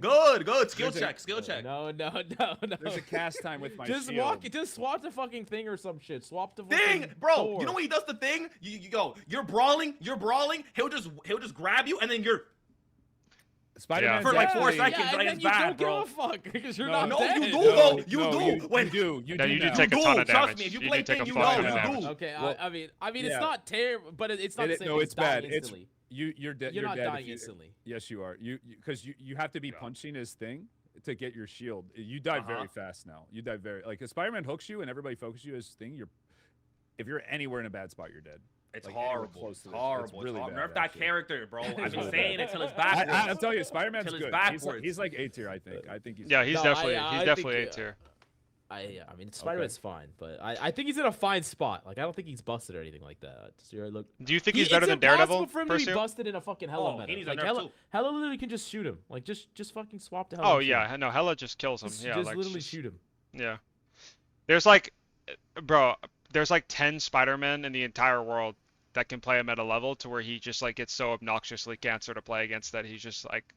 Good. Skill
There's a-
check. Skill check.
No.
There's a cast time with my
Just
shield.
just swap the fucking thing or some shit. Swap the fucking
Thing, bro.
Thor.
You know when he does the thing? You go. You're brawling. He'll just grab you, and then you're
Spider-Man
For like 4
actually-
seconds,
Yeah, and
like,
then
it's
you
bad,
don't
bro.
give a fuck because you're
No,
not
no,
dead.
you do, though. You
no,
do.
You do.
Yeah, you do
You
take a
do.
ton of
Trust
damage.
me, if you
You
play
do take a
thing, you
fuck
know,
ton of
you
damage.
do.
Okay,
Well,
I mean, it's
yeah.
not terrible, but it's not the same.
No,
as
it's
dying
bad. It's
instantly.
you're dead.
You're not
dead
dying
if you-
instantly.
Yes, you are. You because you have to be punching his thing to get your shield. You die very fast now. You die very like if Spider-Man hooks you and everybody focuses you his thing. If you're anywhere in a bad spot, you're dead.
It's
Like, anywhere
horrible.
close
It's
to this. It's
horrible.
really
It's
bad,
Nerf that
actually.
character, bro. I've been
really
saying
bad.
it till it's
I'll
backwards.
tell you, Spider-Man's
Till it's
good.
backwards.
He's like A tier, I think. I think he's.
Yeah, he's
No,
definitely
I
he's
think,
definitely A tier.
I mean, Spider-Man's fine, but I think he's in a fine spot. Like, I don't think he's busted or anything like that. Look,
Do you think he's better
it's
than Daredevil?
impossible for him to be
Percio?
busted in a fucking Hella
Oh,
meta.
he needs a
Like,
nerf too.
Hella literally can just shoot him. Like, just fucking swap to Hella.
Oh
and shoot
yeah,
him.
no, Hella just kills him.
Just,
Yeah,
just
like
literally
just-
shoot him.
Yeah. There's like, bro, there's like 10 Spider-Men in the entire world that can play him at a level to where he just like gets so obnoxiously cancer to play against that he's just like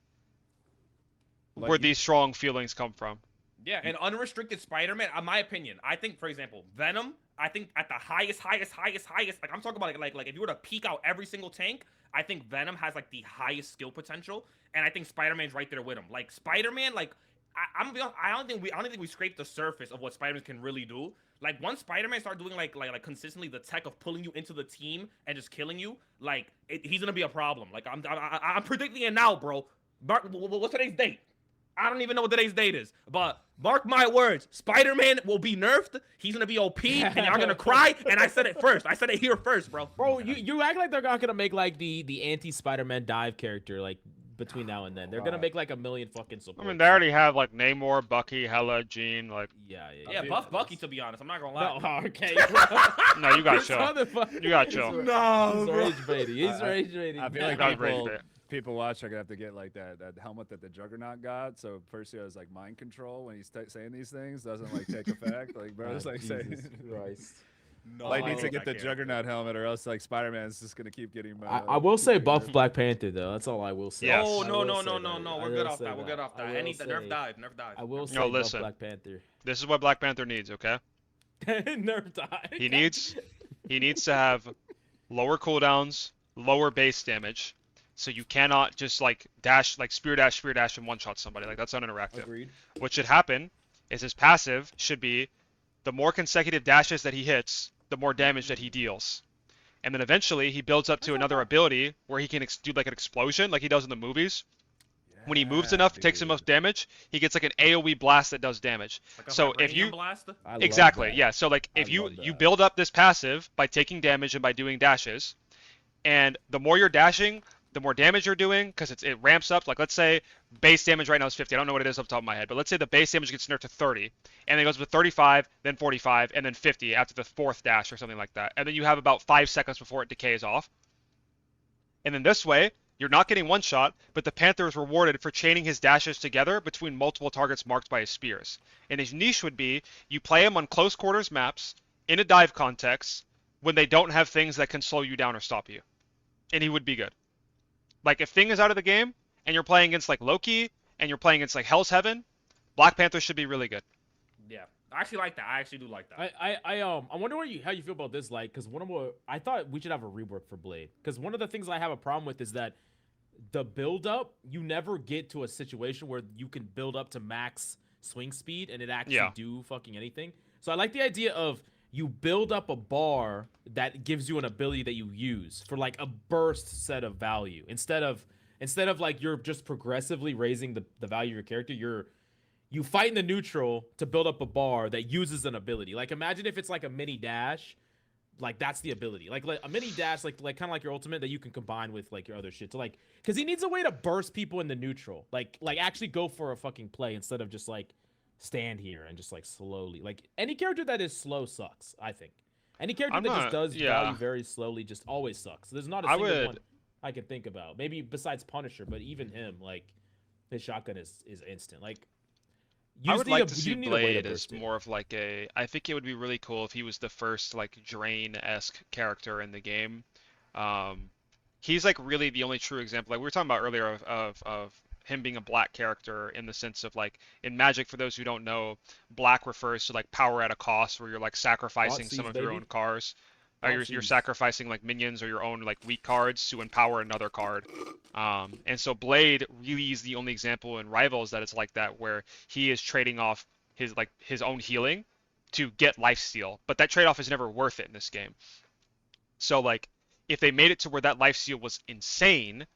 where these strong feelings come from.
Yeah, and unrestricted Spider-Man, in my opinion, I think, for example, Venom, I think at the highest, like I'm talking about like if you were to peek out every single tank, I think Venom has like the highest skill potential, and I think Spider-Man's right there with him. Like Spider-Man, like I'm gonna be honest, I don't think we scraped the surface of what Spider-Man can really do. Like once Spider-Man start doing like consistently the tech of pulling you into the team and just killing you, like he's gonna be a problem. Like I'm predicting it now, bro. What's today's date? I don't even know what today's date is, but mark my words, Spider-Man will be nerfed. He's gonna be OP, and y'all gonna cry. And I said it first. I said it here first, bro.
Bro, you act like they're not gonna make like the anti-Spider-Man dive character like between now and then. They're gonna make like a million fucking support.
I mean, they already have like Namor, Bucky, Hela, Jean, like.
Yeah, buff Bucky, to be honest. I'm not gonna lie.
No, okay.
No, you got chill. You got chill.
No,
He's rage baiting. He's rage baiting.
I feel like
That was rage bait.
people watch are gonna have to get like that helmet that the Juggernaut got. So Percy has like mind control when he's saying these things, doesn't like take effect. Like bro, it's like saying
Christ.
No,
like needs to get the Juggernaut helmet, or else like Spider-Man's just gonna keep getting.
I will say buff Black Panther though. That's all I will say.
Yes.
Oh
I
no,
will
no,
say
no,
that.
no, no.
I
We're
will
good off
say
that. We're good off
I
that.
will
Any the nerf
say-
dive, nerf
I
dive.
will say
No,
buff
listen.
Black Panther.
This is what Black Panther needs, okay?
Nerf dive.
He needs to have lower cooldowns, lower base damage, so you cannot just like dash, like spear dash, and one shot somebody. Like that's uninteractive.
Agreed.
What should happen is his passive should be the more consecutive dashes that he hits, the more damage that he deals. And then eventually he builds up to another ability where he can do like an explosion like he does in the movies. When he moves enough, takes enough damage, he gets like an AoE blast that does damage.
Like a
So if
vibranium
you
blast?
I love
exactly,
that.
yeah. So like if
I
you
love that.
build up this passive by taking damage and by doing dashes, and the more you're dashing, the more damage you're doing because it ramps up. Like let's say base damage right now is 50. I don't know what it is off the top of my head, but let's say the base damage gets nerfed to 30, and then it goes to 35, then 45, and then 50 after the fourth dash or something like that. And then you have about 5 seconds before it decays off. And then this way, you're not getting one shot, but the Panther is rewarded for chaining his dashes together between multiple targets marked by his spears. And his niche would be you play him on close quarters maps in a dive context when they don't have things that can slow you down or stop you. And he would be good. Like if Thing is out of the game and you're playing against like Loki and you're playing against like Hell's Heaven, Black Panther should be really good.
Yeah, I actually like that. I actually do like that.
I wonder how you feel about this, like, because I thought we should have a rework for Blade, because one of the things I have a problem with is that the build up, you never get to a situation where you can build up to max swing speed and it actually do fucking anything. So I like the idea of you build up a bar that gives you an ability that you use for like a burst set of value instead of like you're just progressively raising the value of your character. You fight in the neutral to build up a bar that uses an ability. Like imagine if it's like a mini dash, like that's the ability. Like a mini dash, like kind of like your ultimate that you can combine with like your other shit. So like, because he needs a way to burst people in the neutral. Like actually go for a fucking play instead of just like stand here and just like slowly. Like any character that is slow sucks, I think. Any character just does value very slowly just always sucks. There's not a single one I can think about. Maybe besides Punisher, but even him, like his shotgun is instant. Like
I would like to see Blade as more of like a. I think it would be really cool if he was the first like Drain-esque character in the game. He's like really the only true example. Like we were talking about earlier of him being a black character in the sense of like in Magic. For those who don't know, black refers to like power at a cost, where you're like sacrificing some of your own cards. You're sacrificing like minions or your own like weak cards to empower another card. And so Blade really is the only example in Rivals that it's like that, where he is trading off his own healing to get lifesteal, but that trade-off is never worth it in this game. So like if they made it to where that lifesteal was insane,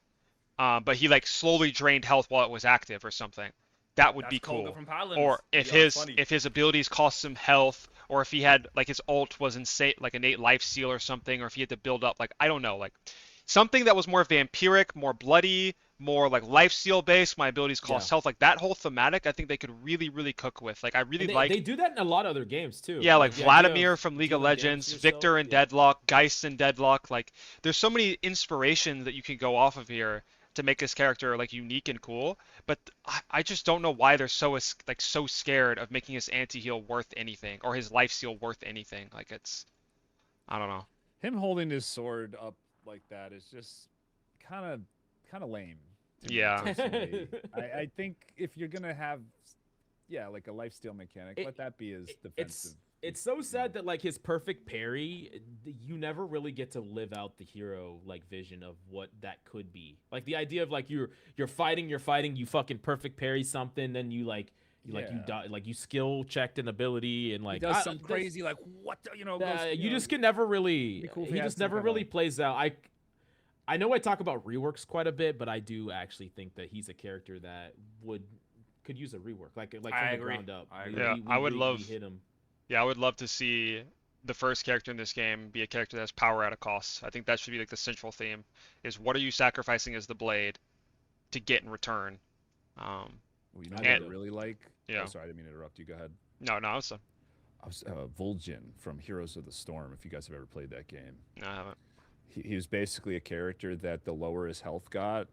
but he like slowly drained health while it was active or something, that would be cool. Or if his abilities cost him health, or if he had like his ult was insane, like innate life steal or something, or if he had to build up, like I don't know, like something that was more vampiric, more bloody, more like life steal based. My abilities cost health, like that whole thematic. I think they could really cook with. Like I really like.
They do that in a lot of other games too.
Yeah, like Vladimir from League of Legends, Victor in Deadlock, Geist in Deadlock. Like there's so many inspirations that you can go off of here to make this character like unique and cool, but I just don't know why they're so scared of making his anti-heal worth anything or his life steal worth anything. Like it's, I don't know.
Him holding his sword up like that is just kind of lame. to me,
Yeah.
personally. I think if you're gonna have, yeah, like a lifesteal mechanic, let that be as defensive.
It's so sad that like his perfect parry, you never really get to live out the hero like vision of what that could be. Like the idea of like you're fighting, you fucking perfect parry something, then you like you die, like you skill checked an ability and like
He does some crazy like what the,
you just can never really.
Cool
He just never really plays out. I know I talk about reworks quite a bit, but I do actually think that he's a character that could use a rework, like from the ground up.
I agree.
Yeah, I would love.
hit him.
Yeah, I would love to see the first character in this game be a character that has power at a cost. I think that should be like the central theme: is what are you sacrificing as the blade to get in return?
Well, you know what
And-
I really like?
Yeah.
Oh, sorry, I didn't mean to interrupt you. Go ahead.
No, I was
Vol'jin from Heroes of the Storm, if you guys have ever played that game.
no, I haven't.
He was basically a character that the lower his health got,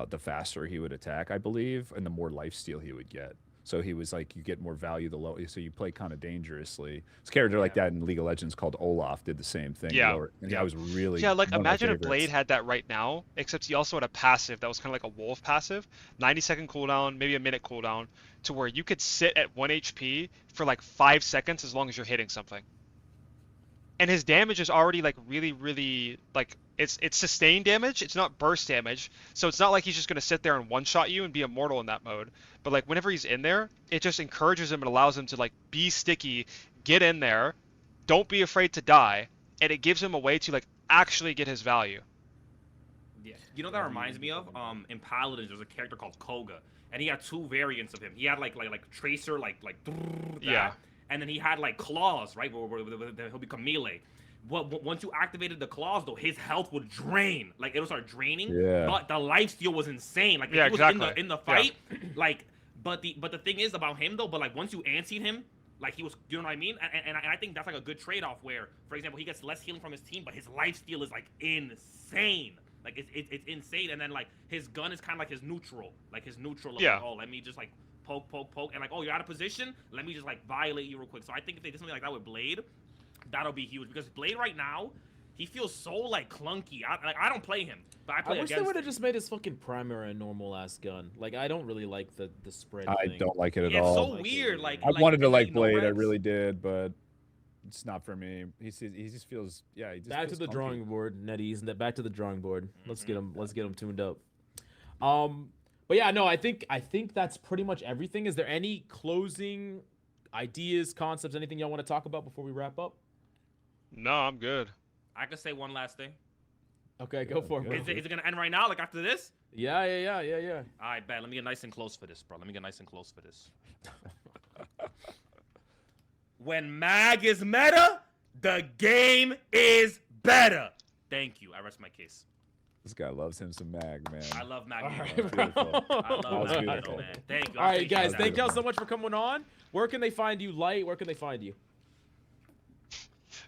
the faster he would attack, I believe, and the more lifesteal he would get. So he was like, you get more value the lower, so you play kind of dangerously. This character like that in League of Legends called Olaf did the same thing.
Yeah.
And I was really
Yeah, like
one of my
imagine if
favorites.
Blade had that right now, except he also had a passive that was kind of like a wolf passive, 90-second cooldown, maybe a minute cooldown, to where you could sit at 1 HP for like 5 seconds as long as you're hitting something. And his damage is already like really like it's sustained damage, it's not burst damage. So it's not like he's just gonna sit there and one-shot you and be immortal in that mode. But like whenever he's in there, it just encourages him and allows him to like be sticky, get in there, don't be afraid to die, and it gives him a way to like actually get his value.
Yeah. You know what that reminds me of? In Paladins, there's a character called Koga, and he had 2 variants of him. He had like Tracer, like that,
Yeah.
and then he had like claws, right? Where he'll become melee. Once you activated the claws, though, his health would drain. Like it would start draining.
Yeah.
But the lifesteal was insane. Like if
Yeah,
he was
exactly.
in the fight, like. But the thing is about him though. But like once you antsied him, like he was, you know what I mean? And I think that's like a good trade-off where, for example, he gets less healing from his team, but his lifesteal is like insane. Like it's insane. And then like his gun is kind of like his neutral. Like his neutral. Of,
Yeah.
like, oh, let me just like poke, and like, oh, you're out of position. Let me just like violate you real quick. So I think if they did something like that with Blade, that'll be huge because Blade right now, he feels so like clunky. I don't play him, but I play
I wish they
against
would have
him.
just made his fucking primary a normal ass gun. Like I don't really like the spread
I
thing.
don't like it at
Yeah, it's
all.
so
Like,
weird.
yeah.
Like
I wanted to like
no
Blade, I
reps.
really did, but it's not for me. He just feels, yeah. He just
Back to
feels
the
clunky.
drawing board, Netties. Back to the drawing board. Let's get
Mm-hmm.
him tuned up. But yeah, no, I think that's pretty much everything. Is there any closing ideas, concepts, anything y'all want to talk about before we wrap up?
No, I'm good.
I could say one last thing.
Okay, go for
Yeah.
it.
Is it gonna end right now? Like after this?
Yeah.
All right, bet. Let me get nice and close for this, bro. Let me get nice and close for this. When mag is meta, the game is better. Thank you. I rest my case.
This guy loves him some mag, man.
I love mag.
All
Meta.
right,
beautiful.
I love
That was
mag,
beautiful.
man. Thank you.
All right, guys.
appreciate
Thank
that.
y'all so much for coming on. Where can they find you, Light? Where can they find you?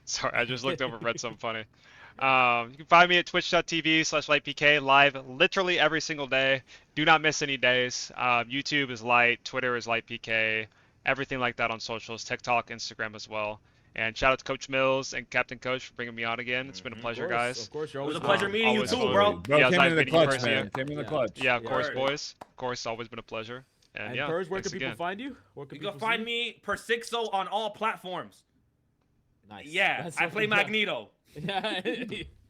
Sorry, I just looked over and read something funny. You can find me at twitch.tv/lightpk live literally every single day. Do not miss any days. YouTube is Light, Twitter is lightpk, everything like that on socials, TikTok, Instagram as well. And shout out to Coach Mills and Captain Coach for bringing me on again. It's been a pleasure, guys.
Of course, you're
It was
always
a pleasure
welcome.
meeting you
always
too,
fun.
bro.
Bro,
Yeah, it's
came
nice
in the
meeting you
clutch,
personally.
man. Came in the
Yeah.
clutch.
Yeah, of course,
Word.
boys. Of course, always been a pleasure.
And
yeah,
Purge, where
thanks
can people
again.
find you? Where can
You can
people
find
see
me Persixo on all platforms.
Nice.
Yeah,
That's
I play
fucking-
Magneto.
Yeah.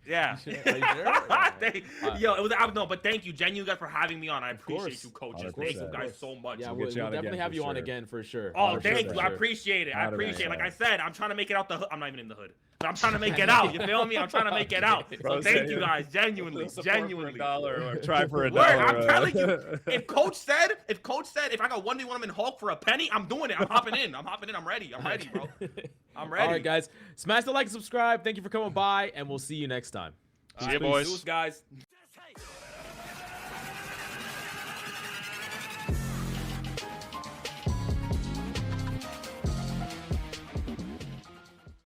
Yeah.
Are you sure?
Yo, it was no, but thank you, genuine guys, for having me on. I appreciate
course.
you, coaches.
100%.
Thank you guys so much.
Yeah,
We'll
we'll
get you on
definitely
again
have
for
you on
sure.
again for sure.
Oh,
For
thank
sure,
you.
for
I
sure.
appreciate it. I
Out of
appreciate it.
it.
Like I said, I'm trying to make it out the hood. I'm not even in the hood. But I'm trying to make it out. You feel me? I'm trying to make it out. So
Bro,
thank
say
you
it.
guys. Genuinely. Genuinely.
or try for a
Word,
dollar.
I'm telling you. If Coach said if I got 1v1 him in Hulk for a penny, I'm doing it. I'm hopping in. I'm ready. I'm ready, bro. I'm ready.
All right, guys. Smash the like, subscribe. Thank you for coming by, and we'll see you next time.
All
See ya,
right,
boys.
Zeus, guys.